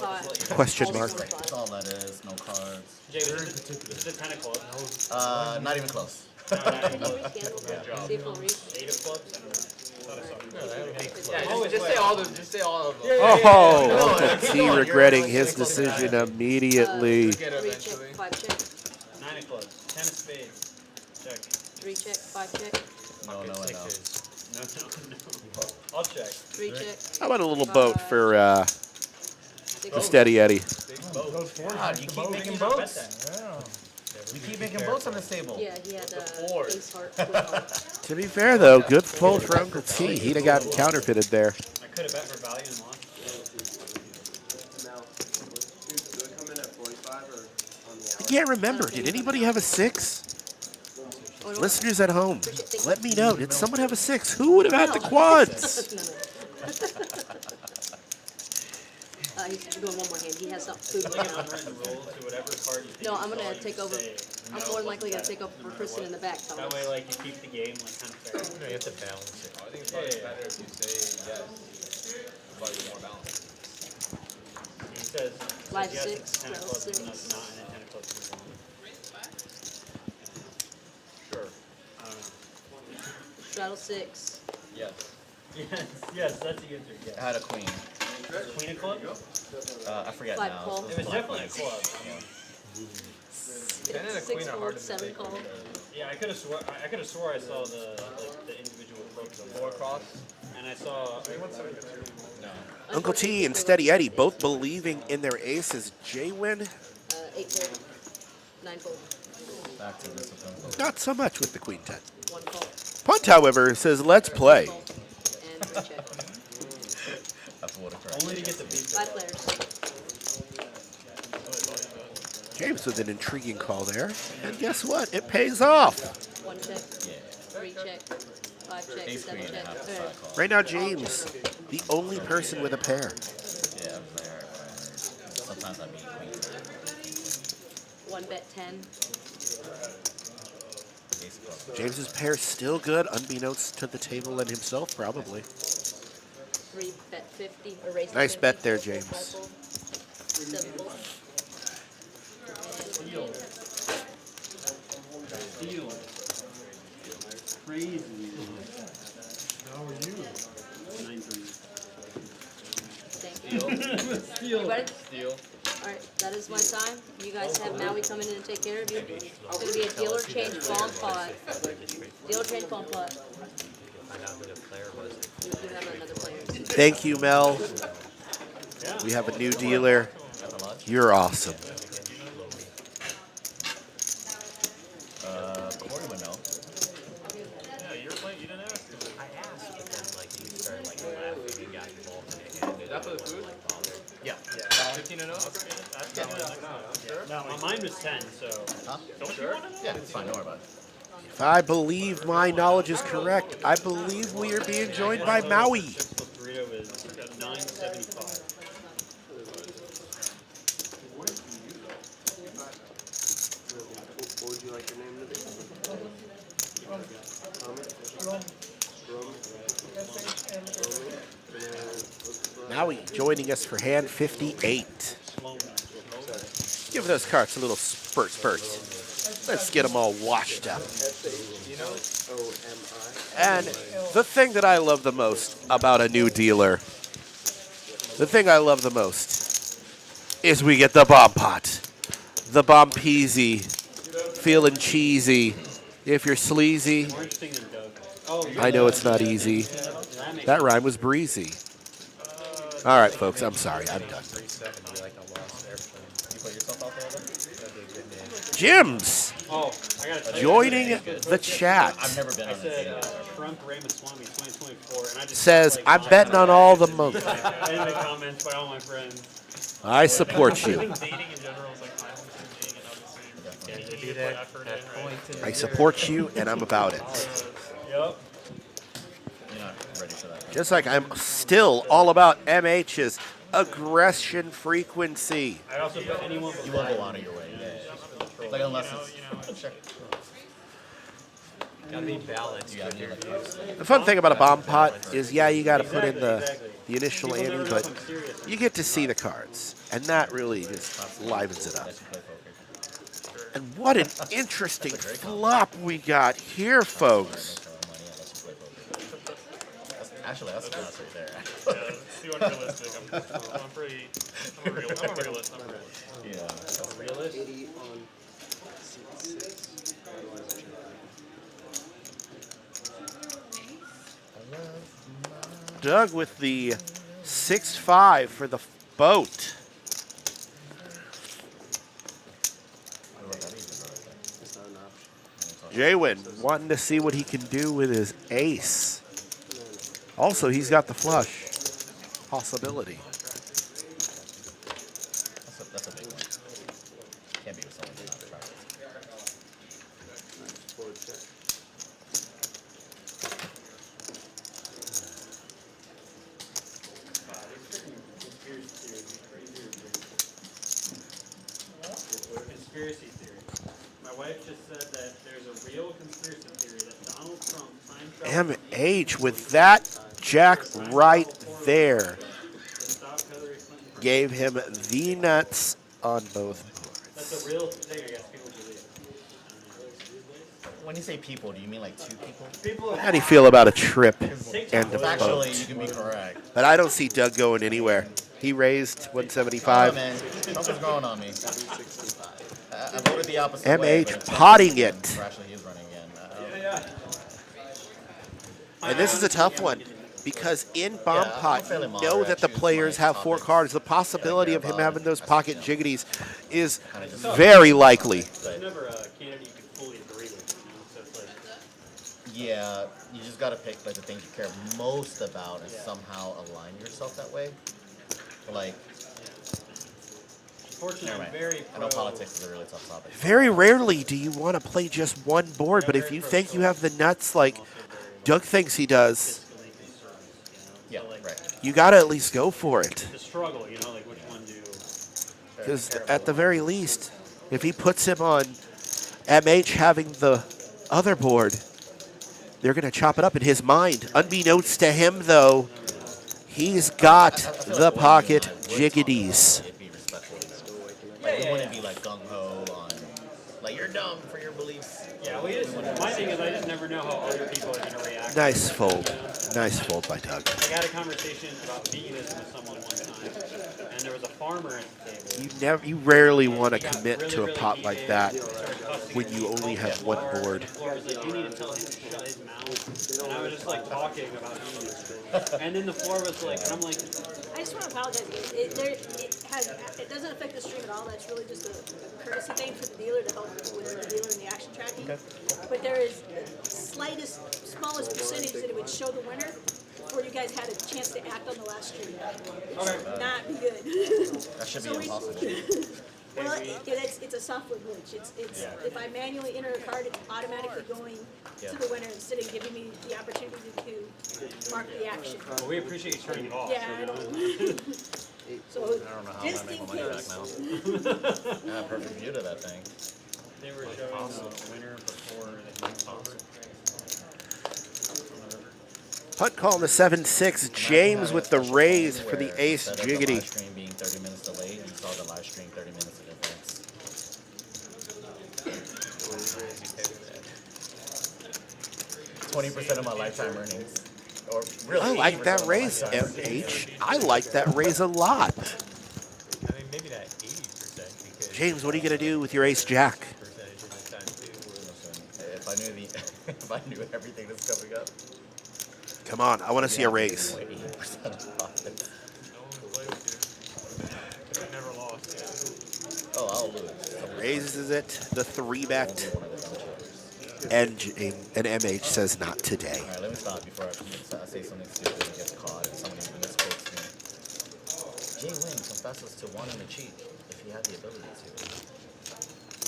question mark. That's all that is. No cards. Jay, this is a 10 of clubs. Not even close. See if we'll read. 8 of clubs? Yeah, just say all of them. Just say all of them. Oh, Uncle T regretting his decision immediately. 3 check, 5 check. 9 of clubs. 10 of spades. Check. 3 check, 5 check. No. No. I'll check. 3 check. How about a little boat for the 6 Steady Eddie? God, you keep making boats. You keep making boats on this table. Yeah, he had ace heart. Queen heart. To be fair, though, good fold for Uncle T. He'd have gotten counterfeited there. I could have bet for value and lost. I can't remember. Did anybody have a 6? Listeners at home, let me know. Did someone have a 6? Who would have had the quads? He's doing one more hand. He has some food. No, I'm gonna take over. I'm more than likely gonna take over for Kristen in the back. That way, like, you keep the game, like, kind of fair. You have to balance it. I think it's probably better if you say yes. Probably more balanced. He says Live yes, 6, it's 10 of straddle clubs, even though 6. it's not, and then 10 of clubs is wrong. Sure. I don't know. Straddle 6. Yes. Yes, that's the answer. Yes. I had a queen. Queen of clubs? I forget Five now. call. It was definitely a club. Ten and a 6 queen are call, hard to 7 mistake. call. Yeah, I could have swore I saw the individual clubs on Four cross. and I saw. No. Uncle T and Steady Eddie both believing in their aces. J-Win, 8 fold. 9 fold. Back to discipline. not so much with the Queen 10. 1 call. Punt, however, says let's play. Call. And 3 check. That's what occurred. Only to get the beat. 5 players. James with an intriguing call there. And guess what? It pays off. 1 check. Yeah. 3 check. 5 check. Ace 7 queen and a check. half the side call. Right now, James, the only person with a pair. Yeah, I'm there. Sometimes I meet queen. 1 bet 10. Ace club. James's pair still good, unbeknownst to the table and himself, probably. 3 bet 50. Erase Nice 50. bet there, 5 James. fold. 7 fold. Steal. Steal. Crazy. How are you? 9-3. Thank you. Steal. You ready? Steal. Alright, that is my time. You guys have Maui come in and take care of you. It's going to be a dealer change bomb pot. Dealer change bomb pot. Find out who the player was. You have another player. Thank you, Mel. We have a new dealer. You're awesome. Corey would know. Yeah, you were playing. You didn't ask. I asked, but then like you started like laughing and got involved in it. And Is that for the food? like bothered. Yeah. 15 and 0? No, mine was 10, so. Huh? Yeah, it's fine. Don't worry about it. If I believe my knowledge is correct, I believe we are being joined by Maui. 6 plus burrito is 975. What would you like your name to be? Maui joining us for hand 58. Give those carts a little spurt. Let's get them all washed up. And the thing that I love the most about a new dealer, is we get the bomb pot. The bomb peasy. Feeling cheesy. If you're sleazy, More interesting than Doug. Oh, I know it's not easy. That rhyme was breezy. All right, folks, I'm sorry. I'm done. 370, like a lost airplane. You put yourself out there? That'd be a good name. Jims Oh, I got to joining the chat. I've never been I on said this. Trump Ramaswamy 2024, and I just Says, like, I'm betting on all the money. I didn't make comments by all my friends. I support you. I think dating in general is like time consuming and obviously Yeah, you maybe put that effort in, point right? in I the support you, and I'm about it. Yep. You're not ready for that. Just like I'm still all about MH's aggression frequency. I also put anyone You won't go out of your way. Yeah. Like unless it's. Sure. Gotta be balanced You gotta with your be like, The fun thing about a bomb pot is, yeah, you got to put in the initial ante, but you get to see the cards, and that really just livens it up. unless you play poker. And what an interesting flop we got here, folks. Actually, that's a class right there. Yeah, it's too unrealistic. I'm a realist. I'm a realist. Yeah. realist. 80 on seat 6. Doug with the 6-5 for the boat. It's not an option. J-Win wanting to see what he can do with his ace. Also, he's got the flush possibility. That's a big one. Can't be with someone who's not attractive. Forward check. Conspiracy theory. My wife just said that there's a real conspiracy theory that Donald Trump time traveled MH with that jack right there to stop Hillary Clinton from. gave him the nuts on both boards. That's a real thing, I guess people believe. when you say people, do you mean like 2 people? How do you feel about a trip and a Actually, you boat? can be correct. But I don't see Doug going anywhere. He raised Oh 175. man, Trump is growing on me. I voted the opposite way. MH potting it. Actually, he's running again. And this is a tough one because in bomb Yeah, I'm pot, fairly you know moderate. that the I choose players my have 4 topics cards. The possibility of care him about. having those pocket jiggities is Kinda very likely. There's never a candidate you can fully agree with, you know? So it's like, Yeah, you just gotta pick like the things you care most about and somehow align yourself that way. Like, fortunately, never I'm mind. very I know pro- politics is a really tough topic. Very rarely do you want to play just one board, but if you think you have the nuts like Doug thinks he does, Yeah, right. you got to at least go for it. the struggle, you know, like which one do Because at the very least, if he puts him on MH having the other board, they're going to chop it up in his mind. Unbeknownst to him, though, he's got the pocket jiggities. It'd be respectful. Like, we wouldn't be like gung ho on, like, you're dumb for your beliefs. Yeah, my thing is I just never know how other people are going to react. Nice fold. Nice fold by Doug. I had a conversation about veganism with someone one time, and there was a farmer at the table. You rarely want to commit to a pot like that when you only have one board. Floor was like, you need to tell him to shut his mouth. And I was just like talking about veganism. And then the floor was like, and I'm like, I just want to apologize. It doesn't affect the stream at all. That's really just a courtesy thing for the dealer to help with the dealer in the action tracking. But there is the smallest percentage that it would show the winner before you guys had a chance to act on the last stream. It should not be good. That should be So impossible. Well, it's a software glitch. It's if I manually enter a card, it's automatically going to the winner instead of giving me the opportunity to mark the action. well, we appreciate you turning it off. Yeah, I don't. So I don't know how just I'm in gonna make my money back case. now. Yeah, perfect view to that thing. They were showing the winner before the game was over. Punt call in the 7-6. James with the raise for the ace Instead of the jiggity. live stream being 30 minutes delayed, you saw the live stream 30 minutes in advance. 20% of my lifetime earnings. Or really, I like 80% that of my raise, lifetime MH. I like that raise a lot. I mean, maybe that 80% because James, what are you going to do with your ace jack? percentage of the time too. Listen, if I knew if I knew everything that's coming up, Come on, I want to see a raise. 80% of profits. No one would play with you. I never lost. Oh, I'll lose. Raises it, the 3-bet, One of the amateurs. and MH says not today. Alright, let me stop before I say something stupid and get caught and somebody misquotes me. Jay Wing confesses to wanting to cheat if he had the ability to.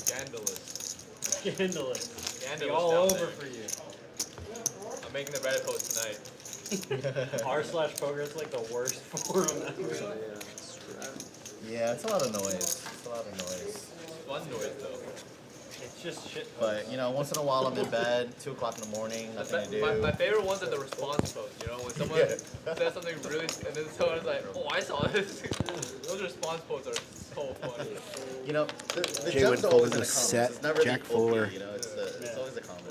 Scandalous. Scandalous. Scandalous Be all down over there. for you. I'm making a Reddit post tonight. R/poker is like the worst forum ever. Yeah, it's a lot of noise. It's a lot of noise. Fun noise though. It's just shit. But, you know, once in a while I'm in bed, 2 o'clock in the morning, nothing to do. My favorite ones are the response posts, you know, when someone says something really, and then someone's like, oh, I saw this. Those response posts are so funny. You know, the Jay jumps Wynn are always folded in the the comments. set, It's never Jack the OP, Fuller. you know, it's always the comments.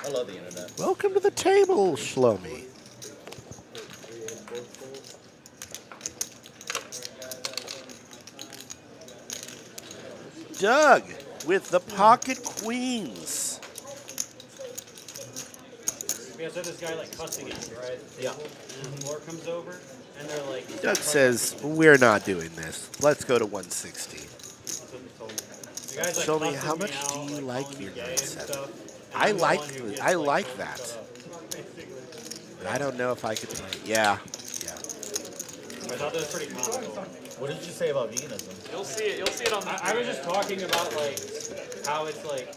I love the internet. Welcome to the table, Shlomi. Doug with the pocket queens. Because there's this guy like cussing at you, right? Yeah. And the floor comes over, and they're like. Doug says, we're not doing this. Let's go to 160. That's what they told me. The guy's, like, Show me, cussing how me much out, do you like, like calling your me gay and 9-7? stuff, and I I'm the like one who gets, I like, like told to that. shut up, basically. But I don't know if I could play it. Yeah. I thought that was pretty comical. What did you say about veganism? You'll see it on the I was just talking about like how it's like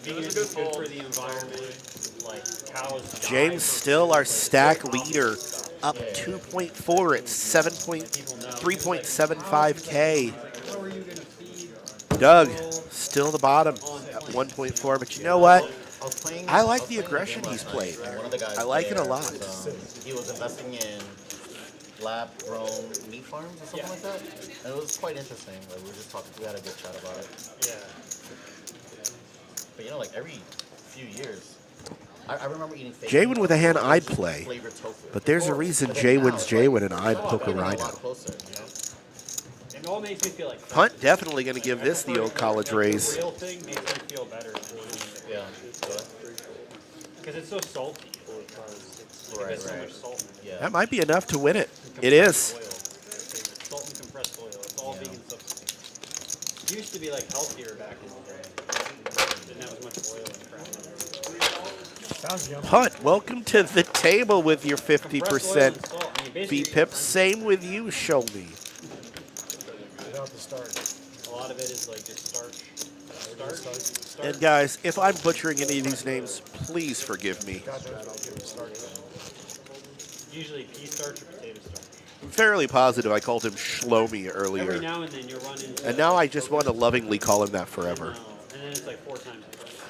veganism is good for the environment. Like cows. die James for still food, our like, stack it's leader, up 2.4 at 3.75K. What were you gonna feed? Doug still the bottom at 1.4, but you know what? I was playing. I like was the playing a aggression game he's last played. night, and one of the guys I like it a there lot. he was investing in lab-grown meat farms or something like that, and it was quite interesting. Like we were just talking, we had a good chat about it. Yeah. But you know, like every few years, I remember eating fake Jaywin meat with a hand with I'd just play, flavored tofu. but there's a Before. reason But then now Jaywin's it's like, Jaywin and I'd oh, poke a getting a rhino. lot closer, you know? It all makes me feel like Hunt definitely going to give this the old college raise. The real thing makes me feel better. Yeah. Because it's so salty. There's so much salt in it. Yeah. That might be enough to win it. It is. Salt and compressed oil. It's all vegan substitutes. It used to be like healthier back in the day. Didn't have as much oil and crap. Sounds yummy. Hunt, welcome to the table with your 50% Compressed oil and salt. I mean, basically, VPIP. Same with you, show me. Without the starch. a lot of it is like just starch. And guys, if I'm butchering any of these names, please forgive me. God knows what gives the starch. Usually pea starch or potato starch. I'm fairly positive I called him Shlomi Every earlier. now and then you run into. And now I just want to lovingly call him that forever. No, and then it's like 4 times the price.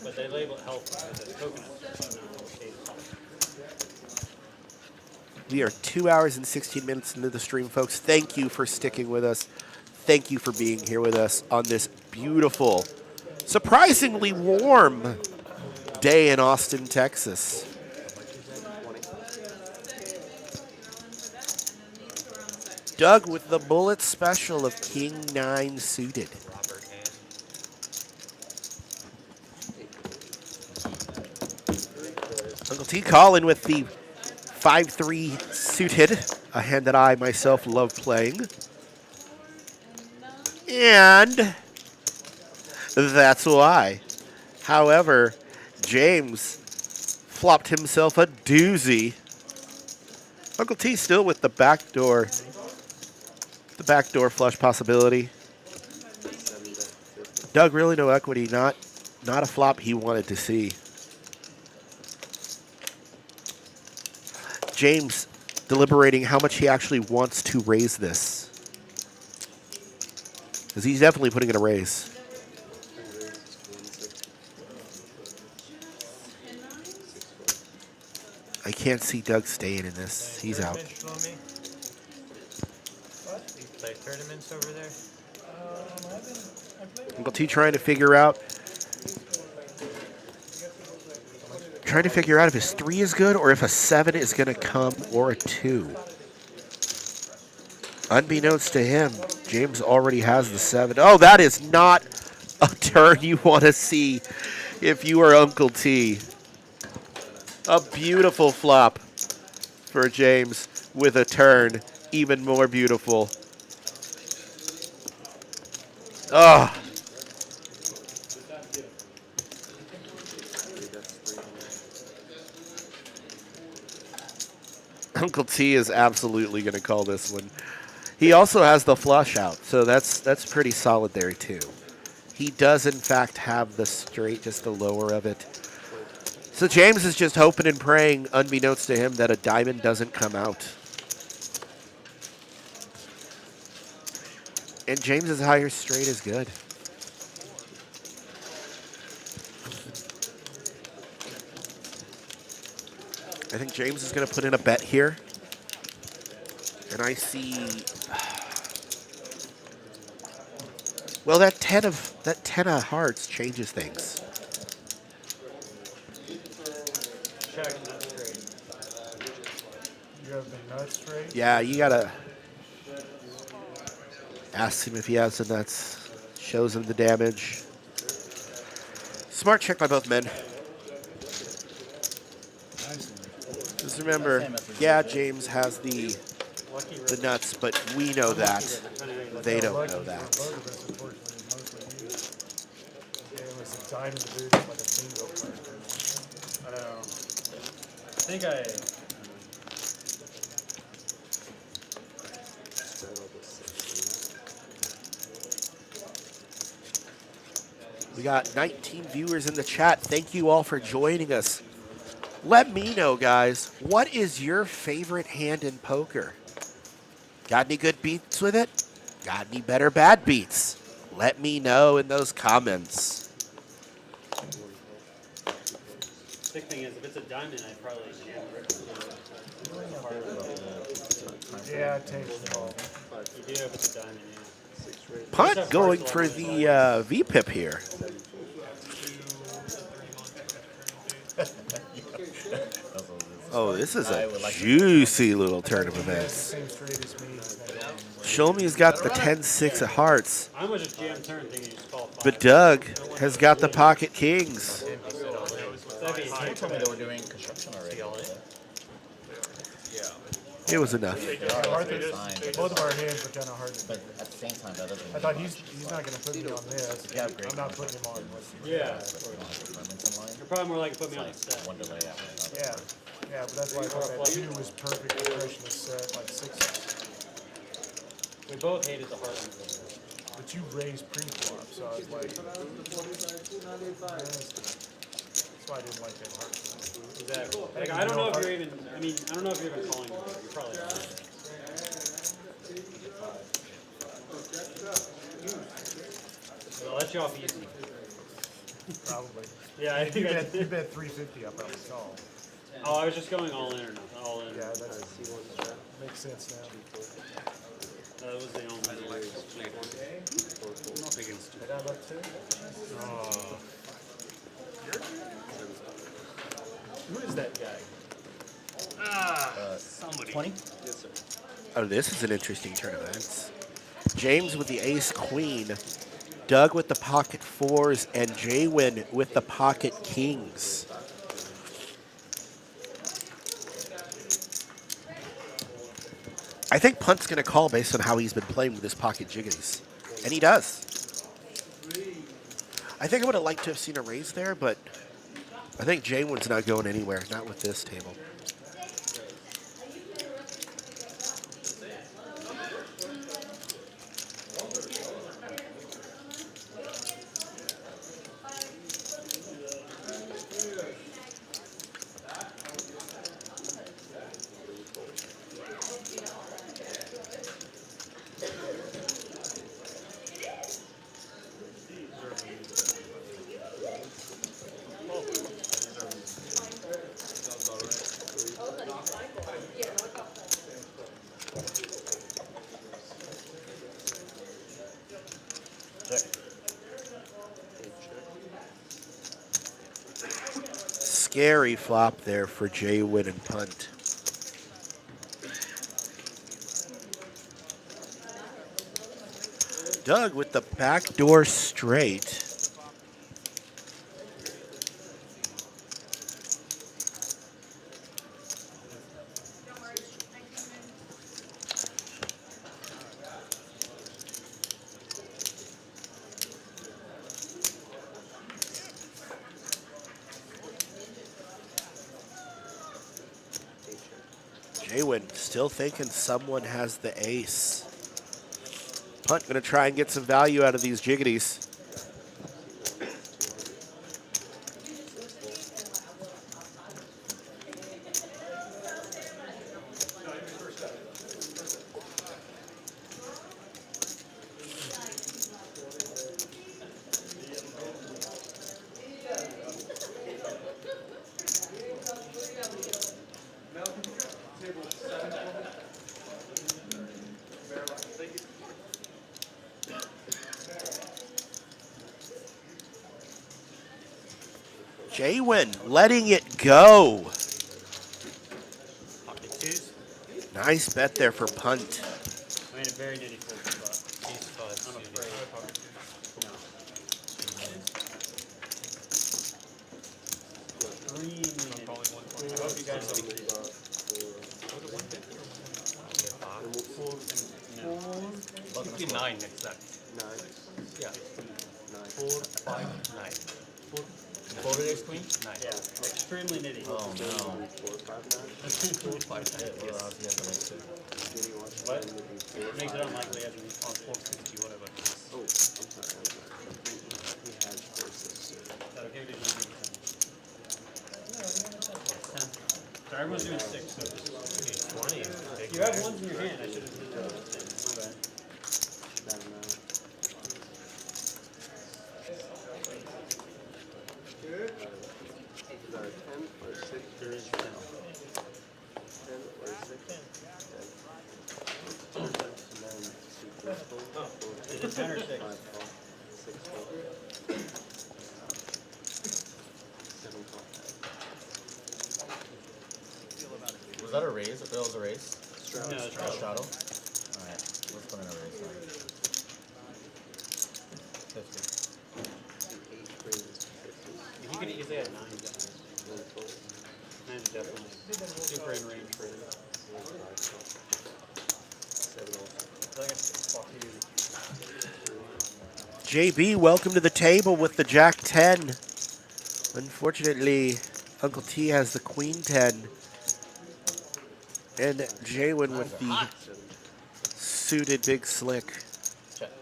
But they label it healthy because it's coconut starch, not potato starch. We are 2 hours and 16 minutes into the stream, folks. Thank you for sticking with us. Thank you for being here with us on this beautiful, surprisingly warm day in Austin, Texas. Doug with the bullet special of King 9 suited. Uncle T Colin with the 5-3 suited, a hand that I myself love playing. And that's why. However, James flopped himself a doozy. Uncle T still with the backdoor flush possibility. Doug really no equity, not a flop he wanted to see. James deliberating how much he actually wants to raise this. Because he's definitely putting in a raise. I can't see Doug staying in this. He's out. Play tournaments over there? Uncle T trying to figure out if his 3 is good or if a 7 is going to come or a 2. Unbeknownst to him, James already has the 7. Oh, that is not a turn you want to see if you are Uncle T. A beautiful flop for James with a turn. Even more beautiful. Ah. Uncle T is absolutely going to call this one. He also has the flush out, so that's pretty solid there too. He does in fact have the straight, just the lower of it. So James is just hoping and praying, unbeknownst to him, that a diamond doesn't come out. And James's higher straight is good. I think James is going to put in a bet here. And I see... Well, that 10 of hearts changes things. Check, not straight. You have the nuts straight? Yeah, you got to ask him if he has the nuts. Shows him the damage. Smart check by both men. Just remember, yeah, James has the nuts, but we know that. They don't know that. It was a diamond to boot, like a bingo card. I don't know. I think We got 19 viewers in the chat. Thank you all for joining us. Let me know, guys, what is your favorite hand in poker? Got any good beats with it? Got any better bad beats? Let me know in those comments. sick thing is, if it's a diamond, I'd probably Yeah, it takes the ball. You do if it's a diamond, yeah. Punt going for the VPIP here. Oh, this is I a would like to- juicy little turn of events. Same straight as me. He's not going anywhere. Shomi's got the 10-6 of hearts, I almost just jam turn thinking you just call 5. but Doug has got the pocket kings. That'd be Someone told me they were doing construction already. It was enough. Both of our hands were kind of hard. But at the same time, that doesn't mean I thought he's not going to put me on this. Yeah, great. I'm not putting him on. Yeah. performance in line. You're probably more likely to put me on the set. One delay after another. Yeah, but that's why I thought that 2 was perfect impression of set, like 6. We both hated the hard ones. But you raised pre-flop, so I was like, that's why I didn't like that hard. Exactly. Like, I don't know if you're even, I mean, I don't know if you're even calling me. You're probably not. I'll let you off easy. Probably. Yeah, I think you bet 350 up on the call. Oh, I was just going all in or nothing. All in. Yeah, that makes sense now. That was the only reason. I got up 2. Who is that guy? Somebody. 20? Oh, this is an interesting turn of events. James with the ace queen, Doug with the pocket 4s, and Jaywin with the pocket kings. I think Punt's going to call based on how he's been playing with his pocket jiggies. And he does. I think I would have liked to have seen a raise there, but I think Jaywin's not going anywhere, not with this table. Scary flop there for Jaywin and Punt. Doug with the backdoor straight. Jaywin still thinking someone has the ace. Punt gonna try and get some value out of these jiggities. Jaywin letting it go. Pocket 2s. Nice bet there for Punt. I made a very nitty fold spot. Ace 5 I'm suited. afraid. No. Green. I hope you guys don't agree. No. 59 next set. Yeah. 4, 5, 9. 4 ace queen? 9. Yeah, extremely nitty. Oh no. 4, 5, 9. Yes. What? Makes it unlikely as we On 450, whatever. Is that okay? Or did you want to make it 10? So everyone's doing 6. So just, 20. you have ones in your hand. I should have did those. My bad. There is 10. Is it 10 or 6? that a raise? If that was a raise? No, it's A straddle? Alright, let's put in a raise then. 50. He could easily have 9. 9's definitely super in range for him. JB, welcome to the table with the Jack 10. Unfortunately, Uncle T has the Queen 10. And Jaywin with the suited Big Slick. Check.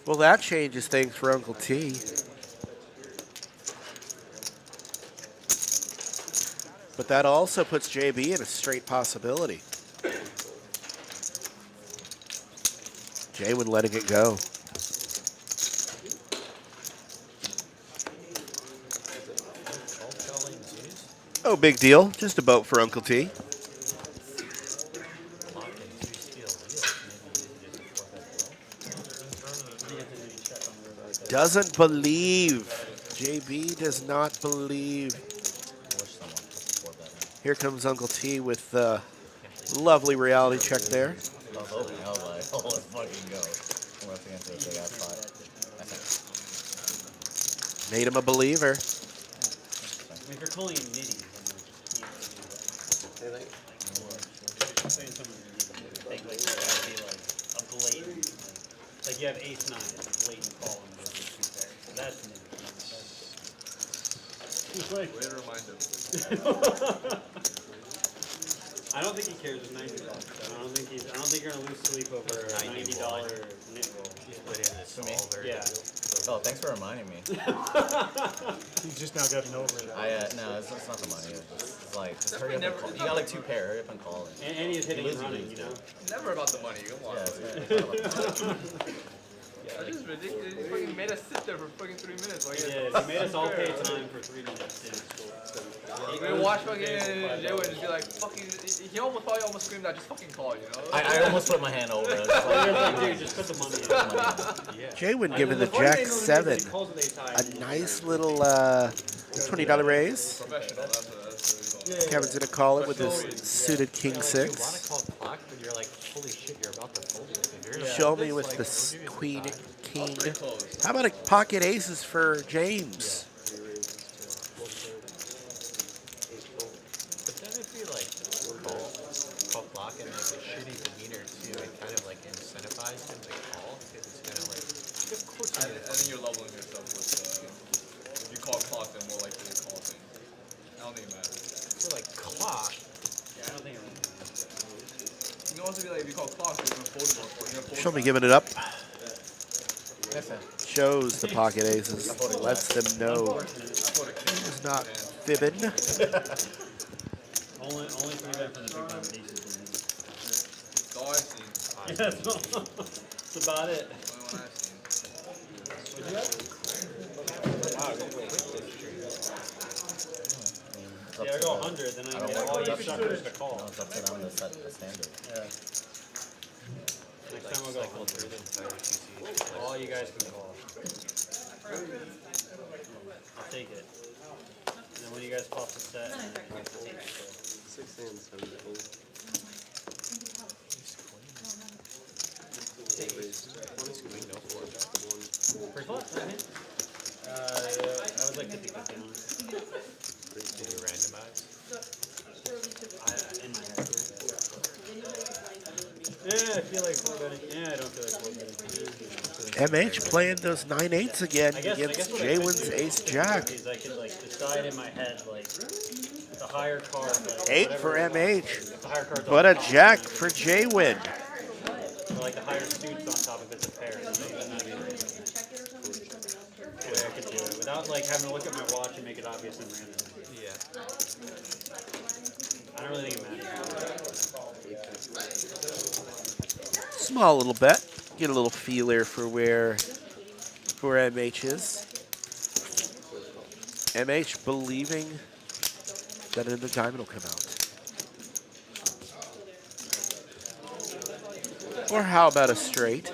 Well, that changes things for Uncle T. But that also puts JB in a straight possibility. Jaywin letting it go. Oh, big deal. Just a boat for Uncle T. Doesn't believe. JB does not believe. Here comes Uncle T with the lovely reality check there. Oh, let's fucking go. I'm rushing into a big ass pot. Made him a believer. I mean, if you're calling it nitty, then I'm saying someone's nitty. Think like that would be like a blatant, like you have ace 9, it's a blatant call and there's 2 pairs. So that's nitty. Way to remind him. I don't think he cares with $90. I don't think you're gonna lose sleep over a $90 nit roll. For me? Yeah. Oh, thanks for reminding me. He's just now gotten over it. No, it's not the money. It's like, just hurry up and call. You got like 2 pair, hurry up and call. And he's hitting and running, you know? Never about the money, come on. Yeah, it's That is ridiculous. He fucking made us sit there for fucking 3 minutes. Like, He made us all pay time for 3 minutes. You can watch fucking Jay and just be like, fucking, he probably almost screamed out, just fucking call, you know? I almost put my hand over it. Dude, just put the money in. Jaywin giving the Jack 7 a nice little $20 raise. Professional, that's Kevin's going to call it with his suited King 6. You want to call clock, but you're like, holy shit, you're about to fold it. If you're Show me with the Queen King. How about a pocket aces for James? But then if you like call clock and like a shitty demeanor too, it kind of like incentivizes him to call because it's kind of like, of course I think you're leveling yourself with, if you call clock, then more likely to call things. I don't think it matters. so like clock. Yeah, I don't think it really matters. You can also be like, if you call clock, you're gonna fold more. You're gonna fold Show me giving it up. Shows the pocket aces. Lets them know he's not fibbing. Only 3 bet for the big time aces. That's all I've seen. Yeah, that's about it. Only one I've seen. Yeah, I go 100, then I get all you suckers to call. It's up to them to set the standard. Yeah. Next time I'll go 100. All you guys can call. I'll take it. And then when you guys pop the set, 6 and 7 fold. First what? I was like 50-50 on it. Did you randomize? In my head. Yeah, I feel like 4-betting. Yeah, I don't feel like 4-betting. MH playing those 9-8s again against Jaywin's Ace Jack. Is I could like decide in my head like the higher card. Like, 8 for whatever, MH, the higher card's but on a top, Jack for Jaywin. or like the higher suits on top if it's a pair. That'd be the way I could do it without like having to look at my watch and make it obvious and random. Yeah. I don't really think it matters. Small little bet. Get a little feeler for where MH is. MH believing that another diamond will come out. Or how about a straight?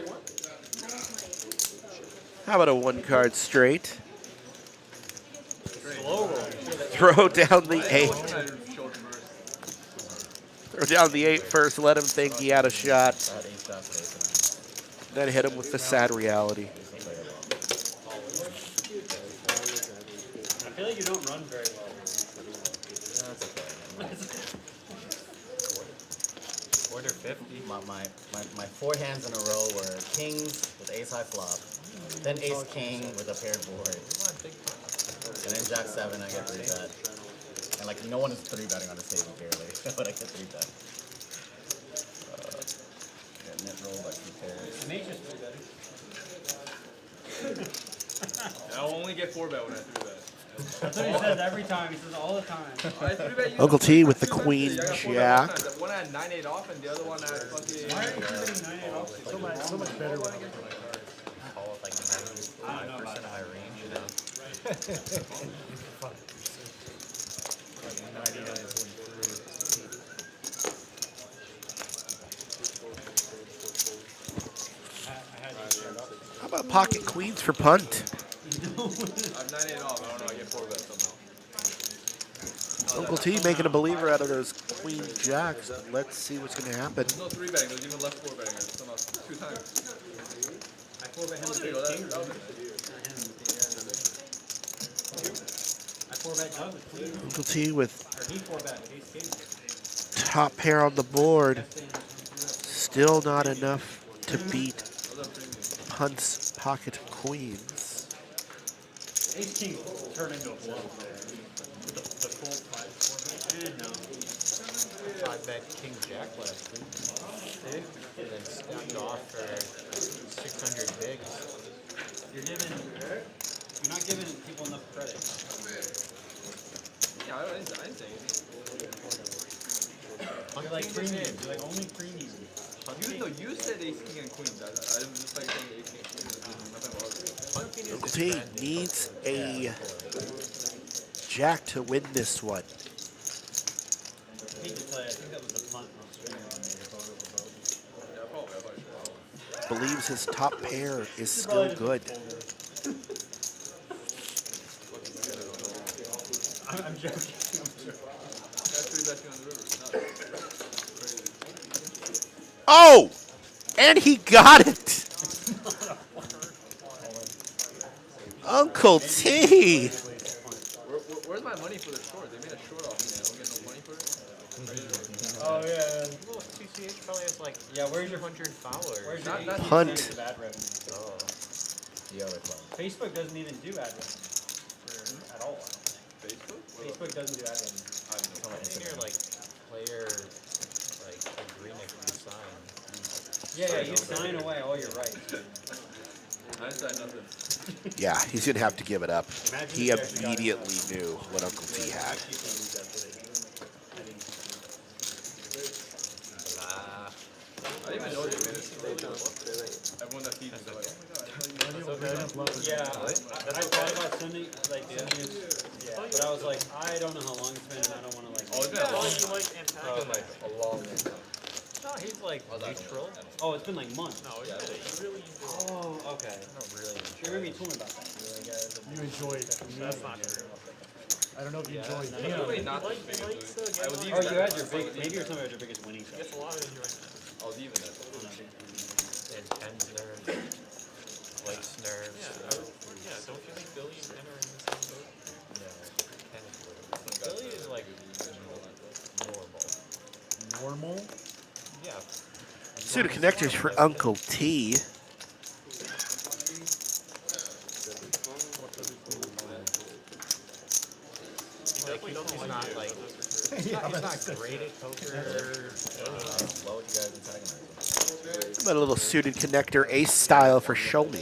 How about a 1-card straight? Throw down the 8. Throw down the 8 first. Let him think he had a shot. Then hit him with the sad reality. I feel like you don't run very well. That's okay. Quarter 50. My 4 hands in a row were kings with ace high flop, then ace king with a paired board, and then jack 7 I get 3 bet, and like no one is 3 betting on this table barely, but I get 3 bet. Yeah, net roll by 2 pairs. And he's just 3 betting. I'll only get 4 bet when I 3 bet. That's what he says every time. He says all the time. Uncle T with the queen jack. One had 9-8 off and the other one had fucking. Why are you keeping 9-8 off? So much better when Call it like 95% of my range, you know. How about pocket queens for punt? I'm 9-8 off. I don't know. I get 4 bet somehow. Uncle T making a believer out of those queen jacks. Let's see what's going to happen. There's no 3 betting. There's even less 4 betting. Somehow 2 times. I 4-bet him Oh, with there you go. ace king. That was I 4-bet Doug with queen. Uncle T with Or he 4-bet ace king. top pair on the board. Still not enough to beat punt's pocket queens. Ace king turned into a bluff there. The full 5-4-bet. And no. I bet king jack last week. And then stepped off for 600 bigs. You're not giving people enough credit. Yeah, I didn't say anything. You're like premium. You're like only premium. You said ace king and queens. I was just like saying ace king and queens. There's nothing wrong with it. Uncle T needs a jack to win this one. I hate to tell you, I think that was the punt on stream when they voted for both. Yeah, probably. Believes his top pair is still good. I'm joking. That's 3 betting on the river. It's nuts. Crazy. Oh! And he got it! Uncle T! Where's my money for the short? They made a short off me. I don't get no money for it. Oh yeah. Well, TCH probably has like Yeah, where's your 100 followers. Where's Not- your not- Punt. of ad revenue? Oh. The other club. Facebook doesn't even do ad revenue at all. I don't think. Facebook? Facebook doesn't do ad revenue. I think you're like player like agreement you sign. Yeah, you sign away all your rights. I didn't say nothing. Yeah, he's going to have to give it up. He immediately knew what Uncle T had. Ah. I didn't even know they made it. Everyone that feeds is like, oh my god, Yeah, I thought about sending you, but I was like, I don't know how long it's been, and I don't want to like. Oh, it's been a long You like antagonize. a long time. No, he's like neutral. Oh, it's been like months. No, you did it. You really enjoyed it. Oh, okay. Not really. You remember you told me about that. You're like, you enjoy it. That's not true. I don't know if you enjoy it. Probably not Like, this big. like, so I was again, even. you had your big. Maybe you're talking about your biggest winning Gets set. a lot of enjoyment. I was even there. And Ken's nerves. Blake's nerves. Yeah, don't you think Billy and Ken are in the same boat? No. Ken is little. Billy is like normal. Normal? Yeah. Pseudo connectors for Uncle T. He's not like he's not great at poker. What would you guys antagonize? How about a little suited connector ace style for Show Me? Well,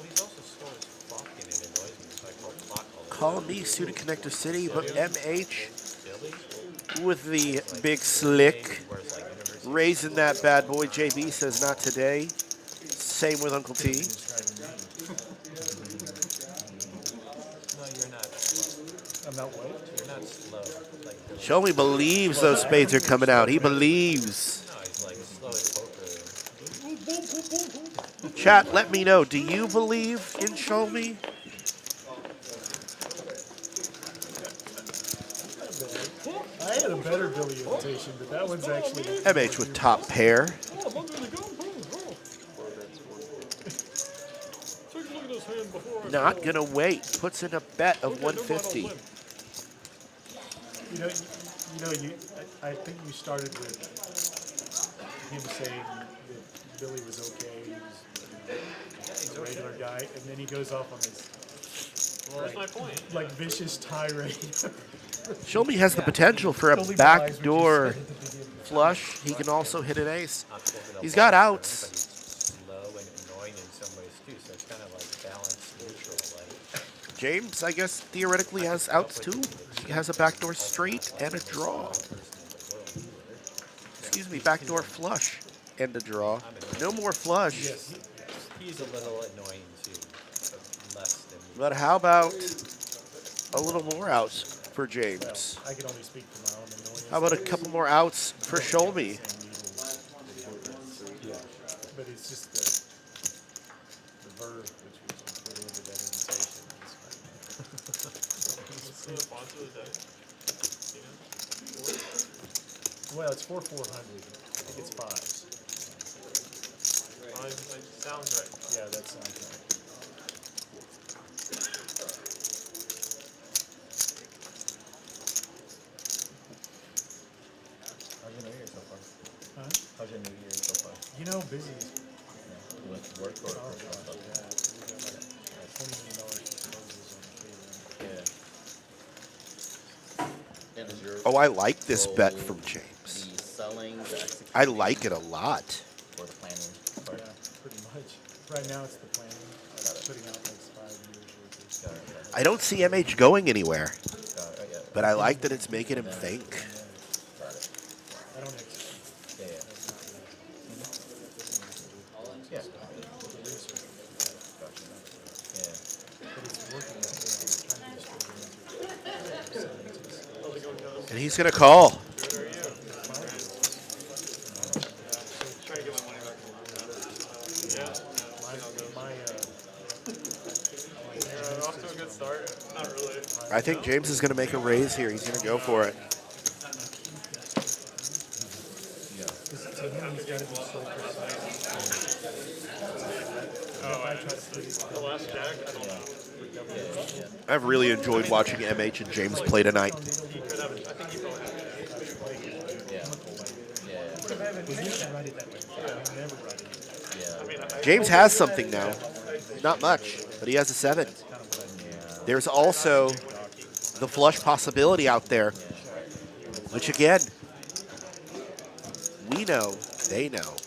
he's also slow as fuck and it annoys me, so I call clock all the Call me suited connector city, but MH Billy. with the big slick. Where it's like university. Raising that bad boy. JB says not today. Same with Uncle T. No, you're not. I'm not what? You're not slow. Like Billy. Show Me believes those spades are coming out. He believes. No, he's like slow as poker. Chat, let me know. Do you believe in Show Me? I had a better Billy invitation, but that one's actually MH with top pair. Oh, I'm under the gun. Oh. Take a look at this hand before I Not fall. gonna wait. Puts in a bet of Okay, never mind, I'll 150. win. I think you started with him saying that Billy was okay, he was a regular guy, and then he goes off on this Well, that's my point. like vicious tirade. Show Me has the potential for a Totally belies what you backdoor said at the beginning. flush. He can also hit an ace. Not to overly He's got long, outs. but he's slow and annoying in some ways too. So it's kind of like balanced neutral. Like James, I guess, theoretically has outs too. He has a backdoor straight and a draw. Excuse me, backdoor flush and a draw. No more flush. he's a little annoying too, but less than. But how about a little more outs for James? I can only speak for my own annoyance. How about a couple more outs for Show Me? But it's just the verb which was put into that invitation. What's the sponsor of the deck? Well, it's 4,400. I think it's fives. Sounds right. Yeah, that sounds right. How's your New Year so far? Huh? How's your New Year so far? You know, busy. With work or Oh, personal stuff? yeah, we got like $20 million in proposals on the table. Yeah. And is your Oh, I like this bet goal from James. the selling, the execution, I like it a lot. or the planning part? Yeah, pretty much. Right now it's the planning. Putting out like 5 years worth Got it, got it. I don't see MH going anywhere, Got it, yeah. but I like that it's making him think. Got it. I don't expect Yeah, yeah. Yeah. Gotcha. Yeah. but it's working out well. I'm trying to just And he's going to call. Off to a good start. Not really. I think James is going to make a raise here. He's going to go for it. to him, he's got to be so precise. The last jack, I don't know. I've really enjoyed watching MH and James play tonight. He could have, I think he probably had But you can write it that way. I never write it. I mean, James has something now. Not much, but he has a 7. There's also the flush possibility out there, which again, we know, they don't.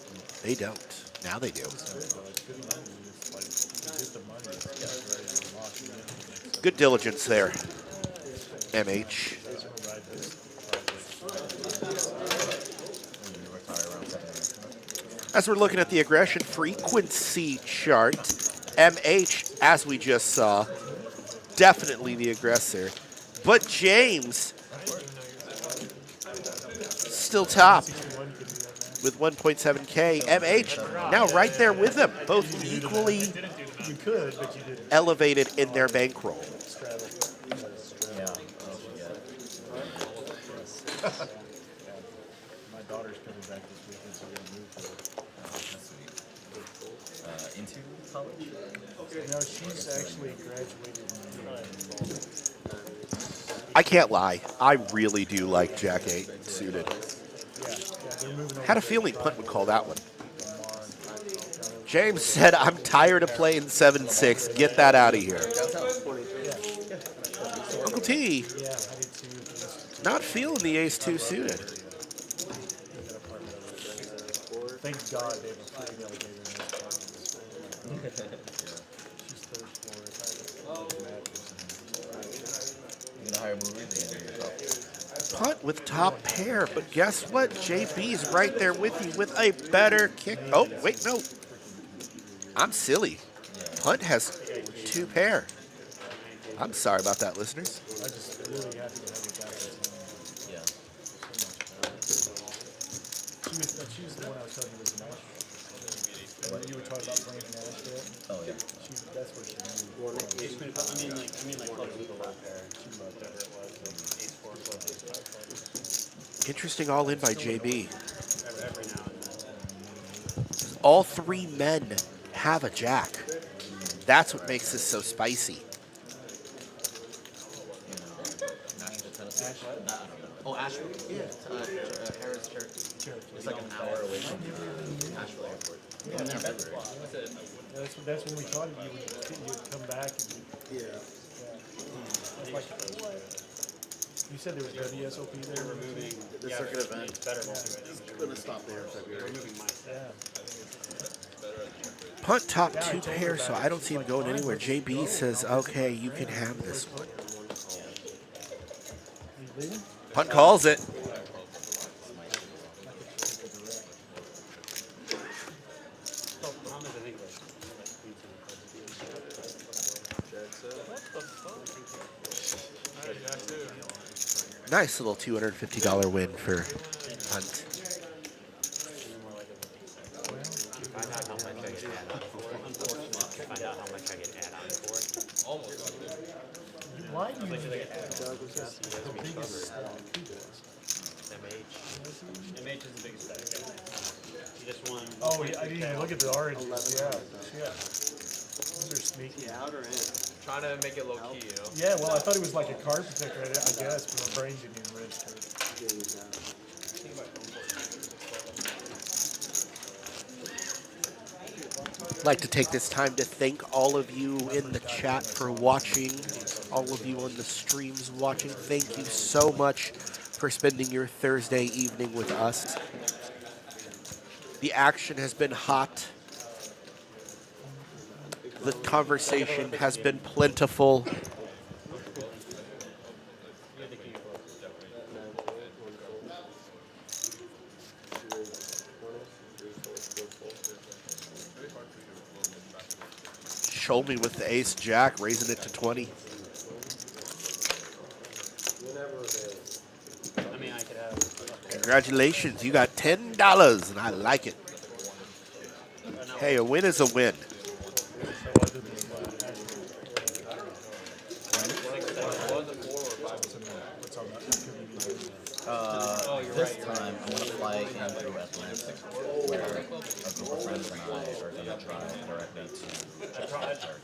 Now they do. Good diligence there, MH. As we're looking at the aggression frequency chart, MH, as we just saw, definitely the aggressor. But James, still top with 1.7K. MH now right there with them, both equally You could, but you didn't. elevated in their bankroll. My daughter's coming back this weekend, so we're going to move her. Into college? No, she's actually graduated I can't lie, I really do like Jack 8 suited. they're moving over Had a feeling Punt would call that one. James said, I'm tired of playing 7-6. Get that out of here. Uncle T, not feeling the ace-2 suited. Thank God they have a freaking elevator in this apartment. She's third floor. You gonna hire movies or you gonna do it yourself? Punt with top pair, but guess what? JB's right there with you with a better kick. Oh, wait, no. I'm silly. Punt has 2 pair. I'm sorry about that, listeners. I'm just really happy to have her back this time. Yeah. She was the one I was telling you was nice. you were talking about playing in Nashville. Oh yeah. That's where she knew. I mean, like clubs with a low pair. Whatever it was, like ace 4 club, ace 5 club. Interesting all in by JB. Every now and then. All three men have a jack. That's what makes this so spicy. Nashville, Tennessee. Oh, Asheville. Yeah. Harris Cherokee. It's like an hour away from Asheville Airport. Yeah. In February. That's when we thought you'd come back. You said there was WSOP there. They're removing The circuit event. better multi-way. It's gonna stop there in February. Removing my set. Punt top 2 pair, so I don't see him going anywhere. JB says, okay, you can have this one. Punt calls it. Nice little $250 win for Punt. Find out how much I get add-on for it. Find out how much I get add-on for it. Almost. Why do you get MH is the biggest stack. You just won. Oh, yeah, I didn't even look at the orange. Yeah. Those are sneaky. Out or in? Trying to make it low key, you know? Yeah, well, I thought it was like a card protector, I guess, but my brain didn't even register. I'd like to take this time to thank all of you in the chat for watching, all of you on the streams watching. Thank you so much for spending your Thursday evening with us. The action has been hot. The conversation has been plentiful. Show me with the ace jack, raising it to 20. I mean, I could have. Congratulations, you got $10, and I like it. Hey, a win is a win. This time I'm gonna fly in through Atlanta, where a group of friends and I are gonna drive directly to Chester.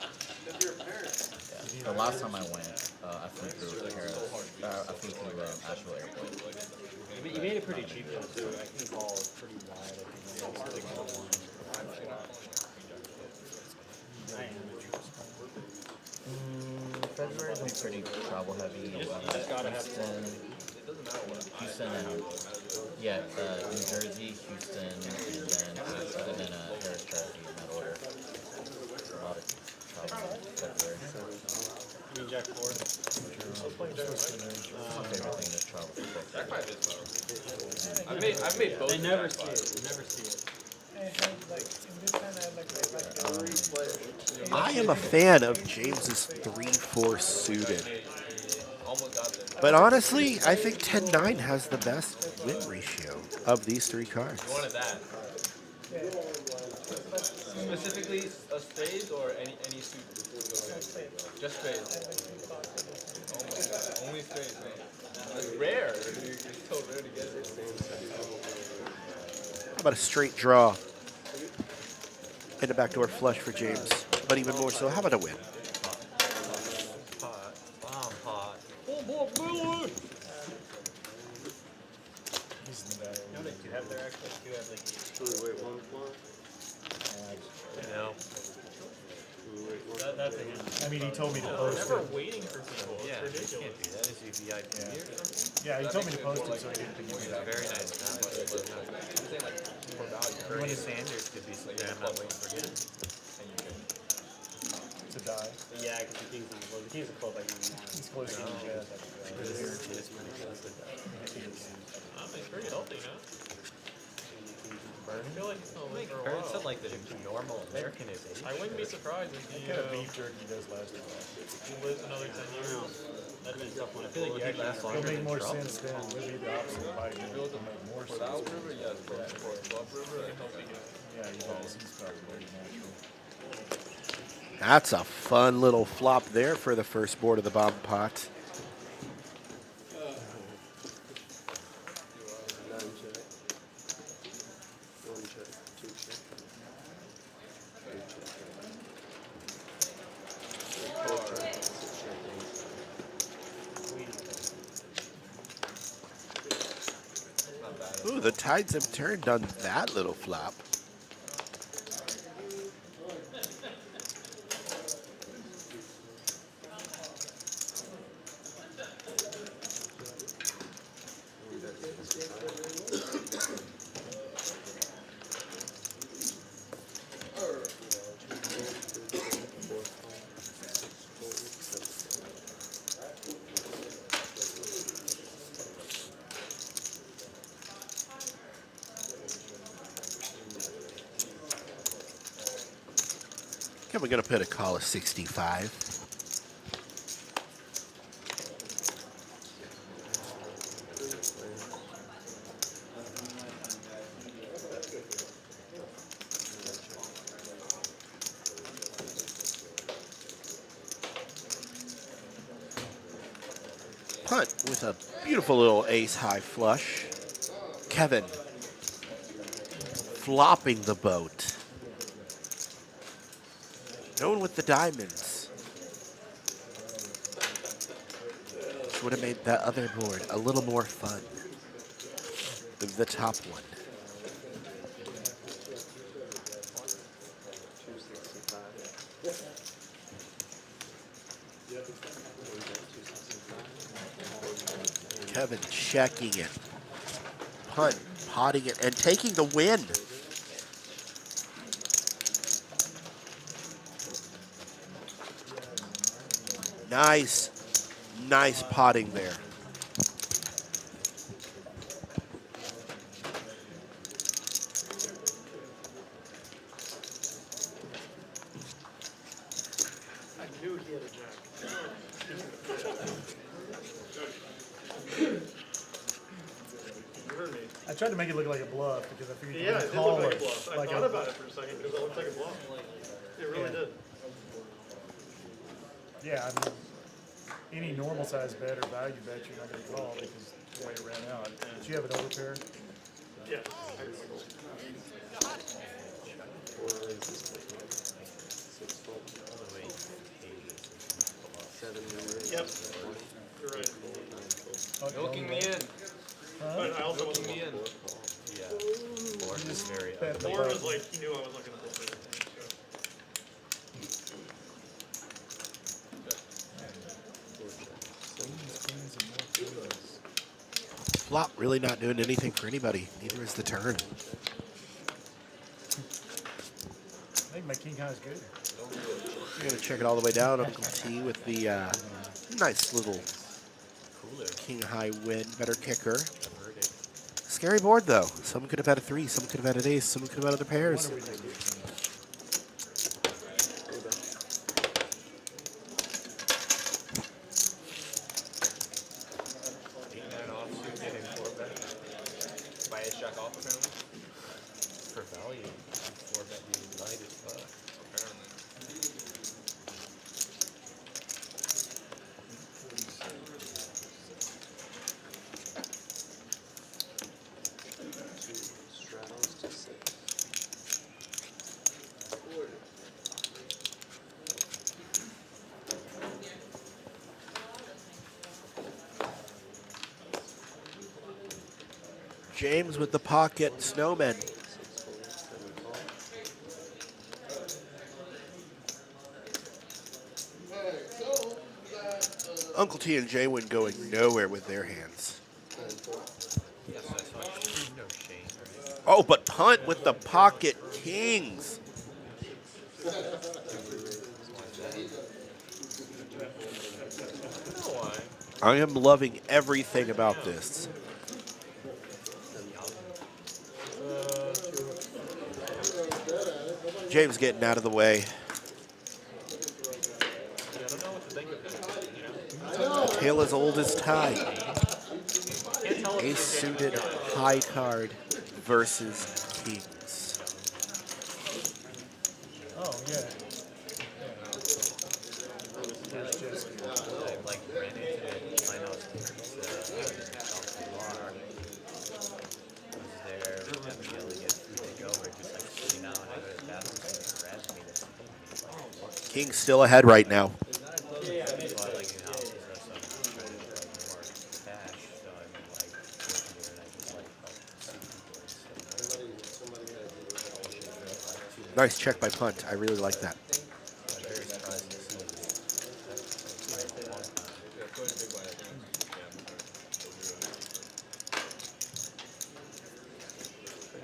Yeah. The last time I went, I flew through Asheville Airport. You made it pretty cheap though too. I think ball is pretty wide. I think February was pretty travel heavy. Houston and New Jersey, Houston, and then Harris Cherokee in that order. A lot of travel in February. You mean Jack 4? My favorite thing to travel for. I've made both. They never see it. They never see it. I am a fan of James's 3-4 suited. But honestly, I think 10-9 has the best win ratio of these three cards. You wanted that. Specifically a spade or any suit? Just spades. Oh my god, only spades, man. That's rare. It's so rare to get it. How about a straight draw and a backdoor flush for James? But even more so, how about a win? Do you have their access? Do you have like? Wait, one more. No. That's a hand. I mean, he told me to post Never it. waiting for people. It's Yeah, you ridiculous. can't do that. Is he VIP or something? Yeah, he told me to post it, so I didn't think he He's was a very nice guy. Bernie Sanders could be sitting there. I'm not waiting for him. to die. Yeah, because the king's not close. The king's a club like He's close to the jet. It's pretty close to that. He's pretty healthy now. I feel like he's not living for a Kurt while. said like the normal American is 8. I wouldn't be surprised if he, What kind of beef jerky does last a while? he lives another 10 years. That'd been a tough one. I feel like you actually last It'll longer make than more Trump. sense then. It'll be the opposite of Biden. It'll make more sense. River, yes. For Club River, I don't think it's... Yeah. Yeah, he's probably very natural. That's a fun little flop there for the first board of the bomb pot. Ooh, the tides have turned on that little flop. Okay, we're going to put a call of 65. Punt with a beautiful little ace-high flush. Kevin flopping the boat. No one with the diamonds. This would have made that other board a little more fun than the top one. Kevin checking it. Punt, potting it, and taking the win. Nice, nice potting there. I knew he had a jack. You heard me. I tried to make it look like a bluff because I figured Yeah, you it could did call look like a it. bluff. I like thought a- about it for a second because it looked like a bluff. It really Yeah. did. Yeah, I mean, any normal size bet or value bet, you're not going to call because the way it ran out. Did you have an overpair? Yeah. Yep. You're right. Milking me in. But I also wasn't Milking me in. Yeah. Board is very Bet the Lauren was button. like, he knew I was looking at the thing. Flop really not doing anything for anybody. Neither is the turn. I think my king high is good. We're going to check it all the way down. Uncle T with the nice little king high win. Better kicker. Scary board though. Someone could have had a 3. Someone could have had an ace. Someone could have had other pairs. By ace jack off apparently. For value, 4-bet you light as fuck. Apparently. James with the pocket snowman. Uncle T and Jaywin going nowhere with their hands. Oh, but punt with the pocket kings. I am loving everything about this. James getting out of the way. Tale as old as time. Ace suited high card versus kings. Yeah. I like ran into it. I know was there, kept yelling at me to go, or just like sitting down and I go to the bathroom and grabbed me to pin me. Like, King's still ahead right now. yeah, I mean, bought like new houses or something, trying to get like more cash, so I'm like working here and I just like help see people. Nice check by Punt. I really like that. I'm very surprised to see that's a long time.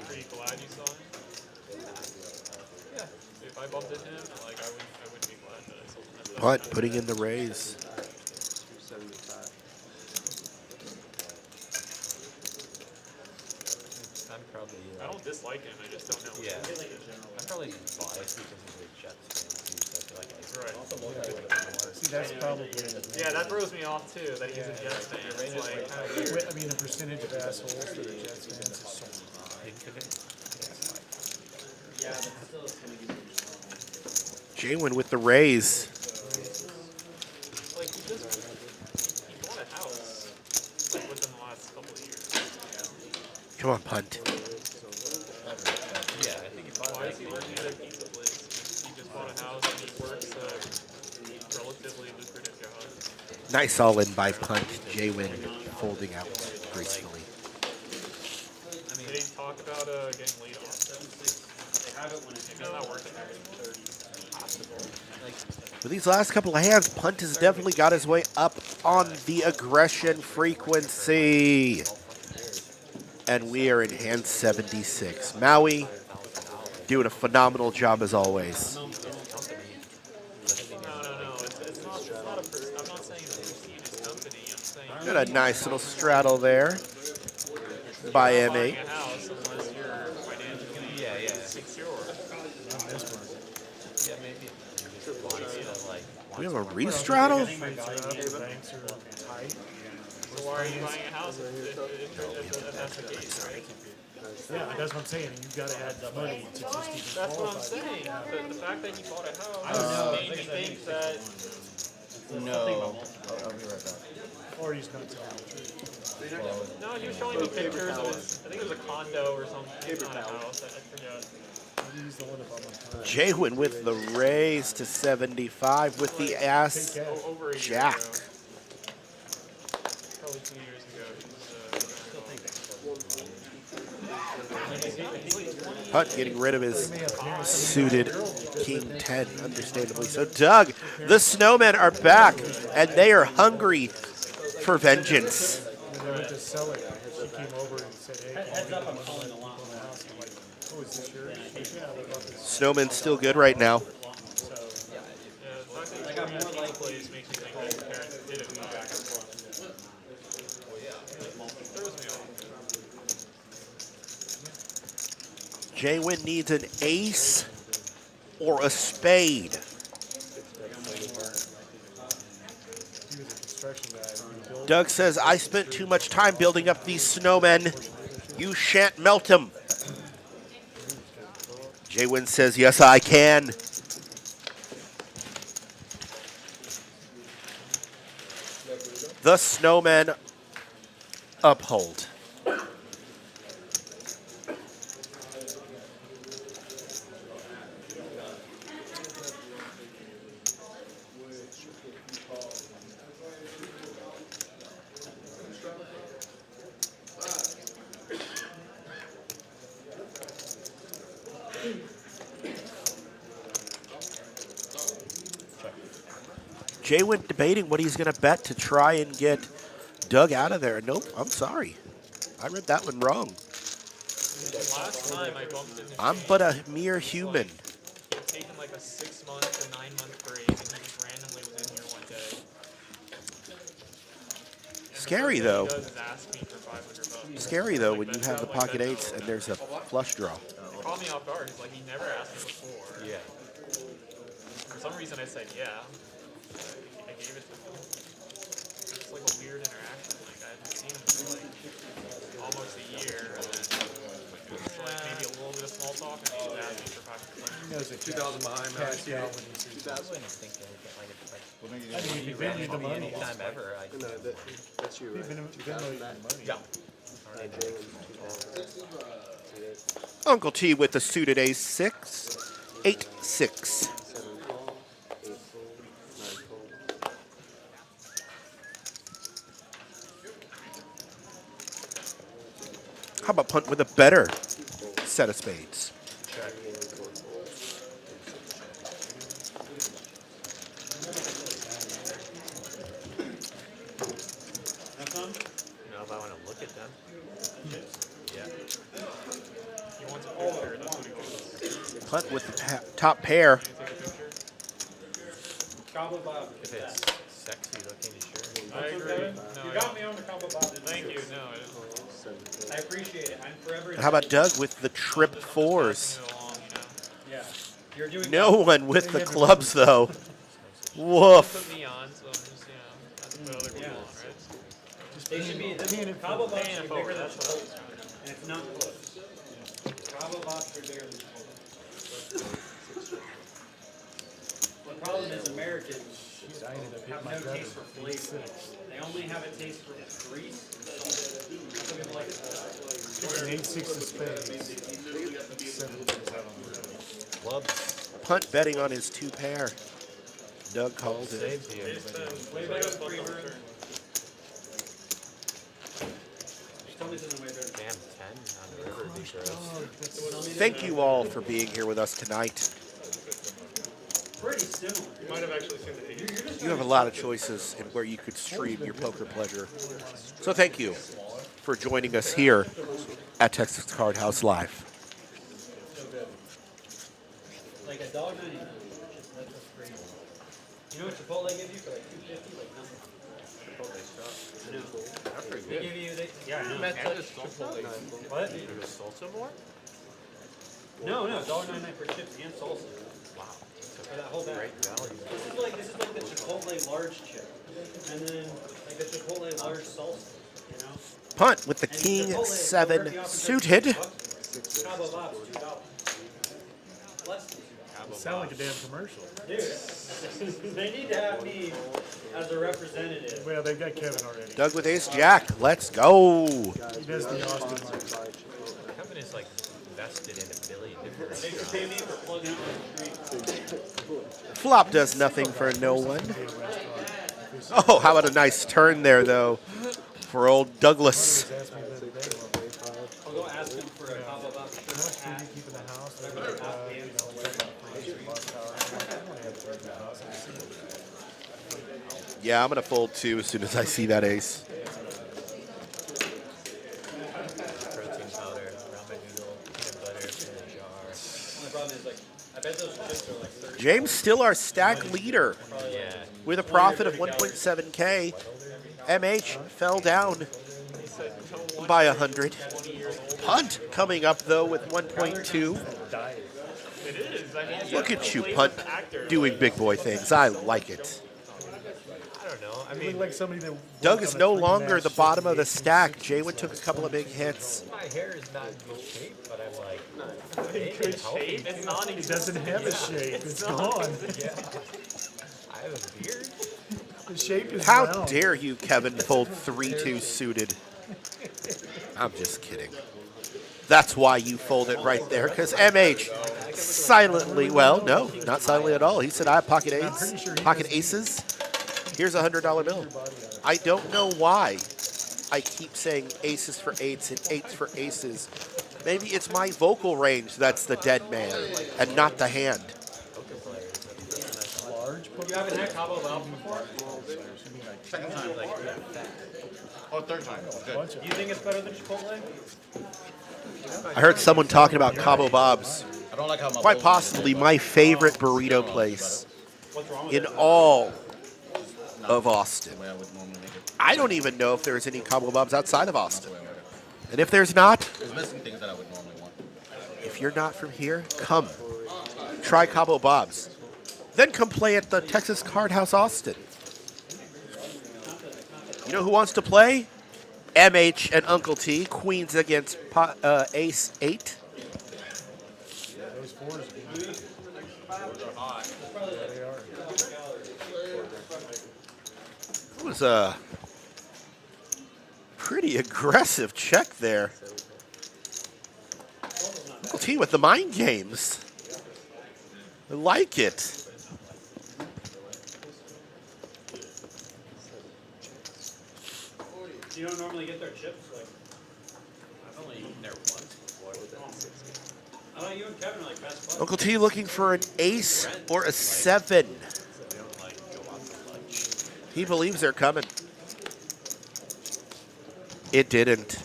Are you glad you saw him? Yeah. If I bumped into him, like I wouldn't be glad that I saw him. Punt putting in the raise. I'm probably. I don't dislike him. I just don't know. Yeah. I'm probably just biased because he's a Jets fan too, so I feel like See, that's probably. Yeah, that throws me off too. That he's a Jets fan. It's like kind of weird. I mean, the percentage of assholes that are Jets fans is so high. Jaywin with the raise. Like he bought a house like within the last couple of years. Come on, Punt. Yeah, I think he bought Why is he working at a pizza place? He just bought a house and he works a relatively lucrative job. Nice all in by Punt. Jaywin folding out gracefully. Did he talk about getting laid off? They have it when it's not working. With these last couple of hands, Punt has definitely got his way up on the aggression frequency. And we are in hand 76. Maui doing a phenomenal job as always. No. It's not a person. I'm not saying that it's his company. I'm saying Got a nice little straddle there by buying M8. a house unless you're financially secure. Yeah, maybe. We have a re-straddle? So why are you buying a house if that's the case, right? Yeah, that's what I'm saying. You've got to add the money to just even That's what I'm qualify. saying. The fact that you bought a house made me think that. No. I'll be right back. Or he's not telling the truth. No, he was showing me pictures of his, I think it was a condo or something. It's not a house, I forget. He's the one above my time. Jaywin with the raise to 75 with the ass Over a year jack. ago. Probably 2 years ago. Punt getting rid of his suited King 10, understandably. So Doug, the Snowmen are back, and they are hungry for vengeance. When I went to sell it, she came over and said, hey, heads up, I'm calling a lot. I'm like, oh, is this yours? Yeah, I love this. Snowman's still good right now. The fact that you got more like plays makes me think that your parents did it back and forth. Throws me off. Jaywin needs an ace or a spade. Doug says, I spent too much time building up these snowmen. You shan't melt them. Jaywin says, yes, I can. The snowmen uphold. Jaywin debating what he's going to bet to try and get Doug out of there. Nope, I'm sorry. I read that one wrong. Last time I bumped into I'm but a mere human. He'd taken like a 6 month to 9 month break and he just randomly was in here one day. And Scary, the though. first thing he does is ask me for $500. Scary, though, when you have the pocket eights and there's a flush draw. It caught me off guard. He's like, he never asked me before. Yeah. For some reason I said yeah. I gave it to him. It's like a weird interaction. Like I hadn't seen him for like almost a year, and then just like maybe a little bit of small talk, and he just asked me for $500. You know, always a 2,000 behind, man. I cash see cow it. when you see I something. wouldn't think anything like it. Like, I mean, if you bend me the money, anytime ever, I No, that's you, if you right? bend me the money. Yeah. Uncle T with the suited ace 6, 8-6. 7 call, 8 fold, 9 fold. How about punt with a better set of spades? if I want to look at them. Yeah. He wants a picture, that's what he wants. Punt with the top pair. Combo Bob. If it's sexy looking, sure. I agree. No, You got me on the Combo Bob. Thank you. No, it isn't. I appreciate it. I'm forever. How about Doug with the trip fours? Passing it along, you know. Yeah. You're doing No one with the clubs, though. Woof. Put me on, so I'm just, you know, that's what other people want, right? They should be. This Combo Bob should be bigger than Chipotle, and it's not close. Combo Bob should be bigger than Chipotle. The problem is Americans have no taste for flavor. They only have a taste for grease. Something like An 8-6 of spades. 7 Clubs. Punt betting on his two pair. Doug calls it. Saves you. way better than Freebird. Tell me this isn't way better. Damn, 10 on the river would be gross. Thank you all for being here with us tonight. Pretty similar. You might have actually seen the 80s. You have a lot of choices in where you could stream your poker pleasure. So thank you for joining us here at Texas Card House Live. Like $1.99. That's what's crazy. You know what Chipotle gives you for like $2.50? Like nothing. I know. That's pretty They good. give you, yeah, I know. And just Chipotle. What? Is salsa more? No, $1.99 for chips and salsa. Wow. For that whole bag. Great value. This is like the Chipotle large chip, and then like the Chipotle large salsa. You know. Punt with the And King Chipotle, 7 they're offering suited. $2. Cabo Bob's $2. Less than $2. Sound like a damn commercial. Dude, they need to have me as a representative. Well, they've got Kevin already. Doug with Ace Jack. Let's go. He does the Austin market. Kevin is like vested in a billion different They should pay me for plugging up the street. Flop does nothing for no one. Oh, how about a nice turn there, though, for old Douglas. I'll go ask him for a Cabo Bob shirt, hat, whatever the top band. Yeah, I'm going to fold too as soon as I see that ace. protein powder, ramen noodle, peanut butter in a jar. The problem is, like, I bet those chips are like 30. James still our stack leader Yeah. with a profit of 1.7K. MH fell down by 100. Punt coming up, though, with 1.2. It is. I mean, Look yeah, at you, the Punt, latest actor, doing like, big boy things. I like it. I don't know. I You mean, look like somebody that Doug worked is on a no 3 longer match the bottom of the 58 stack. 6. Jaywin took a couple of big hits. my hair is not in good shape, but I'm like, in good shape. It's not It doesn't have a shape. It's gone. yeah. I have a beard. The shape is How round. dare you, Kevin, fold 3-2 suited? I'm just kidding. That's why you fold it right there, because MH silently, well, no, not silently at all. He said, I have pocket aces. Here's a $100 bill. I don't know why I keep saying aces for eights and eights for aces. Maybe it's my vocal range that's the dead man and not the hand. Large You haven't had Cabo Bob before? Second time. Oh, third time. Good. Do you think it's better than Chipotle? I heard someone talking about Cabo Bob's. I don't like how my Quite bowls possibly are, my favorite burrito place What's wrong with in it? all of Austin. the way I would normally make it. I don't even know if there's any Cabo Bobs outside of Austin. And if there's not, There's missing things that I would normally want. if you're not from here, come. Try Cabo Bob's. Then come play at the Texas Card House Austin. You know who wants to play? MH and Uncle T. Queens against Ace 8. Those fours. That was a pretty aggressive check there. Uncle T with the mind games. I like it. You don't normally get their chips, like. I've only eaten there once before. I thought you and Kevin are like best buds. Uncle T looking for an ace or a 7. They don't like go out for lunch. He believes they're coming. It didn't.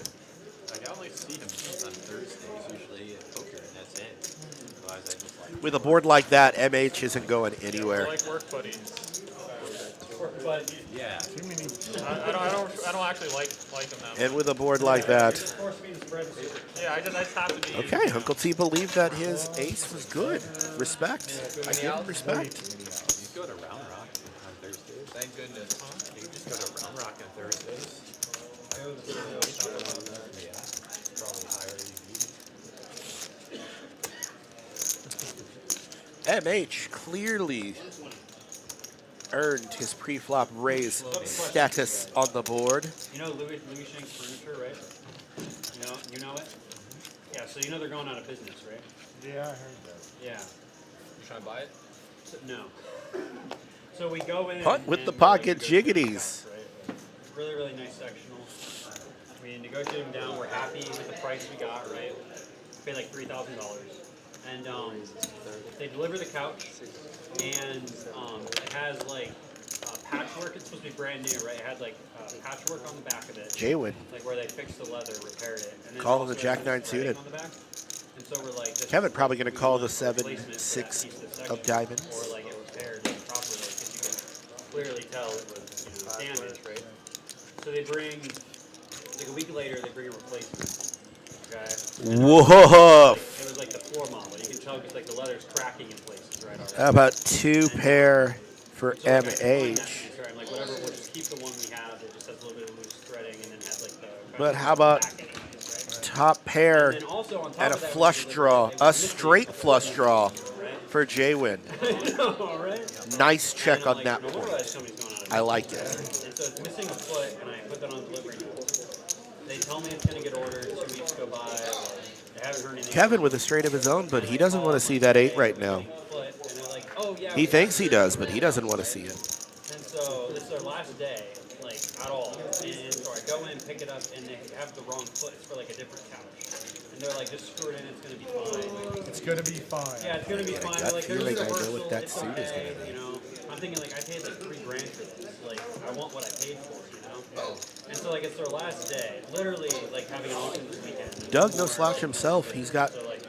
Like, I only see him on Thursdays usually at poker, and that's it. Otherwise, I just like. With a board like that, MH isn't going anywhere. Like work buddies. But Yeah. Too many. I don't actually like them that much. And with a board like that. Yeah, I just have to be. Okay, Uncle T believed that his ace was good. Respect. I give him respect. You go to Round Rock on Thursdays. Thank goodness. You can just go to Round Rock on Thursdays. Yeah, probably higher EV. MH clearly earned his pre-flop raise status on the board. you know Louis Shank's Furniture, right? You know it? Yeah, so you know they're going out of business, right? Yeah, I heard that. Yeah. You trying to buy it? So, no. So we go in. Punt with and the we pocket negotiate jiggities. the price, right? Really, really nice sectional. We negotiate them down. We're happy with the price we got, right? Paid like $3,000. And they deliver the couch, and it has like patchwork. It's supposed to be brand new, right? It had like patchwork on the back of it. Jaywood. Like where they fixed the leather, repaired it. And then Call also the Jack has 9 threading suited. on the back. And so we're like, this Kevin is probably going to call the replacement for that 7-6 piece of of section, diamonds. Or like it repaired properly, because you can clearly tell it was damaged, right? So they bring, like a week later, they bring a replacement. Okay. Whoa! It was like the floor model. You can tell because like the leather's cracking in places, right? Already. How about 2 pair for So like, I find that MH? piece, right? I'm like, whatever, we'll just keep the one we have. It just has a little bit of loose threading, and then has like the. But how about back anyways, right? top pair And then also on top and a of that, flush was draw, like, a straight flush draw for Jaywin. I know, right? Nice check And I'm on like, that no wonder point. why this company's going out of I like business, it. right? And so it's missing a foot, and I put that on delivery notes. They tell me it's going to get ordered. 2 weeks go by. They haven't heard anything. Kevin with a straight of his own, but he doesn't want to see that 8 right now. Foot, and they're like, oh, yeah, He thinks he does, but he doesn't want to see it. And so this is their last day, like at all. And so I go in, pick it up, and they have the wrong foot. It's for like a different couch. And they're like, just screw it in, it's gonna be fine. It's gonna be fine. Yeah, it's gonna be fine. gut They're like, there's feeling I know reversal, what that it's suit is okay, gonna be. you know. I'm thinking like I paid like $3,000 for this. Like I want what I paid for, you know. And so like it's their last day, literally like having an auction this weekend. Doug, no slouch himself. He's got So like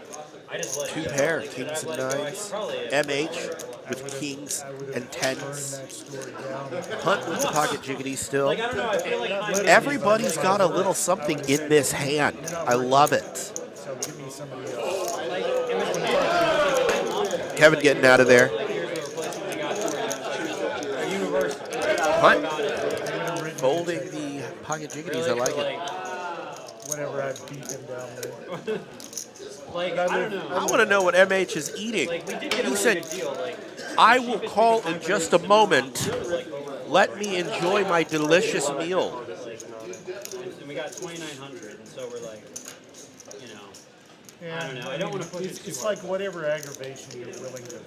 I just let 2 it go. pair, Like, kings should I and let it go? I nines. should probably MH with kings and Burned 10s. that story down. Hunt with the pocket jiggity still. Like I don't know. I feel like I'm Everybody's got a little something in this hand. I love it. So give me somebody else. like it was like, Kevin getting out of there. like here's the replacement we got for it. A universal. Hunt About it. folding the pocket jiggities. I like it. Whenever I beat them down there. Like I don't know. I want to know what MH is eating. Like we did get a He really said, good deal. Like I will call in just a moment. Let me enjoy my delicious meal. and we got 2,900, and so we're like, you know, Yeah, I don't know. I don't want to push it's, it too it's hard. like whatever aggravation you're willing to.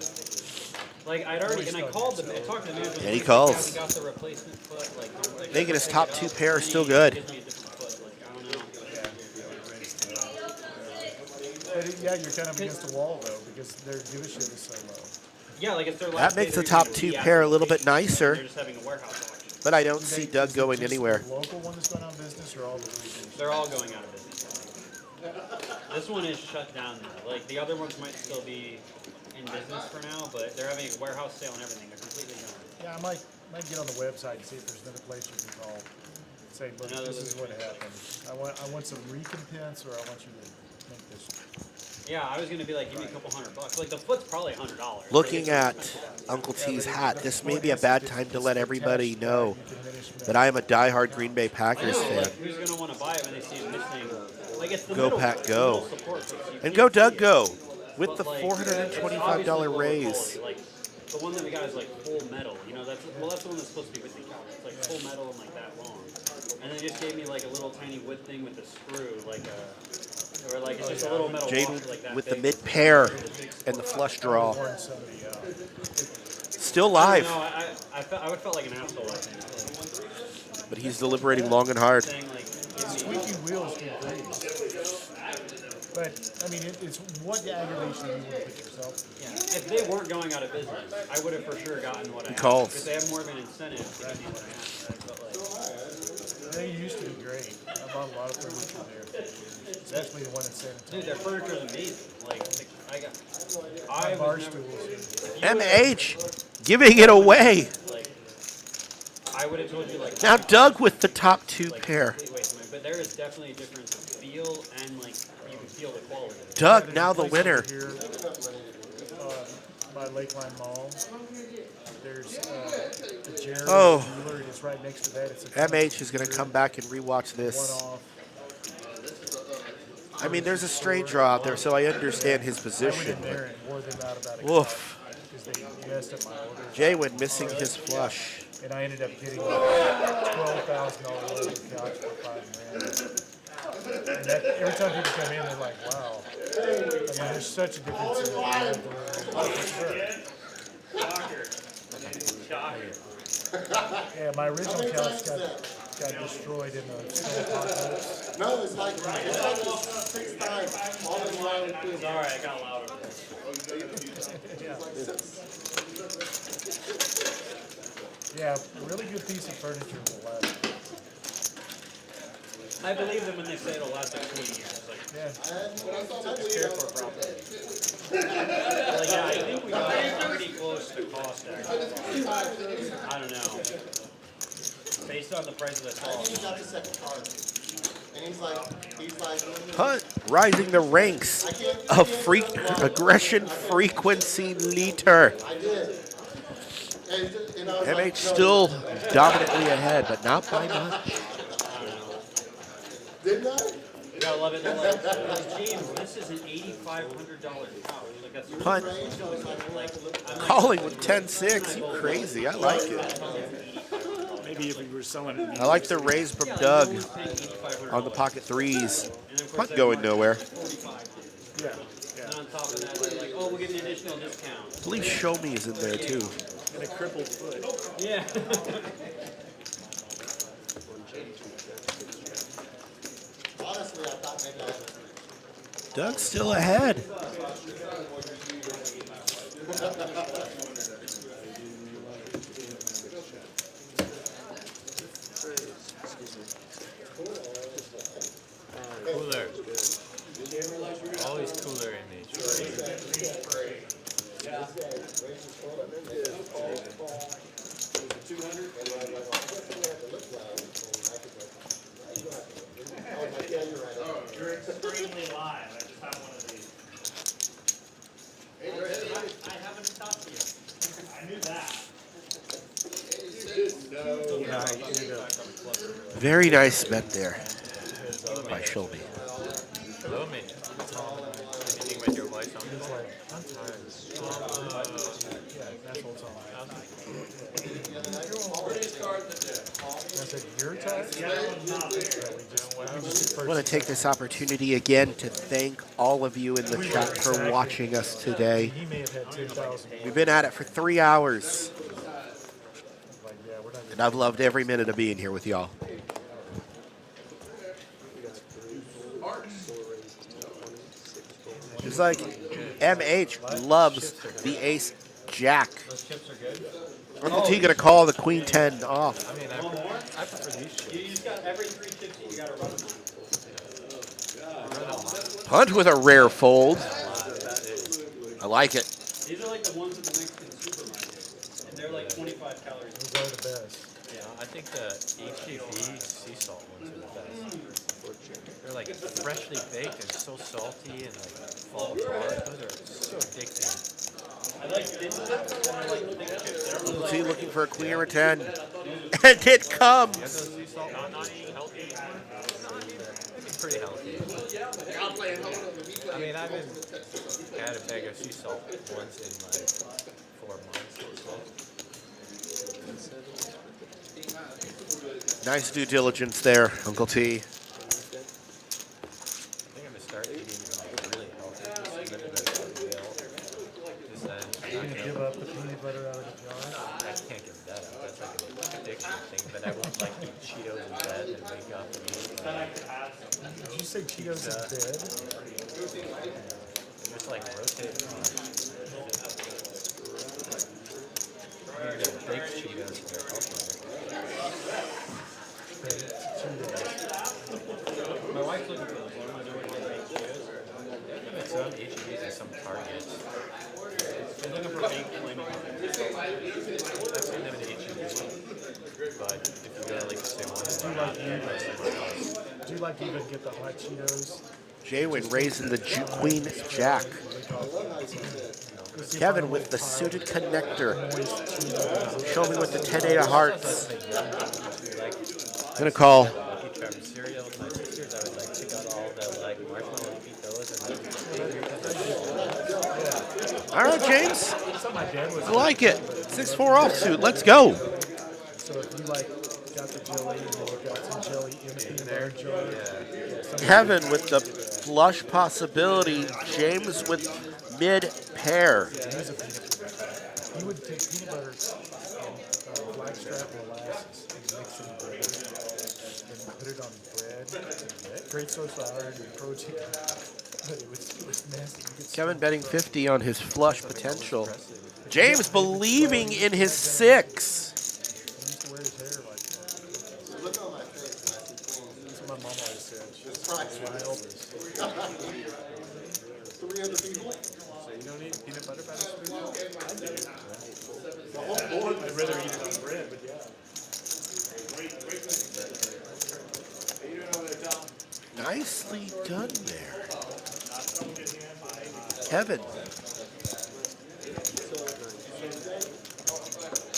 Like I'd already, and I called them. I talked to the manager. Yeah, he like, calls. We got the replacement foot. Like Thinking his top 2 pair are still good. gives me a different foot. Like I don't know. But yeah, you're kind of against the wall though, because their dealership is so low. Yeah, like it's their last That makes day, the they're top gonna 2 be pair a little out. bit nicer, They're just having a warehouse auction. but I don't see Doug Is it going just anywhere. The local one that's going out of business, or all the regions? They're all going out of business. This one is shut down now. Like the other ones might still be in business for now, but they're having a warehouse sale and everything. They're completely gone. Yeah, I might get on the website and see if there's another place you can call. Say, look, Another this is what location. happened. I want some recompense, or I want you to make this. Yeah, I was gonna be like, give me a couple $100. Like the foot's probably $100. Looking at Uncle T's hat, this may be a bad time to let everybody know that I am a diehard Green Bay Packers fan. Like, who's gonna want to buy it when they see it missing? Like it's the Go middle, Pack, the go. middle support, so you And can't go see Doug, it. go. With the But, like, $425 obviously lower raise. quality. Like, the one that we got is like full metal. You know, that's the one that's supposed to be with the couch. It's like full metal and like that long. And then they just gave me like a little tiny wood thing with the screw, like or like it's just a little metal Jaden washer like that with the big. mid pair and the flush draw. Still I live. don't know, I would felt like an asshole, I think. But he's deliberating long and hard. Saying, like, Squeaky wheels get raised. But, I mean, it's what aggravation you want to put yourself in. Yeah. If they weren't going out of business, I would have for sure gotten what I had. calls. Because they have more of an incentive to give me what I had. I felt like, They used to be great. I bought a lot of furniture there, especially the one in San Antonio. dude, their furniture is amazing. Like I bar was never, stools. MH giving it away. like, I would have told you like Now Doug with the top two like, pair. complete waste of money, but there is definitely a difference in feel and like you can feel the quality. Doug now the winner. Here, by Lakeline Mall. There's the Jerry dealer. It's right next to that. It's a MH is going to come back and rewatch this. one-off. I mean, there's a straight draw out there, so I understand his I went position. in there and wore them out about a Woof. because they messed up my order. Jaywin missing his flush. And I ended up getting $12,000 worth of couch for $5,000. And that, every time people come in, they're like, wow. I mean, there's such a difference in the Yeah, my original couch got destroyed in the snow apocalypse. No, it's like 6 times. All in one. Sorry, I got louder. Yeah, a really good piece of furniture will last. I believe them when they say it'll last like 20 years. Like, Yeah. just care for it properly. Like, yeah, I think we got pretty close to cost actually. I don't know. Based on the price of the I think he saw. got the second card. And he's like, Hunt rising the ranks of aggression frequency leader. I did. And I was like, MH still dominantly ahead, but not by much. didn't I? You gotta love it. They're like, James, this is an $8,500 couch. Like, that's Hunt calling with 10-6. You crazy. I like it. Maybe if we were selling it. I like the raise from Doug on the pocket threes. Hunt going nowhere. Yeah. And on top of that, they're like, oh, we'll give you an additional discount. I believe Show Me is in there too. And a crippled foot. Yeah. Honestly, I thought maybe I was. Doug's still ahead. Cooler. Always cooler image. You're extremely live. I just have one of these. I haven't touched you. I knew that. Very nice bet there by Show Me. Hello, me. Anything with your voice on? It's like, I'm tired. Yeah, that's what's on. I said, you're tired? I want to take this opportunity again to thank all of you in the chat for watching us today. He may have had 10,000. We've been at it for 3 hours, Like, yeah, we're not and I've loved every minute of being here with y'all. It's like MH loves the ace jack. Those chips are good. Uncle T gonna call the queen 10 off. I mean, I prefer these chips. You just got every 3 chips you gotta run them on. Hunt with a rare fold. I like it. These are like the ones at the Mexican supermarket. And they're like 25 calories. Those are the best. Yeah, I think the HEB sea salt ones are the best. They're like freshly baked and so salty and like fall apart. Those are so addicting. I like thin chips and I like thick chips. Uncle T looking for a queen or a 10. And it comes. Those sea salt not eating healthy. Maybe pretty healthy. I mean, I've been had a bag of sea salt once in like 4 months or so. Nice due diligence there, Uncle T. I think I'm gonna start eating like really healthy. You're gonna give up the peanut butter out of the jar? I can't give that up. That's like an addiction thing. But I won't like eat Cheetos in bed and wake up and eat. Did you say Cheetos in bed? Just like rotate on. You're gonna baked Cheetos and they're healthier. My wife's looking for those. What am I doing to make Cheetos? Some HEBs and some Targets. They're looking for baked flaming hot. I've seen them in HEB. But if you go to like the same one, Do you like even get the hot Cheetos? Jaywin raising the Queen Jack. Kevin with the suited connector. Show me with the 10-8 of hearts. I'm gonna call. cereal with my sisters, I would like pick out all the like marshmallows and eat those and All right, James. I like it. 6-4 offsuit. Let's go. So if you like got the jelly and then you got some jelly in the peanut butter jar. Kevin with the flush possibility. James with mid pair. You would take peanut butter and blackstrap molasses and mix it in bread and put it on bread. Great source of iron and protein. But it was nasty. You could Kevin betting 50 on his flush potential. James believing in his 6. He used to wear his hair like that. Look on my face. That's what my mom always said. She was my Elvis. 300 people. So you don't eat peanut butter by the spoon? I do. I'd rather eat it on bread, but yeah. Nicely done there. Kevin.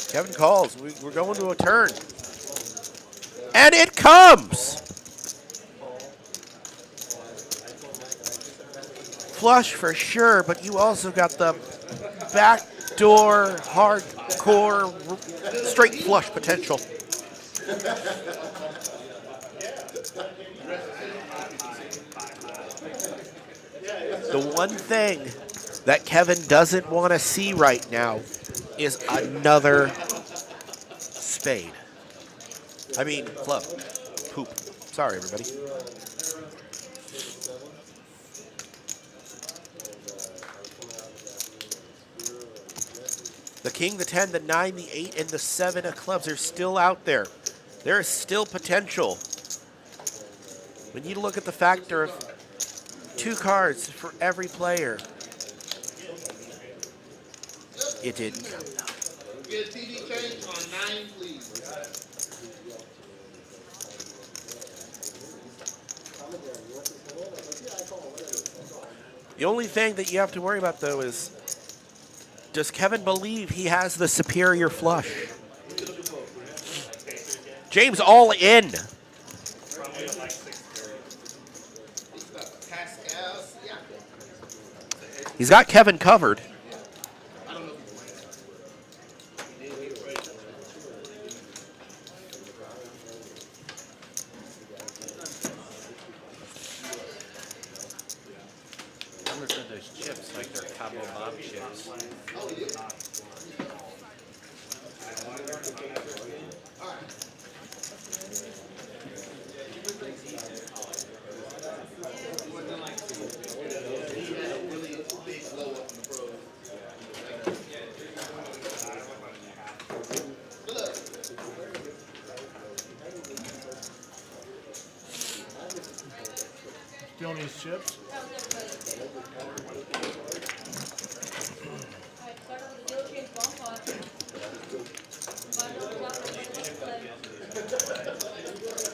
Kevin calls. We're going to a turn. And it comes! Flush for sure, but you also got the backdoor, hardcore, straight flush potential. The one thing that Kevin doesn't want to see right now is another spade. I mean, club. Poop. Sorry, everybody. The king, the 10, the 9, the 8, and the 7 of clubs are still out there. There is still potential. We need to look at the factor of 2 cards for every player. It didn't come though. Get a TV change on 9, please. The only thing that you have to worry about though is, does Kevin believe he has the superior flush? James all in. He's got Kevin covered. I'm looking at those chips like they're Cabo Bob chips. Still need chips?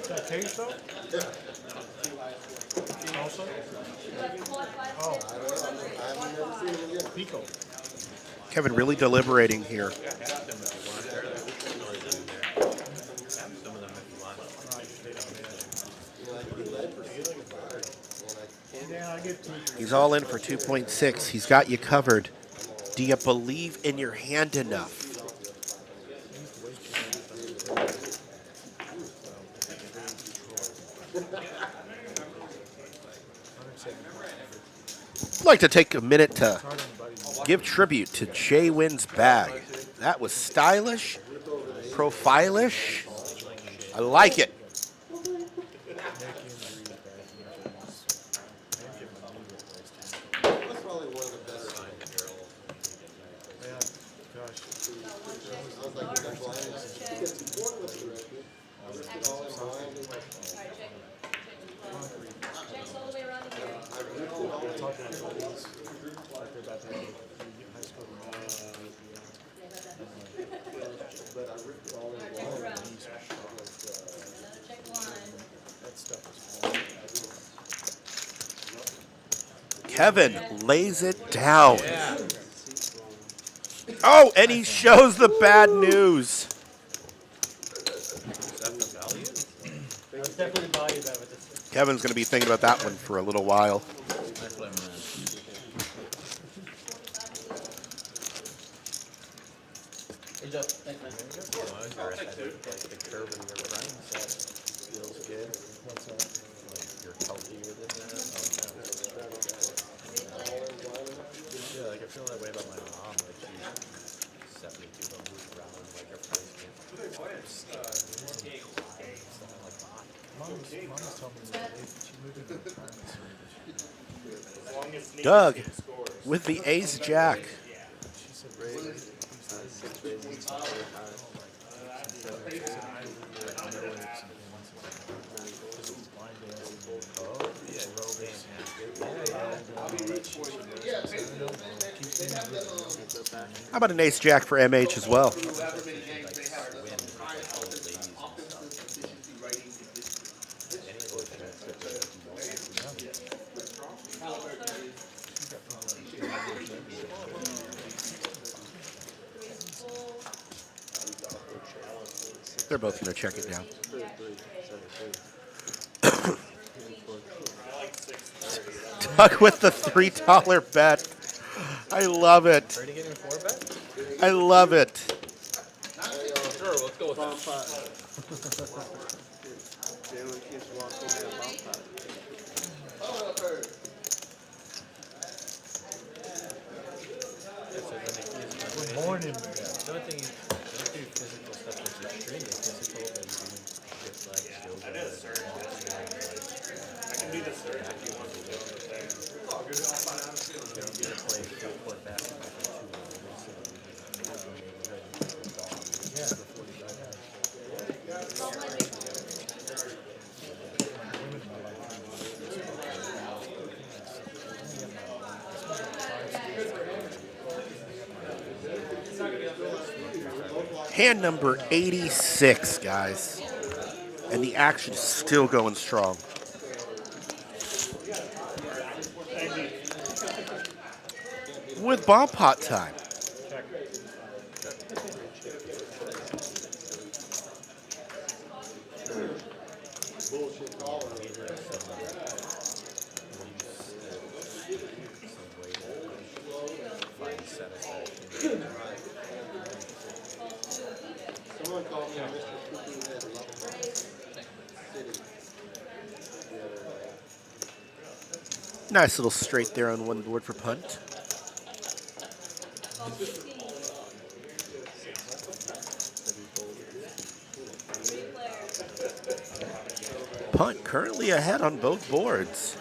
Is that queso? Also? Oh. Pico. Kevin really deliberating here. Yeah, I get He's all in for 2.6. He's got you covered. Do you believe in your hand enough? I'd like to take a minute to give tribute to Jay Wynn's bag. That was stylish, profilish. I like it. Kevin lays it down. Oh, and he shows the bad news. Kevin's going to be thinking about that one for a little while. Yeah, like I feel that way about my mom. Like she set me to go move around like her price game. Mama's told me that she moved into a retirement center. Doug with the ace jack. She said, Ray, How about an ace jack for MH as well? They're both going to check it down. Doug with the $3 bet. I love it. Ready to get in 4-bet? I love it. Sure, let's go with that. Jalen keeps walking in a bump pot. Good morning. The only thing you don't do physical stuff that's extremely physical, but you do shit like yoga. I can do this, sir, if you want to do it. You don't get to play full court basketball for 2 hours. Hand number 86, guys. And the action is still going strong. With bomb pot time. Someone called me Mr. Cuckoo Head City. Nice little straight there on one board for punt. Punt currently ahead on both boards.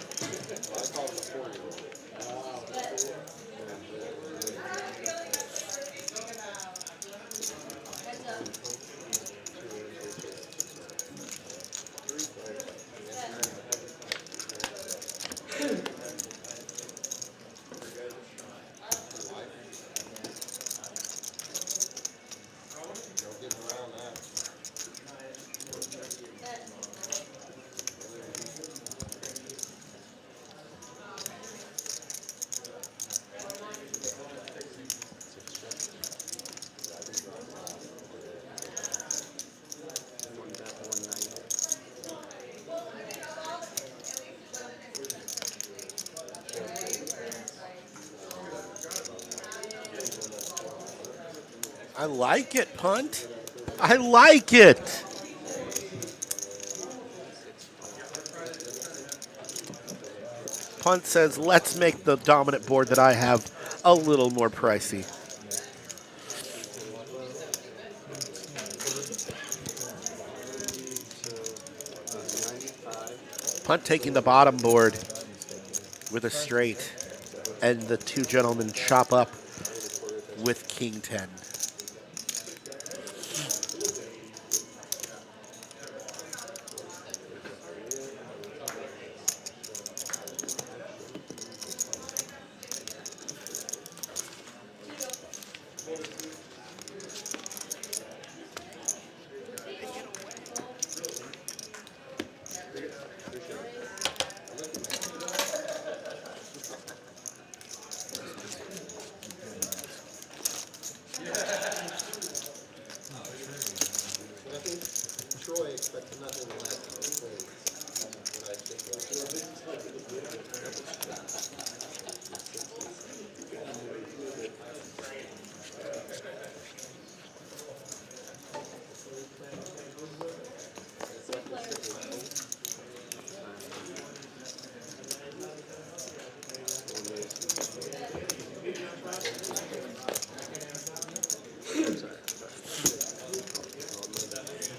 I like it, punt. I like it. Punt says, let's make the dominant board that I have a little more pricey. Punt taking the bottom board with a straight, and the two gentlemen chop up with King 10. Troy expected nothing less than points. When I think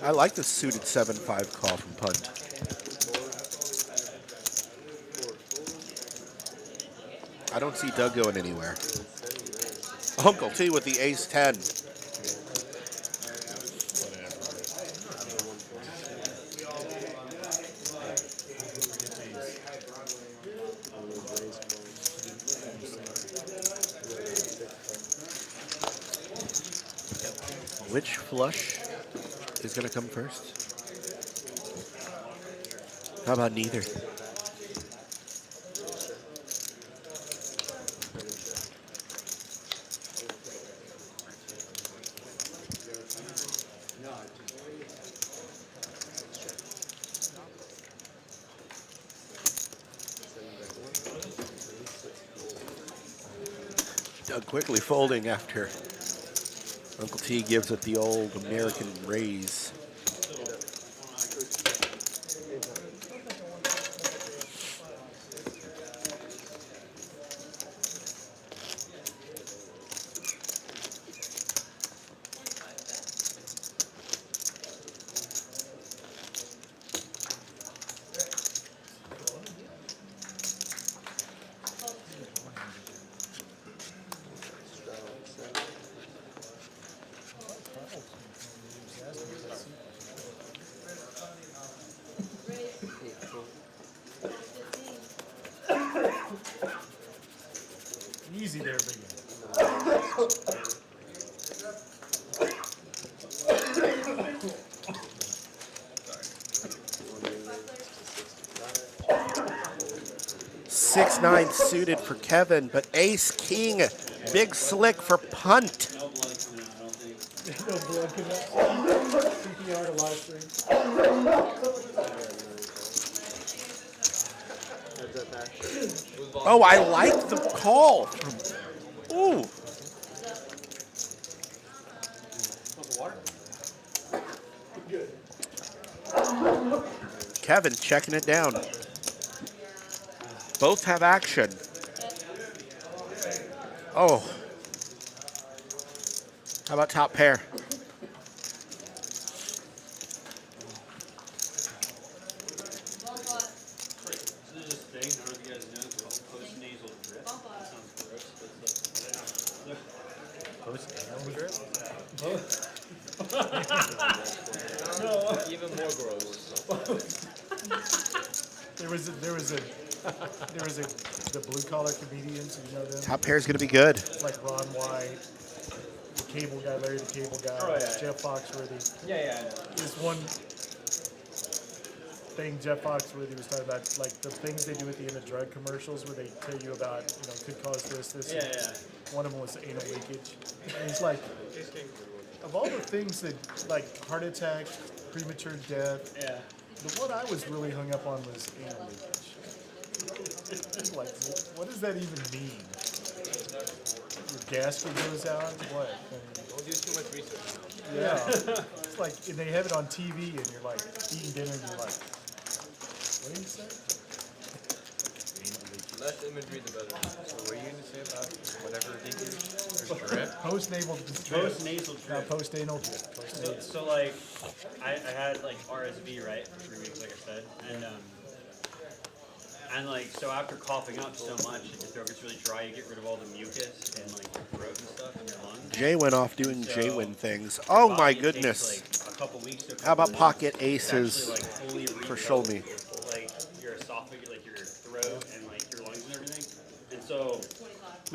I like the suited 7-5 call from punt. I don't see Doug going anywhere. Uncle T with the ace 10. Which flush is going to come first? How about neither? Doug quickly folding after Uncle T gives it the old American raise. Easy there, big guy. Six nine suited for Kevin, but ace king, big slick for punt. No blood connect. CPR to live stream. Oh, I like the call. Ooh. Kevin checking it down. Both have action. Oh. How about top pair? Even more gross. There was the blue collar comedians, you know them? Top pair is going to be good. Like Ron White, the cable guy, Larry the Cable Guy, Oh, yeah. Jeff Foxworthy. Yeah, yeah, I know. There's one thing Jeff Foxworthy was talking about, like the things they do at the end of drug commercials where they tell you about, could cause this. Yeah, yeah. One of them was anal leakage. And he's like, of all the things that, like heart attack, premature death, Yeah. the one I was really hung up on was anal leakage. Like, what does that even mean? Your gasket goes out? What? I do too much research now. Yeah. It's like if they have it on TV and you're like eating dinner and you're like, what do you say? Less imagery, the better. So what are you gonna say about whatever they do? There's drip. Post-nasal drip. Post-nasal drip. Not post-anal drip. Post-nasal. So like, I had like RSV, right, for 3 weeks, like I said, and like, so after coughing up so much, if your throat gets really dry, you get rid of all the mucus and like your throat and stuff in your lungs. Jay went off doing Jay-win things. Your Oh body, my it takes, goodness. like, a couple weeks to a How about couple pocket weeks to aces actually, like, fully for rebuild, show me? like your esophagus, like your throat and like your lungs and everything. And so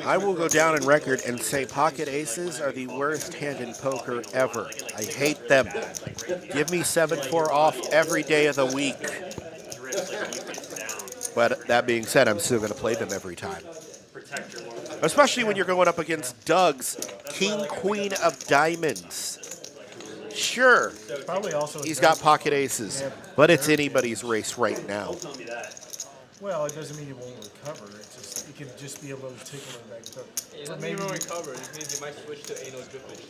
I will go down on record and say pocket aces are the worst hand in poker ever. I hate them. Give me 7-4 off every day of the week. drips like mucus down. But that being said, I'm still going to play them every time. Protect your lungs. Especially when you're going up against Doug's King Queen of Diamonds. Sure, Probably also. he's got pocket aces, but it's anybody's race right now. Tell me that. Well, it doesn't mean it won't recover. It can just be a little tickler back there. It doesn't mean we'll recover. It means you might switch to anal drippage.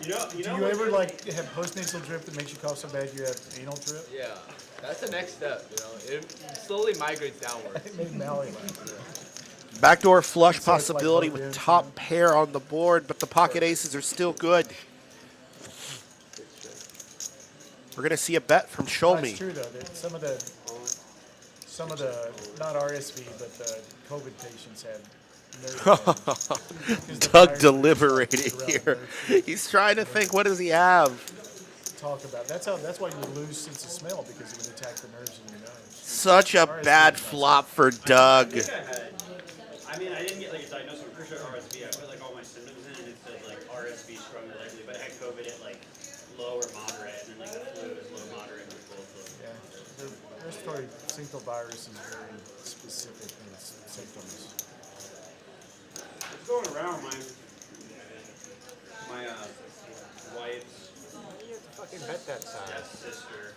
Yeah. Do you ever like have postnasal drip that makes you cough so bad you have anal drip? Yeah, that's the next step. You know, it slowly migrates downwards. It made Mally laugh. Backdoor flush So it's like possibility both with ends, top pair on the board, but the pocket aces are still good. We're going to see a bet from Show That's Me. true though. That some of the not RSV but the COVID patients had nerve pain. Doug deliberating here. He's trying to think, what does he have? Talk about that's why you lose sense of smell because it would attack the nerves in your nose. Such a bad flop for Doug. I mean, I didn't get like a diagnosis. I'm pretty sure RSV. I put like all my symptoms in, and it said like RSV strongly likely, but I had COVID at like low or moderate, and then like the flu is low moderate and both of them. Yeah, the respiratory syncytial virus is very specific in its symptoms. What's going around my wife's Fucking bet that size. sister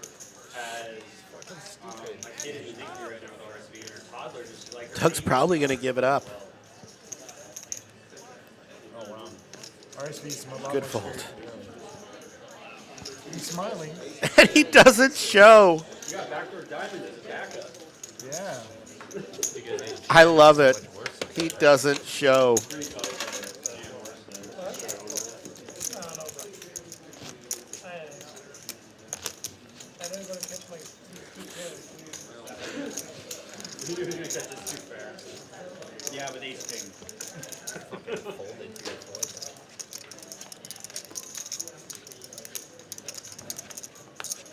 has a kid in the NICU right now with RSV, and her toddler just like. Doug's probably going to give it up. Oh wow. RSV is a lot Good more fold. scary. He's smiling. And he doesn't show. You got backdoor diamonds as a backup. Yeah. I love it. He doesn't show. You're gonna catch this too fast. Yeah, with ace king. Folded to your fold.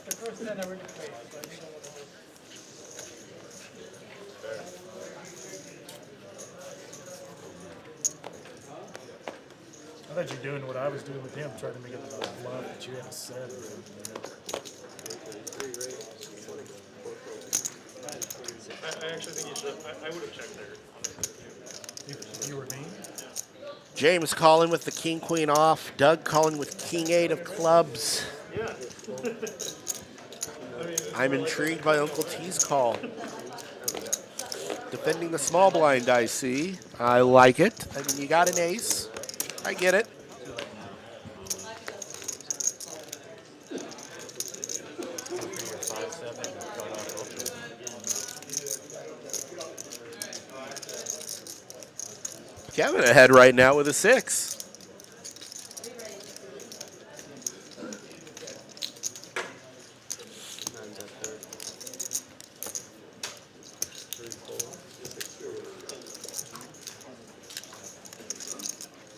The first 10 I already played, so I think I want to do. I thought you were doing what I was doing with him, trying to make it a bluff that you had a 7. I actually think you should. I would have checked there. If you were me? James calling with the King Queen off. Doug calling with King 8 of clubs. Yeah. I'm intrigued by Uncle T's call. Defending the small blind, I see. I like it. I mean, you got an ace. I get it. Kevin ahead right now with a 6.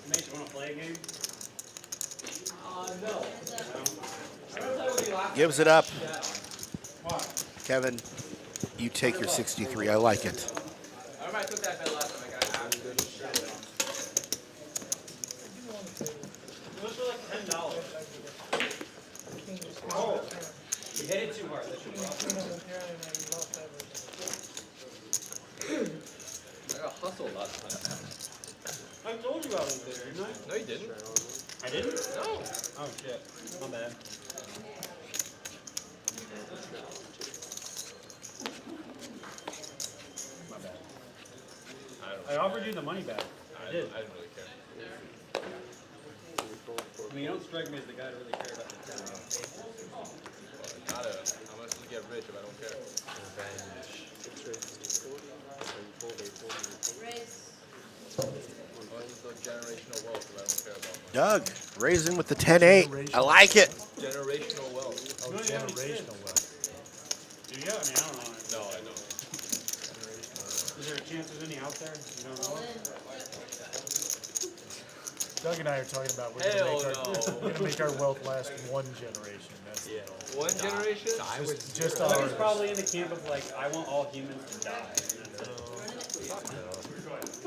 Nate, you want to play a game? Gives it up. Kevin, you take your 63. I like it. I remember I took that bet last time. I got half. Those are like $10. Oh, you hit it too hard. That's your problem. I got hustled last time. I told you I was there, didn't I? No, you didn't. I didn't? No. Oh shit. My bad. My bad. I offered you the money back. I did. I didn't really care. mean, you don't strike me as the guy to really care about the turn. I'm gonna still get rich if I don't care. Generational wealth if I don't care about money. Doug, raising with the 10-8. I like it. Generational wealth. Oh, generational wealth. Do you? I mean, I don't know. No, I don't. Is there a chance there's any out there? You don't know? Doug and I are talking about we're gonna make our wealth last one generation. That's the goal. One generation? Just Doug ours. is probably in the camp of like, I want all humans to die.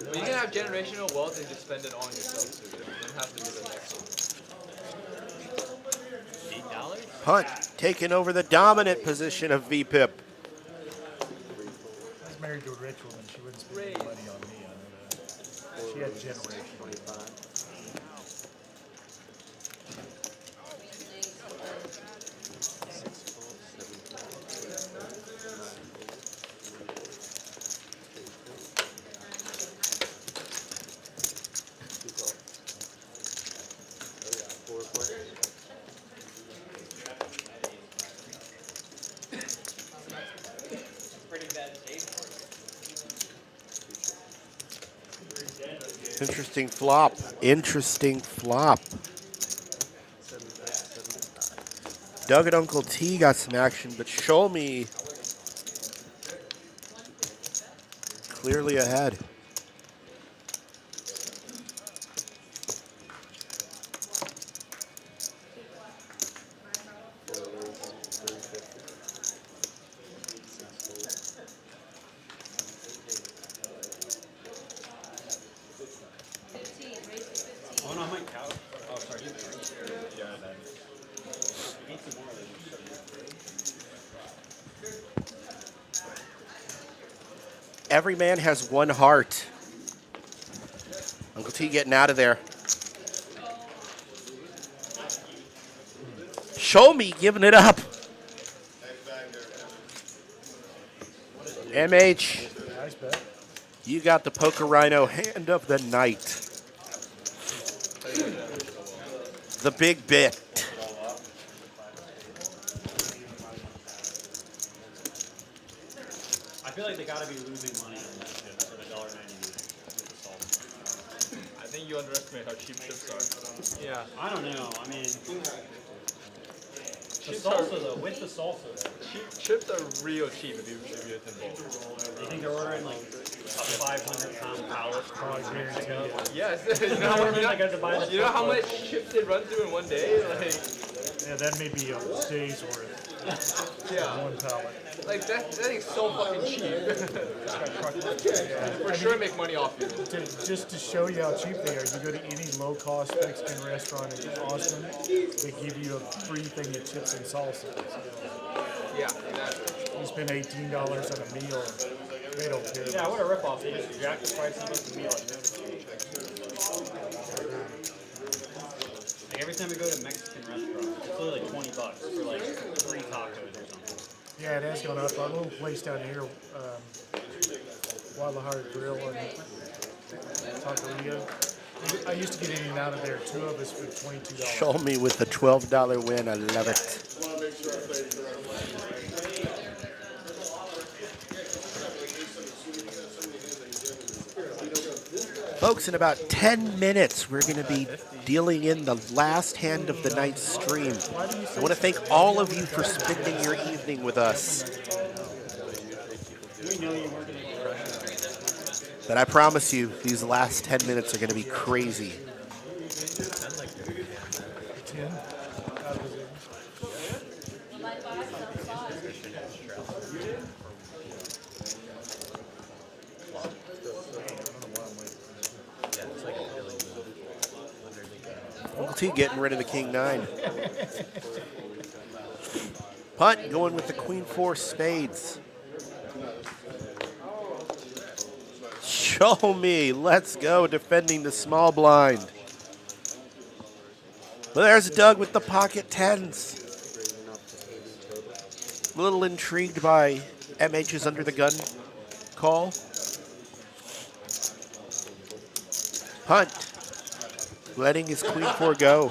But you can have generational wealth and just spend it on yourself too. It doesn't have to be the next one. $8? Punt taking over the dominant position of VPIP. I was married to a rich woman. She wouldn't spend any money on me. I know that. She had generational. Interesting flop. Interesting flop. Doug and Uncle T got some action, but Show Me clearly ahead. Oh no, I might count. Oh, sorry. Yeah, that. Need some more of those. Every man has one heart. Uncle T getting out of there. Show Me giving it up. MH, Nice bet. you got the Poker Rhino hand of the night. The big bit. I feel like they gotta be losing money on this shit for the $1.90 with the salt. I think you underestimate how cheap chips are. Yeah. I don't know. I mean, the Chips salsa are, though, with the salsa though. chips are real cheap if you hit them both. You think they're ordering like a 500-pound pallet? Oh, I guarantee you. Yes. You know how much I got to buy this? You know how much chips they run through in one day? Like, Yeah, that may be a day's worth. yeah. One pallet. Like that thing's so fucking cheap. For sure make money off you. Just to show you how cheap they are, you go to any low-cost Mexican restaurant in Austin, they give you a free thing of chips and salsa. Yeah, exactly. You spend $18 on a meal, they don't care. Yeah, what a ripoff. They just jack the price up the meal. Like every time we go to a Mexican restaurant, it's literally like $20 for like 3 tacos or something. Yeah, it has gone up. Our little place down here, Guadalajara Grill and Taqueria. I used to get in and out of there, 2 of us for $22. Show Me with the $12 win. I love it. Folks, in about 10 minutes, we're going to be dealing in the last hand of the night's stream. I want to thank all of you for spending your evening with us. But I promise you, these last 10 minutes are going to be crazy. 10? Uncle T getting rid of the King 9. Punt going with the Queen 4 spades. Show Me. Let's go. Defending the small blind. Well, there's Doug with the pocket 10s. A little intrigued by MH's under the gun call. Punt. Letting his Queen 4 go.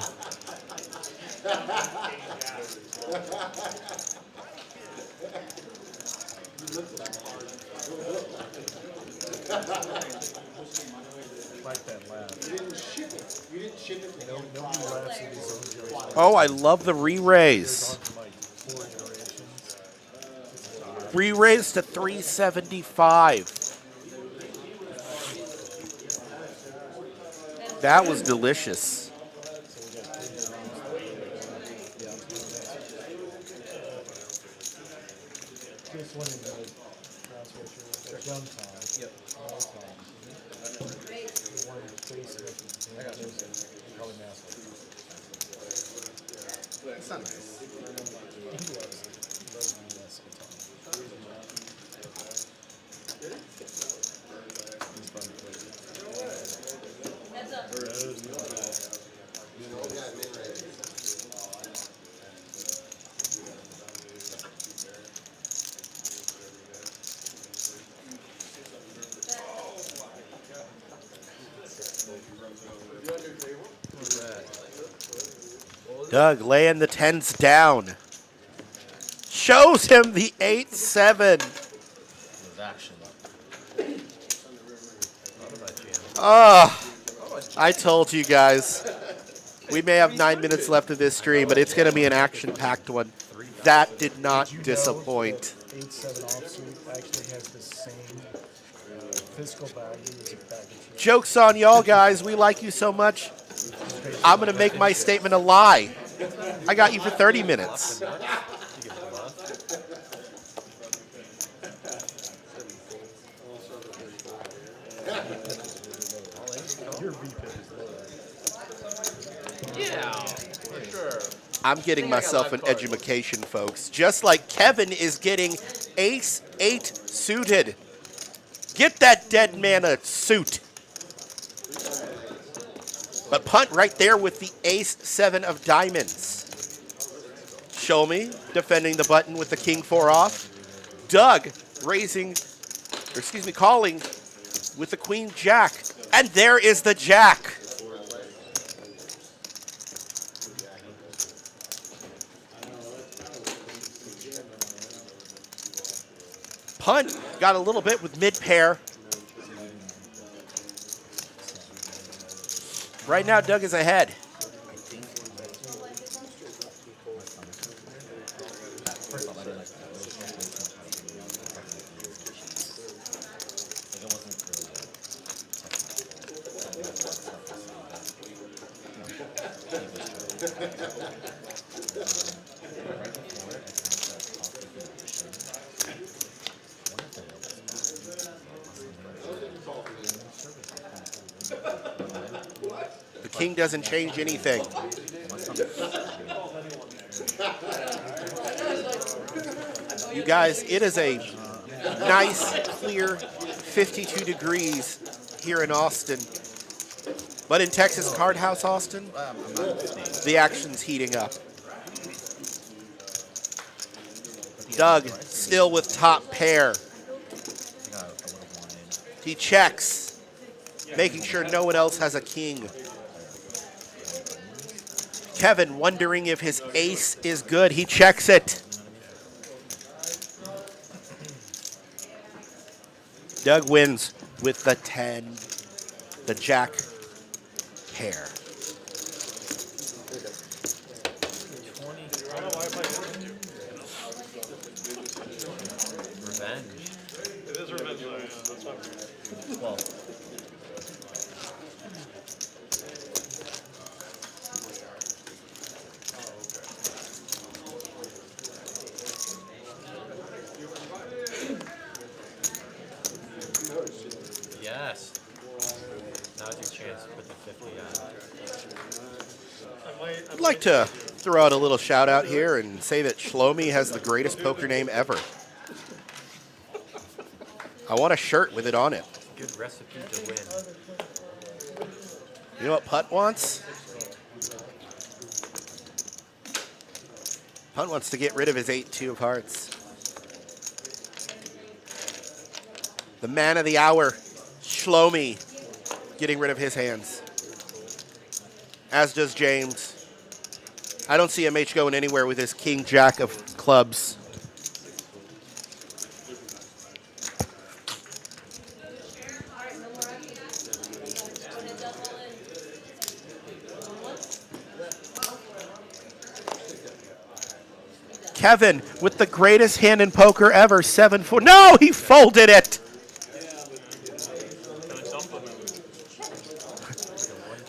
Like that laugh. You didn't ship it. You didn't ship it. Nobody laughs at his own jokes. Oh, I love the re-raise. On to like 4 iterations. Re-raise to 375. That was delicious. Just winning the cross switcher. Young Tom. Yep. All Tom. One facing up with the probably massive. It's not nice. He loves the massive Tom. He's fun to play. Heads up. Oh, yeah, mid-range. Doug laying the 10s down. Shows him the 8-7. There's action. I told you guys. We may have 9 minutes left of this stream, but it's going to be an action-packed one. That did not disappoint. 8-7 offsuit actually has the same physical value as a package. Joke's on y'all, guys. We like you so much. I'm going to make my statement a lie. I got you for 30 minutes. Yeah, for sure. I'm getting myself an education, folks. Just like Kevin is getting ace-8 suited. Get that dead man a suit. But punt right there with the ace-7 of diamonds. Show me defending the button with the king-4 off. Doug calling with the queen-jack. And there is the jack. Punt got a little bit with mid-pair. Right now, Doug is ahead. The king doesn't change anything. You guys, it is a nice, clear 52 degrees here in Austin. But in Texas Card House, Austin, the action's heating up. Doug still with top pair. He checks, making sure no one else has a king. Kevin wondering if his ace is good. He checks it. Doug wins with the 10, the jack pair. Revenge. It is revenge, though, yeah, that's not fair. Well, Yes. Now's your chance to put the 50 on. I'd like to throw out a little shout out here and say that Shlomi has the greatest poker name ever. I want a shirt with it on it. Good recipe to win. You know what Putt wants? Putt wants to get rid of his 8-2 of hearts. The man of the hour, Shlomi, getting rid of his hands. As does James. I don't see MH going anywhere with his king jack of clubs. Kevin with the greatest hand in poker ever, 7-4. No, he folded it.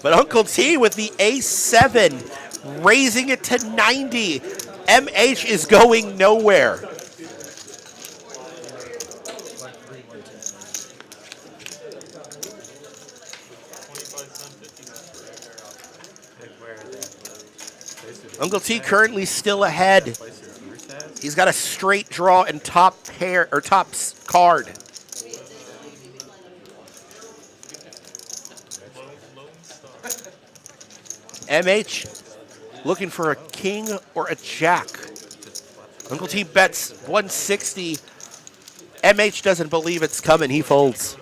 But Uncle T with the ace-7, raising it to 90. MH is going nowhere. Uncle T currently still ahead. He's got a straight draw and top pair or top card. MH looking for a king or a jack. Uncle T bets 160. MH doesn't believe it's coming. He folds.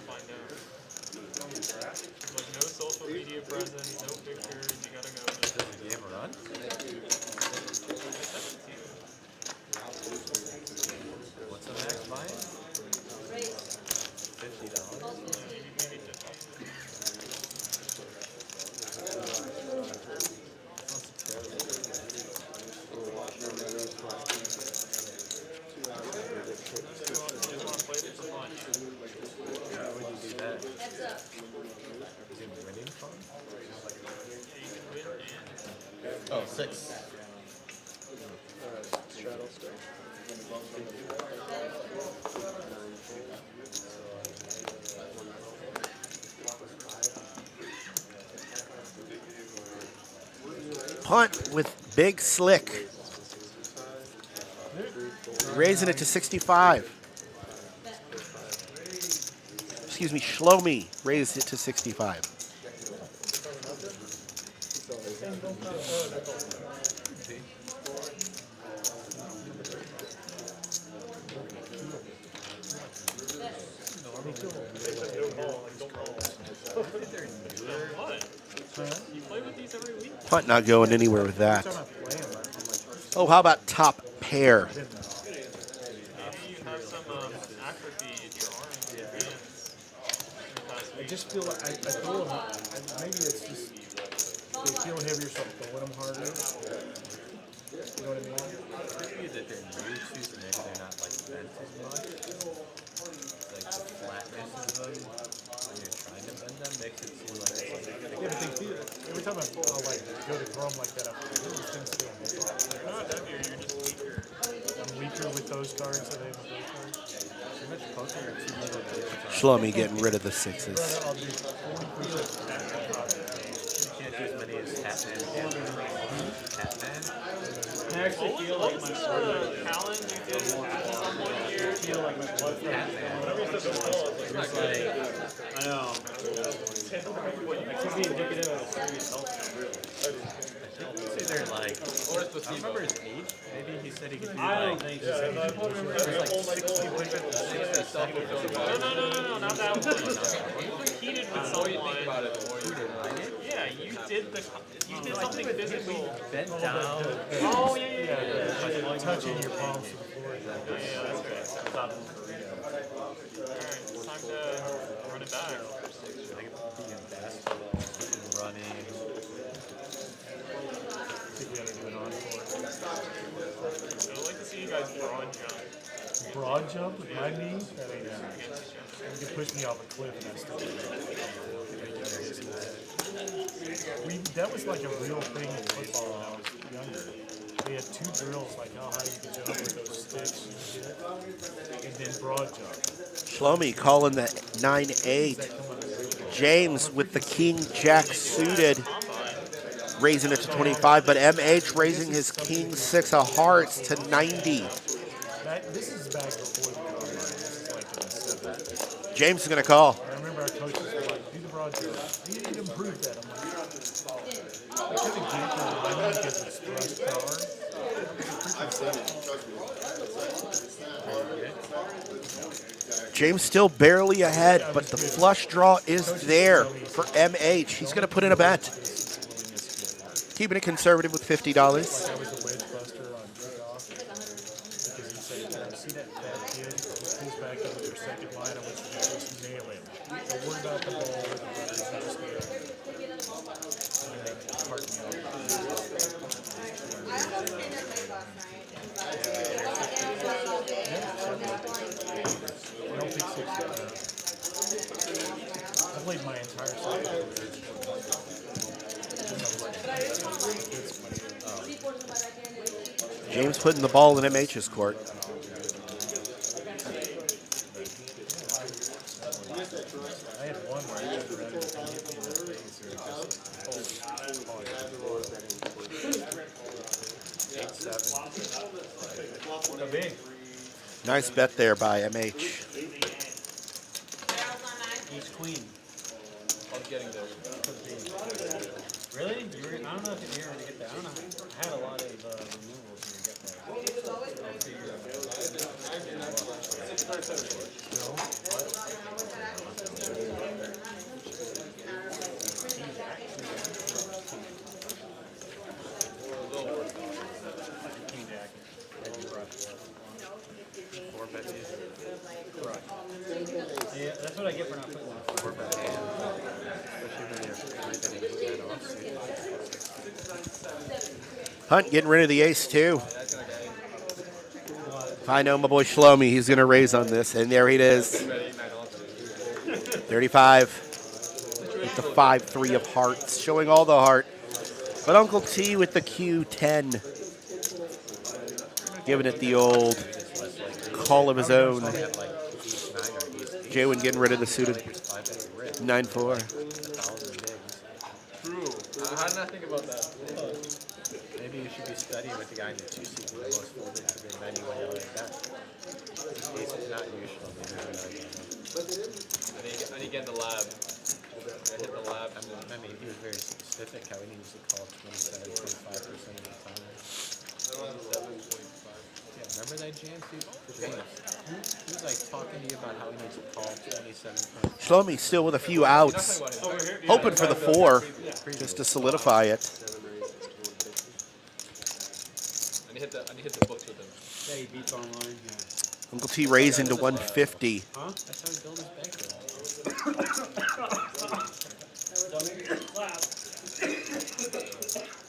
Oh, 6. Punt with Big Slick. Raising it to 65. Excuse me, Shlomi raised it to 65. Punt not going anywhere with that. Oh, how about top pair? I just feel like I feel maybe it's just they feel heavier, so I'm throwing them harder. You know what I mean? Maybe that they're new to, so maybe they're not like bent as much. Like the flatness of them when you're trying to bend them makes it seem like it's like. Yeah, but they feel every time I'll like go to throw them like that, I feel these things feel bigger. You're not heavier, you're just weaker. I'm weaker with those cards than I am with those cards. Too much poker or too little data. Shlomi getting rid of the 6s. I'll do 40%. You can't do as many as Hatman. Hatman? I actually feel like my challenge you did at one year. I feel like my blood I know. It could be indicative of a serious health. I'd say they're like, I don't remember his age. Maybe he said he could do I don't like, think so. No, not that one. You competed with someone. Yeah, you did something physical. bent down. Oh, yeah. Like touching your palms to the floor. Yeah, that's great. Alright, it's time to run it back. Like being in basketball, running. I'd like to see you guys broad jump. Broad jump with my knees? That ain't happening. You can push me off a cliff and I still do that. That was like a real thing in football when I was younger. We had 2 drills, like how high you could jump with those sticks and shit, and then broad jump. Shlomi calling the 9-8. James with the king jack suited, raising it to 25, but MH raising his king 6 of hearts to 90. This is back before the combine. This is like in the 70s. James is going to call. I remember our coaches were like, do the broad jump. You need to improve that. I'm like, I couldn't get that. I need to get this thrust power. James still barely ahead, but the flush draw is there for MH. He's going to put in a bet. Keeping it conservative with $50. Like I was a wedge buster on kickoff because he said, you know, see that kid who pulls back in with their second line, I want you to just nail him. Don't worry about the ball or the butters, you just nail him. And then they heart me out. I don't think 6. I played my entire cycle. James putting the ball in MH's court. I had one where I just ran and hit me in the face or just Nice bet there by MH. Each queen. I was getting there. Really? You were, I don't know if you were able to get that. I don't know. I had a lot of removals when you get there. Yeah, that's what I get for not putting on 4 bet. Hunt getting rid of the ace too. If I know my boy Shlomi, he's going to raise on this, and there it is. 35 with the 5-3 of hearts, showing all the heart. But Uncle T with the Q10, giving it the old call of his own. Jaywin getting rid of the suited 9-4. True. How did I think about that? Maybe you should be studying with the guy in the 2 seat with the most folded to be many way like that. It's not usual. I need to get in the lab. I hit the lab. I mean, he was very specific how he needs to call 27, 25% of the time. 27.5. Yeah, remember that jam, dude? He was like talking to you about how he needs to call 27. Shlomi still with a few outs, hoping for the 4, just to solidify it. I need to hit the books with him. Yeah, he beats online. Yeah. Uncle T raising to 150. Huh? That's how he built his bankroll.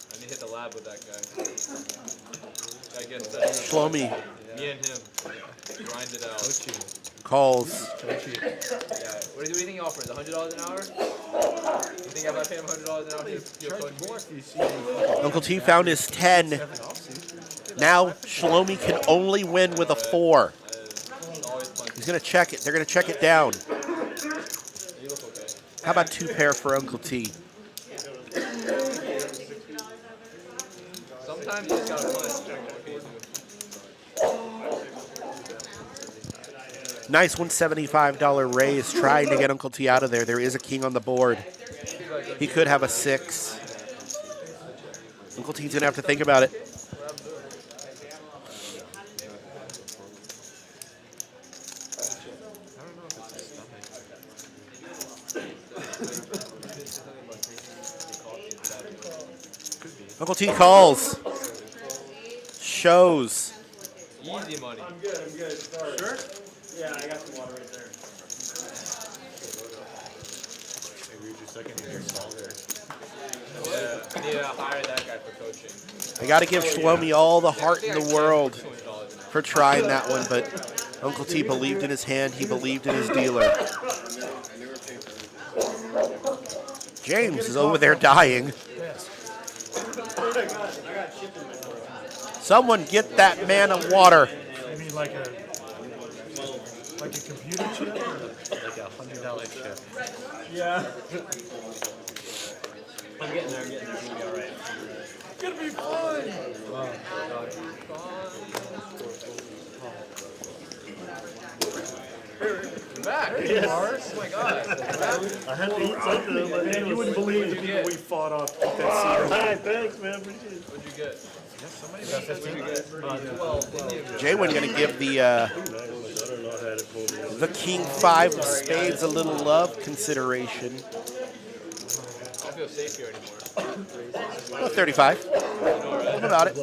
I need to hit the lab with that guy. I guess Shlomi. Me and him. Grind it out. Calls. Yeah. What do you think he offers? $100 an hour? You think if I pay him $100 an hour, he'll coach me? Uncle T found his 10. Now Shlomi can only win with a 4. He's going to check it. They're going to check it down. How about 2 pair for Uncle T? Sometimes you just gotta punch. Nice $175 raise, trying to get Uncle T out of there. There is a king on the board. He could have a 6. Uncle T's going to have to think about it. Uncle T calls. Shows. Easy money. I'm good. Sorry. Sure? Yeah, I got some water right there. Maybe you're just looking at your solver. Yeah, I need to hire that guy for coaching. I got to give Shlomi all the heart in the world for trying that one, but Uncle T believed in his hand. He believed in his dealer. James is over there dying. Someone get that man a water. You mean like a computer chip? Like a $100 chip. Yeah. I'm getting there. It's gonna be all right. It's gonna be fun. You're back. Yes. Oh my god. I had to eat something, but man, you wouldn't believe the people we fought off to get that seat. Hi, thanks, man. Appreciate it. What'd you get? Somebody Jaywin going to give the King 5 of spades a little love consideration. I don't feel safe here anymore. About 35. About it.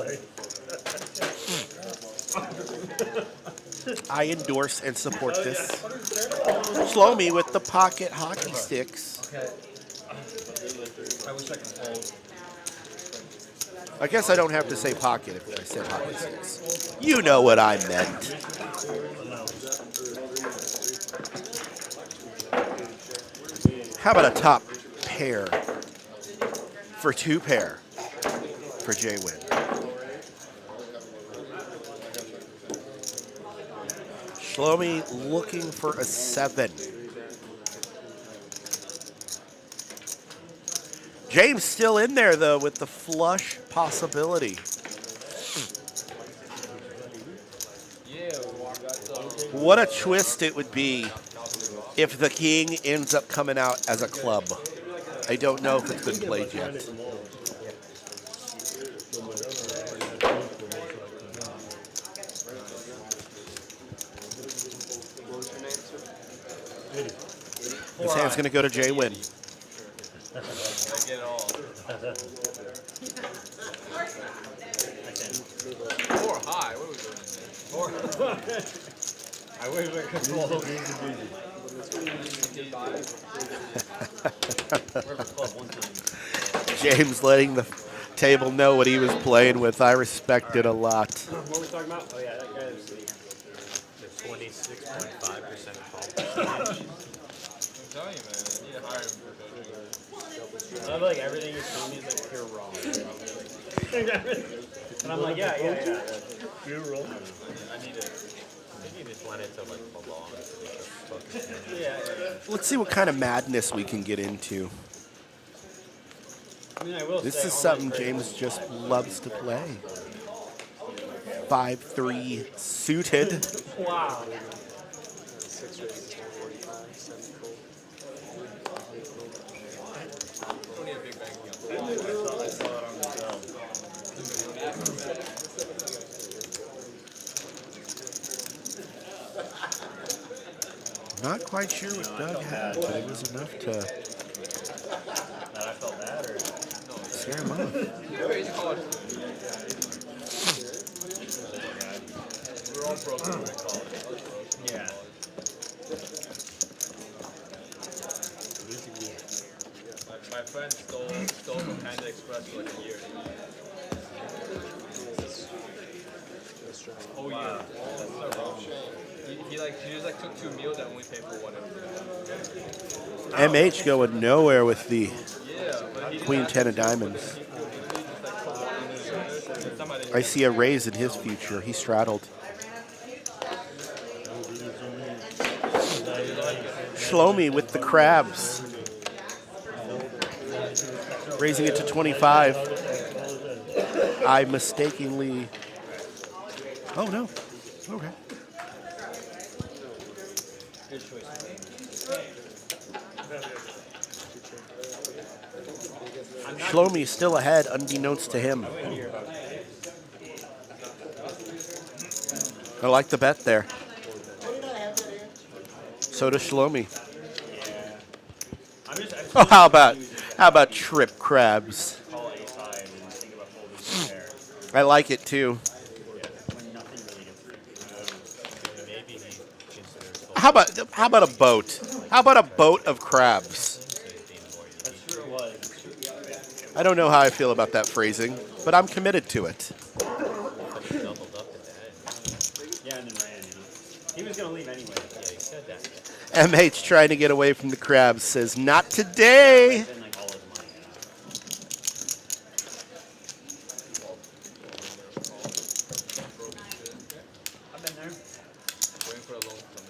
I endorse and support this. Slow me with the pocket hockey sticks. Okay. I wish I could hold. I guess I don't have to say pocket if I said hockey sticks. You know what I meant. How about a top pair for 2 pair for J-Win? Shlomi looking for a 7. James still in there, though, with the flush possibility. What a twist it would be if the king ends up coming out as a club. I don't know if it's been played yet. His hand's going to go to J-Win. Or high. What are we doing? I wish I could roll. James letting the table know what he was playing with. I respect it a lot. What were we talking about? Oh yeah, that guy's The 26.5% call. I'm telling you, man. I need to hire him for I love like everything he's telling me is like pure wrong. And I'm like, yeah. Pure roll. I need it. I think you just want it to like belong. Yeah. Let's see what kind of madness we can get into. I mean, I will This say, is all something my James just loves to play. 5-3 suited. Wow. 6 raises to 45, 7 full. Don't need a big bank account. I saw it on the film. Not quite sure what Doug had, but it was enough to That I felt bad or? scare him off. We're all broke when we're in college. Yeah. My friend stole from Panda Express for like a year. Oh yeah. That's so wrong. He just like took 2 meals and only paid for 1 every day. MH going nowhere with the Yeah, but he Queen 10 of diamonds. I see a raise in his future. He straddled. Shlomi with the crabs. Raising it to 25. I mistakenly... Oh, no. Okay. Shlomi still ahead, unbeknownst to him. I like the bet there. So does Shlomi. Oh, how about trip crabs? I like it too. How about a boat? How about a boat of crabs? I don't know how I feel about that phrasing, but I'm committed to it. Yeah, and then ran, He was going to leave anyway. Yeah, he said that. MH trying to get away from the crabs says, not today. I've been there. Waiting for a loan to come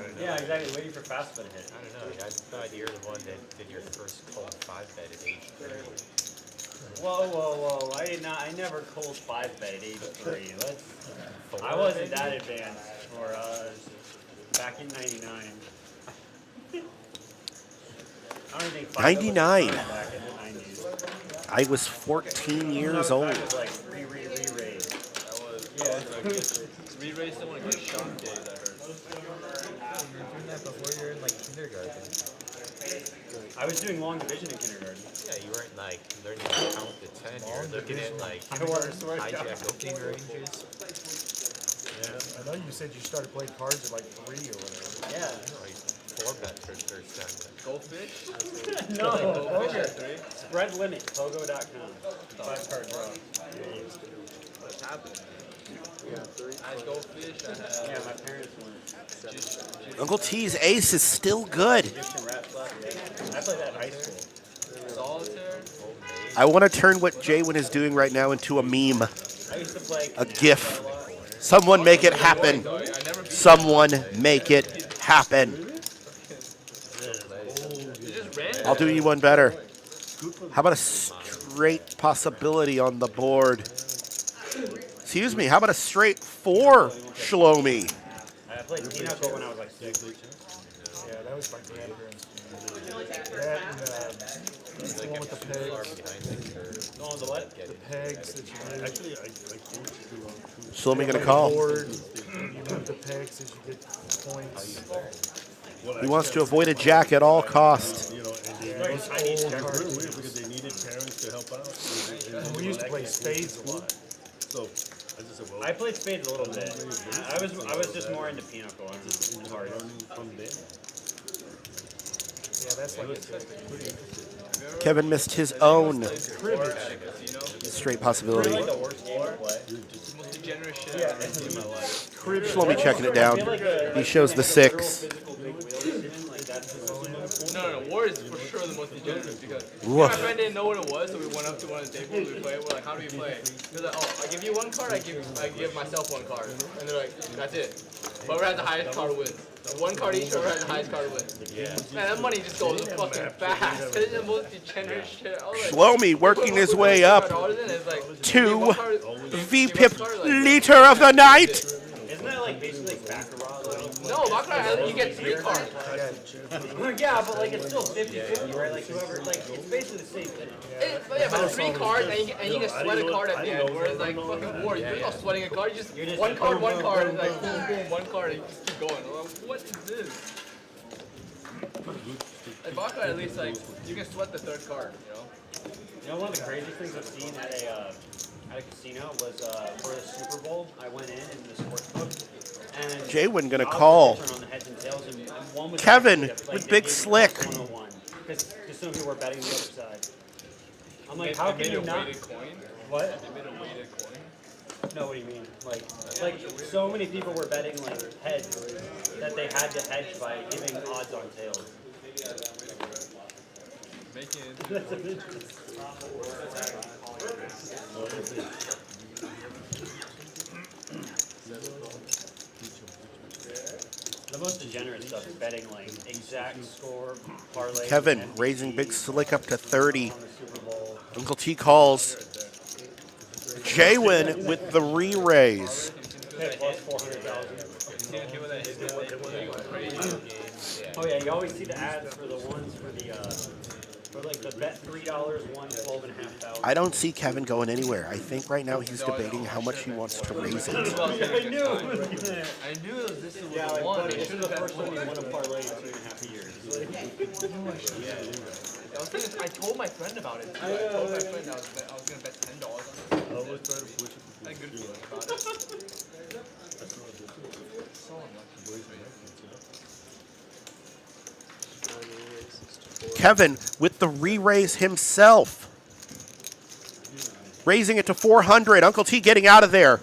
in. Yeah, exactly. Waiting for fast bet to hit. I don't know. I thought you're the one that did your first cold 5 bet at age 3. Whoa. I never cold 5 bet at age 3. I wasn't that advanced for back in 99. I don't think 99. Back in the 90s. I was 14 years old. That was like re-raised. That was re-raised someone to get shot days, I heard. You were doing that before you were in like kindergarten. I was doing long division in kindergarten. Yeah, you weren't like learning to count to 10. You were looking at like hijack opening ranges. Yeah, I know you said you started playing cards at like 3 or whatever. Yeah. Like 4 bets for first time. Goldfish? No, Goldfish poker. at 3? Spread limit, pogo.com. 5-card draw. What's happening? Yeah, 3. I had goldfish, I had... Yeah, my parents won. Uncle T's ace is still good. I played that in high school. Solitaire? I want to turn what Jaywin is doing right now into a meme, I used to play a GIF. Someone make it happen. Someone make it happen. I'll do you one better. How about a straight possibility on the board? Excuse me, how about a straight 4 Shlomi? I played Pinochle when I was like 6. Yeah, that was my grandparents. That and the one with the pegs. Oh, the what? The pegs that you move. Actually, I coached to Shlomi gonna call. Board, you move the pegs as you get points. He wants to avoid a jack at all costs. you know, and they Yeah, those old That's cards. really weird because they needed parents to help out. And we used to play spades a lot. So I just said, well, I played spades a little bit. I was just more into Pinochle. I was just hard. from there. Yeah, that's like Kevin missed his own straight possibility. Like the worst game to play. The most degenerate shit I've ever seen in my life. Shlomi checking it down. He shows the 6. No, War is for sure the most degenerate because Woof. my friend didn't know what it was, so we went up to one of the tables, we played, we're like, how do we play? He was like, oh, I give you 1 card, I give myself 1 card. And they're like, that's it. Whoever has the highest card wins. 1 card each, whoever has the highest card wins. Yeah. Man, that money just goes fucking fast. It's the most degenerate shit. I was like, Shlomi working his way up it's like, to VPIP leader of the night. Isn't that like basically Baccarat? no, Baccarat, you get 3 cards. Yeah, but like it's still 50-50, right? Like whoever, like it's basically the same thing. Yeah, but 3 cards and you can sweat a card at the end. Whereas like fucking War, you're not sweating a card. You just 1 card, and like boom, boom, 1 card, and you just keep going. I'm like, what is this? At Baccarat, at least like you can sweat the 3rd card. You know, one of the craziest things I've seen at a casino was for the Super Bowl. I went in the sports book. And Jaywin gonna call. on the heads and tails, and one was Kevin actually, with they Big gave me Slick. plus 101, because some people were betting the other side. I'm like, They how can made you a not? weighted coin. What? They made a weighted coin. No, what do you mean? Like so many people were betting like heads that they had to hedge by giving odds on tails. Making it. The most degenerate stuff is betting like exact score parlay. Kevin raising Big Slick up to 30. Uncle T calls. Jaywin with the re-raise. Plus 400,000. Oh yeah, you always see the ads for the ones for the for like the bet $3 won 12,500. I don't see Kevin going anywhere. I think right now he's debating how much he wants to raise it. I knew it was I knew this was yeah, the like, one. buddy, They this should is the have first bet time you more. won a parlay in 2.5 years. I told my friend about it. Too. I told my friend I was gonna bet $10 on it. I always try to push it. I had good feeling about it. So unlucky. Kevin with the re-raise himself. Raising it to 400. Uncle T getting out of there.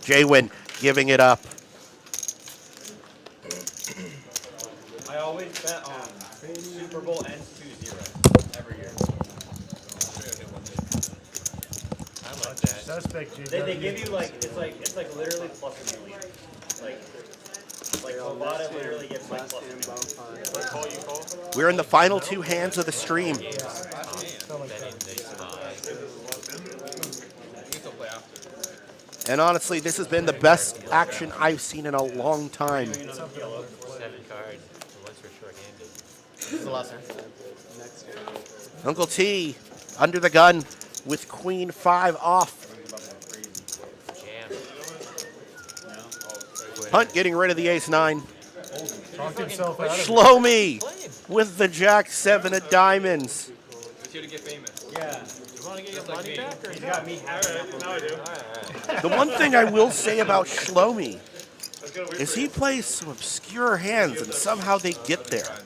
Jaywin giving it up. I always bet on Super Bowl ends 2-0 every year. I like that. Suspect G. They give you like it's like literally plus $1 million. Like Bovada literally gives like plus $1 million. We're in the final 2 hands of the stream. You can still play after. And honestly, this has been the best action I've seen in a long time. 7 cards. The ones for short-handed. This is the last hand. Uncle T under the gun with Queen 5 off. Hunt getting rid of the ace-9. Talked himself out of it. Shlomi with the jack-7 of diamonds. It's here to get famous. Yeah. You want to get your money back or You got me happy. Now I do. The one thing I will say about Shlomi is he plays some obscure hands, and somehow they get there.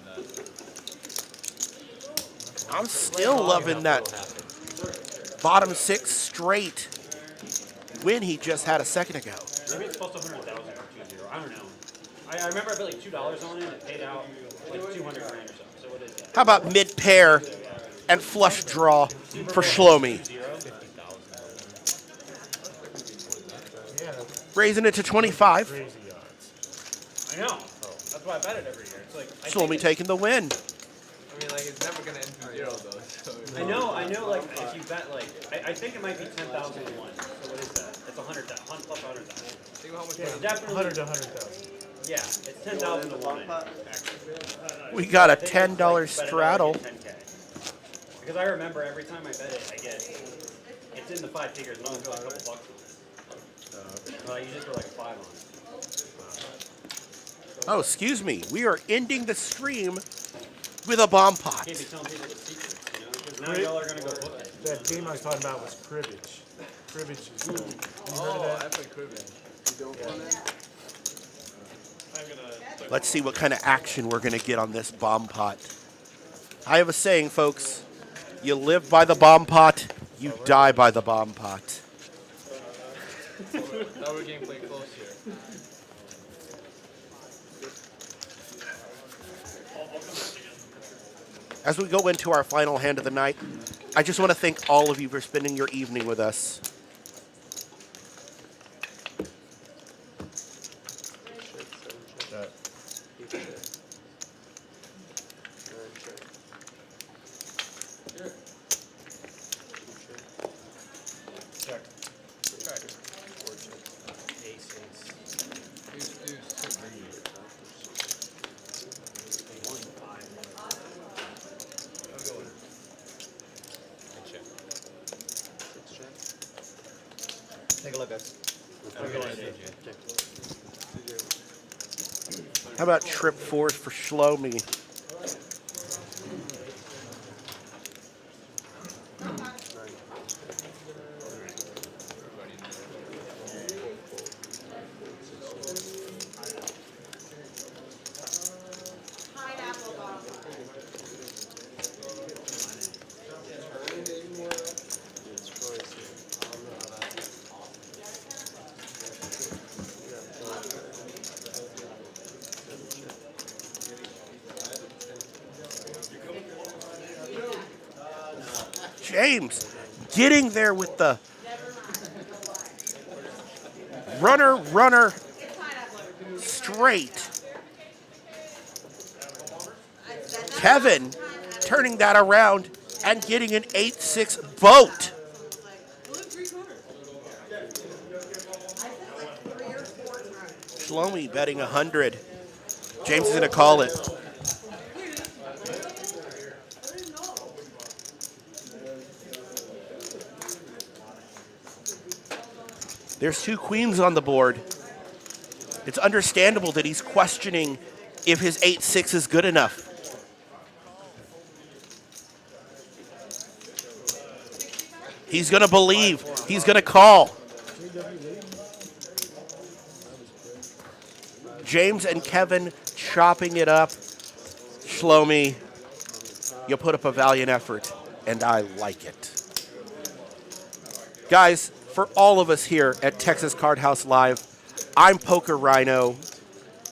I'm still loving that bottom 6 straight win he just had a second ago. Maybe it's close to 100,000 or 2-0. I don't know. I remember I put like $2 on it and it paid out like 200 grand or something. So what is that? How about mid-pair and flush draw for Shlomi? Yeah, Raising it to 25. crazy odds. I know. That's why I bet it every year. It's like I Shlomi think taking the win. I mean, like, it's never gonna end in 0 though. So I know. Like if you bet like I think it might be 10,000 to 1. So what is that? It's 100,000. 100 plus 100,000. think how much Yeah, money. Definitely. 100 to 100,000. Yeah, it's 10,000 to 1. Actually. We got a I think it's like, $10 bet it out, I straddle. get 10K. Because I remember every time I bet it, I get it's in the 5 figures, and I only throw a couple bucks on it. You just throw like 5 on it. Oh, excuse me. We are ending the stream with a bomb pot. Can't be telling people the secrets, you know? Because now y'all are gonna go book it. That game I was talking about was cribbage. Cribbage is good. You heard of Oh, that? I play cribbage. Let's see what kind of action we're going to get on this bomb pot. I have a saying, folks. You live by the bomb pot, you die by the bomb pot. Now we're getting played close here. As we go into our final hand of the night, I just want to thank all of you for spending your evening with us. Take a look, guys. How about trip 4 for Shlomi? James getting there with the runner straight. Kevin turning that around and getting an 8-6 boat. Shlomi betting 100. James is going to call it. There's 2 queens on the board. It's understandable that he's questioning if his 8-6 is good enough. He's going to believe. He's going to call. James and Kevin chopping it up. Shlomi, you put up a valiant effort, and I like it. Guys, for all of us here at Texas Card House Live, I'm Poker Rhino.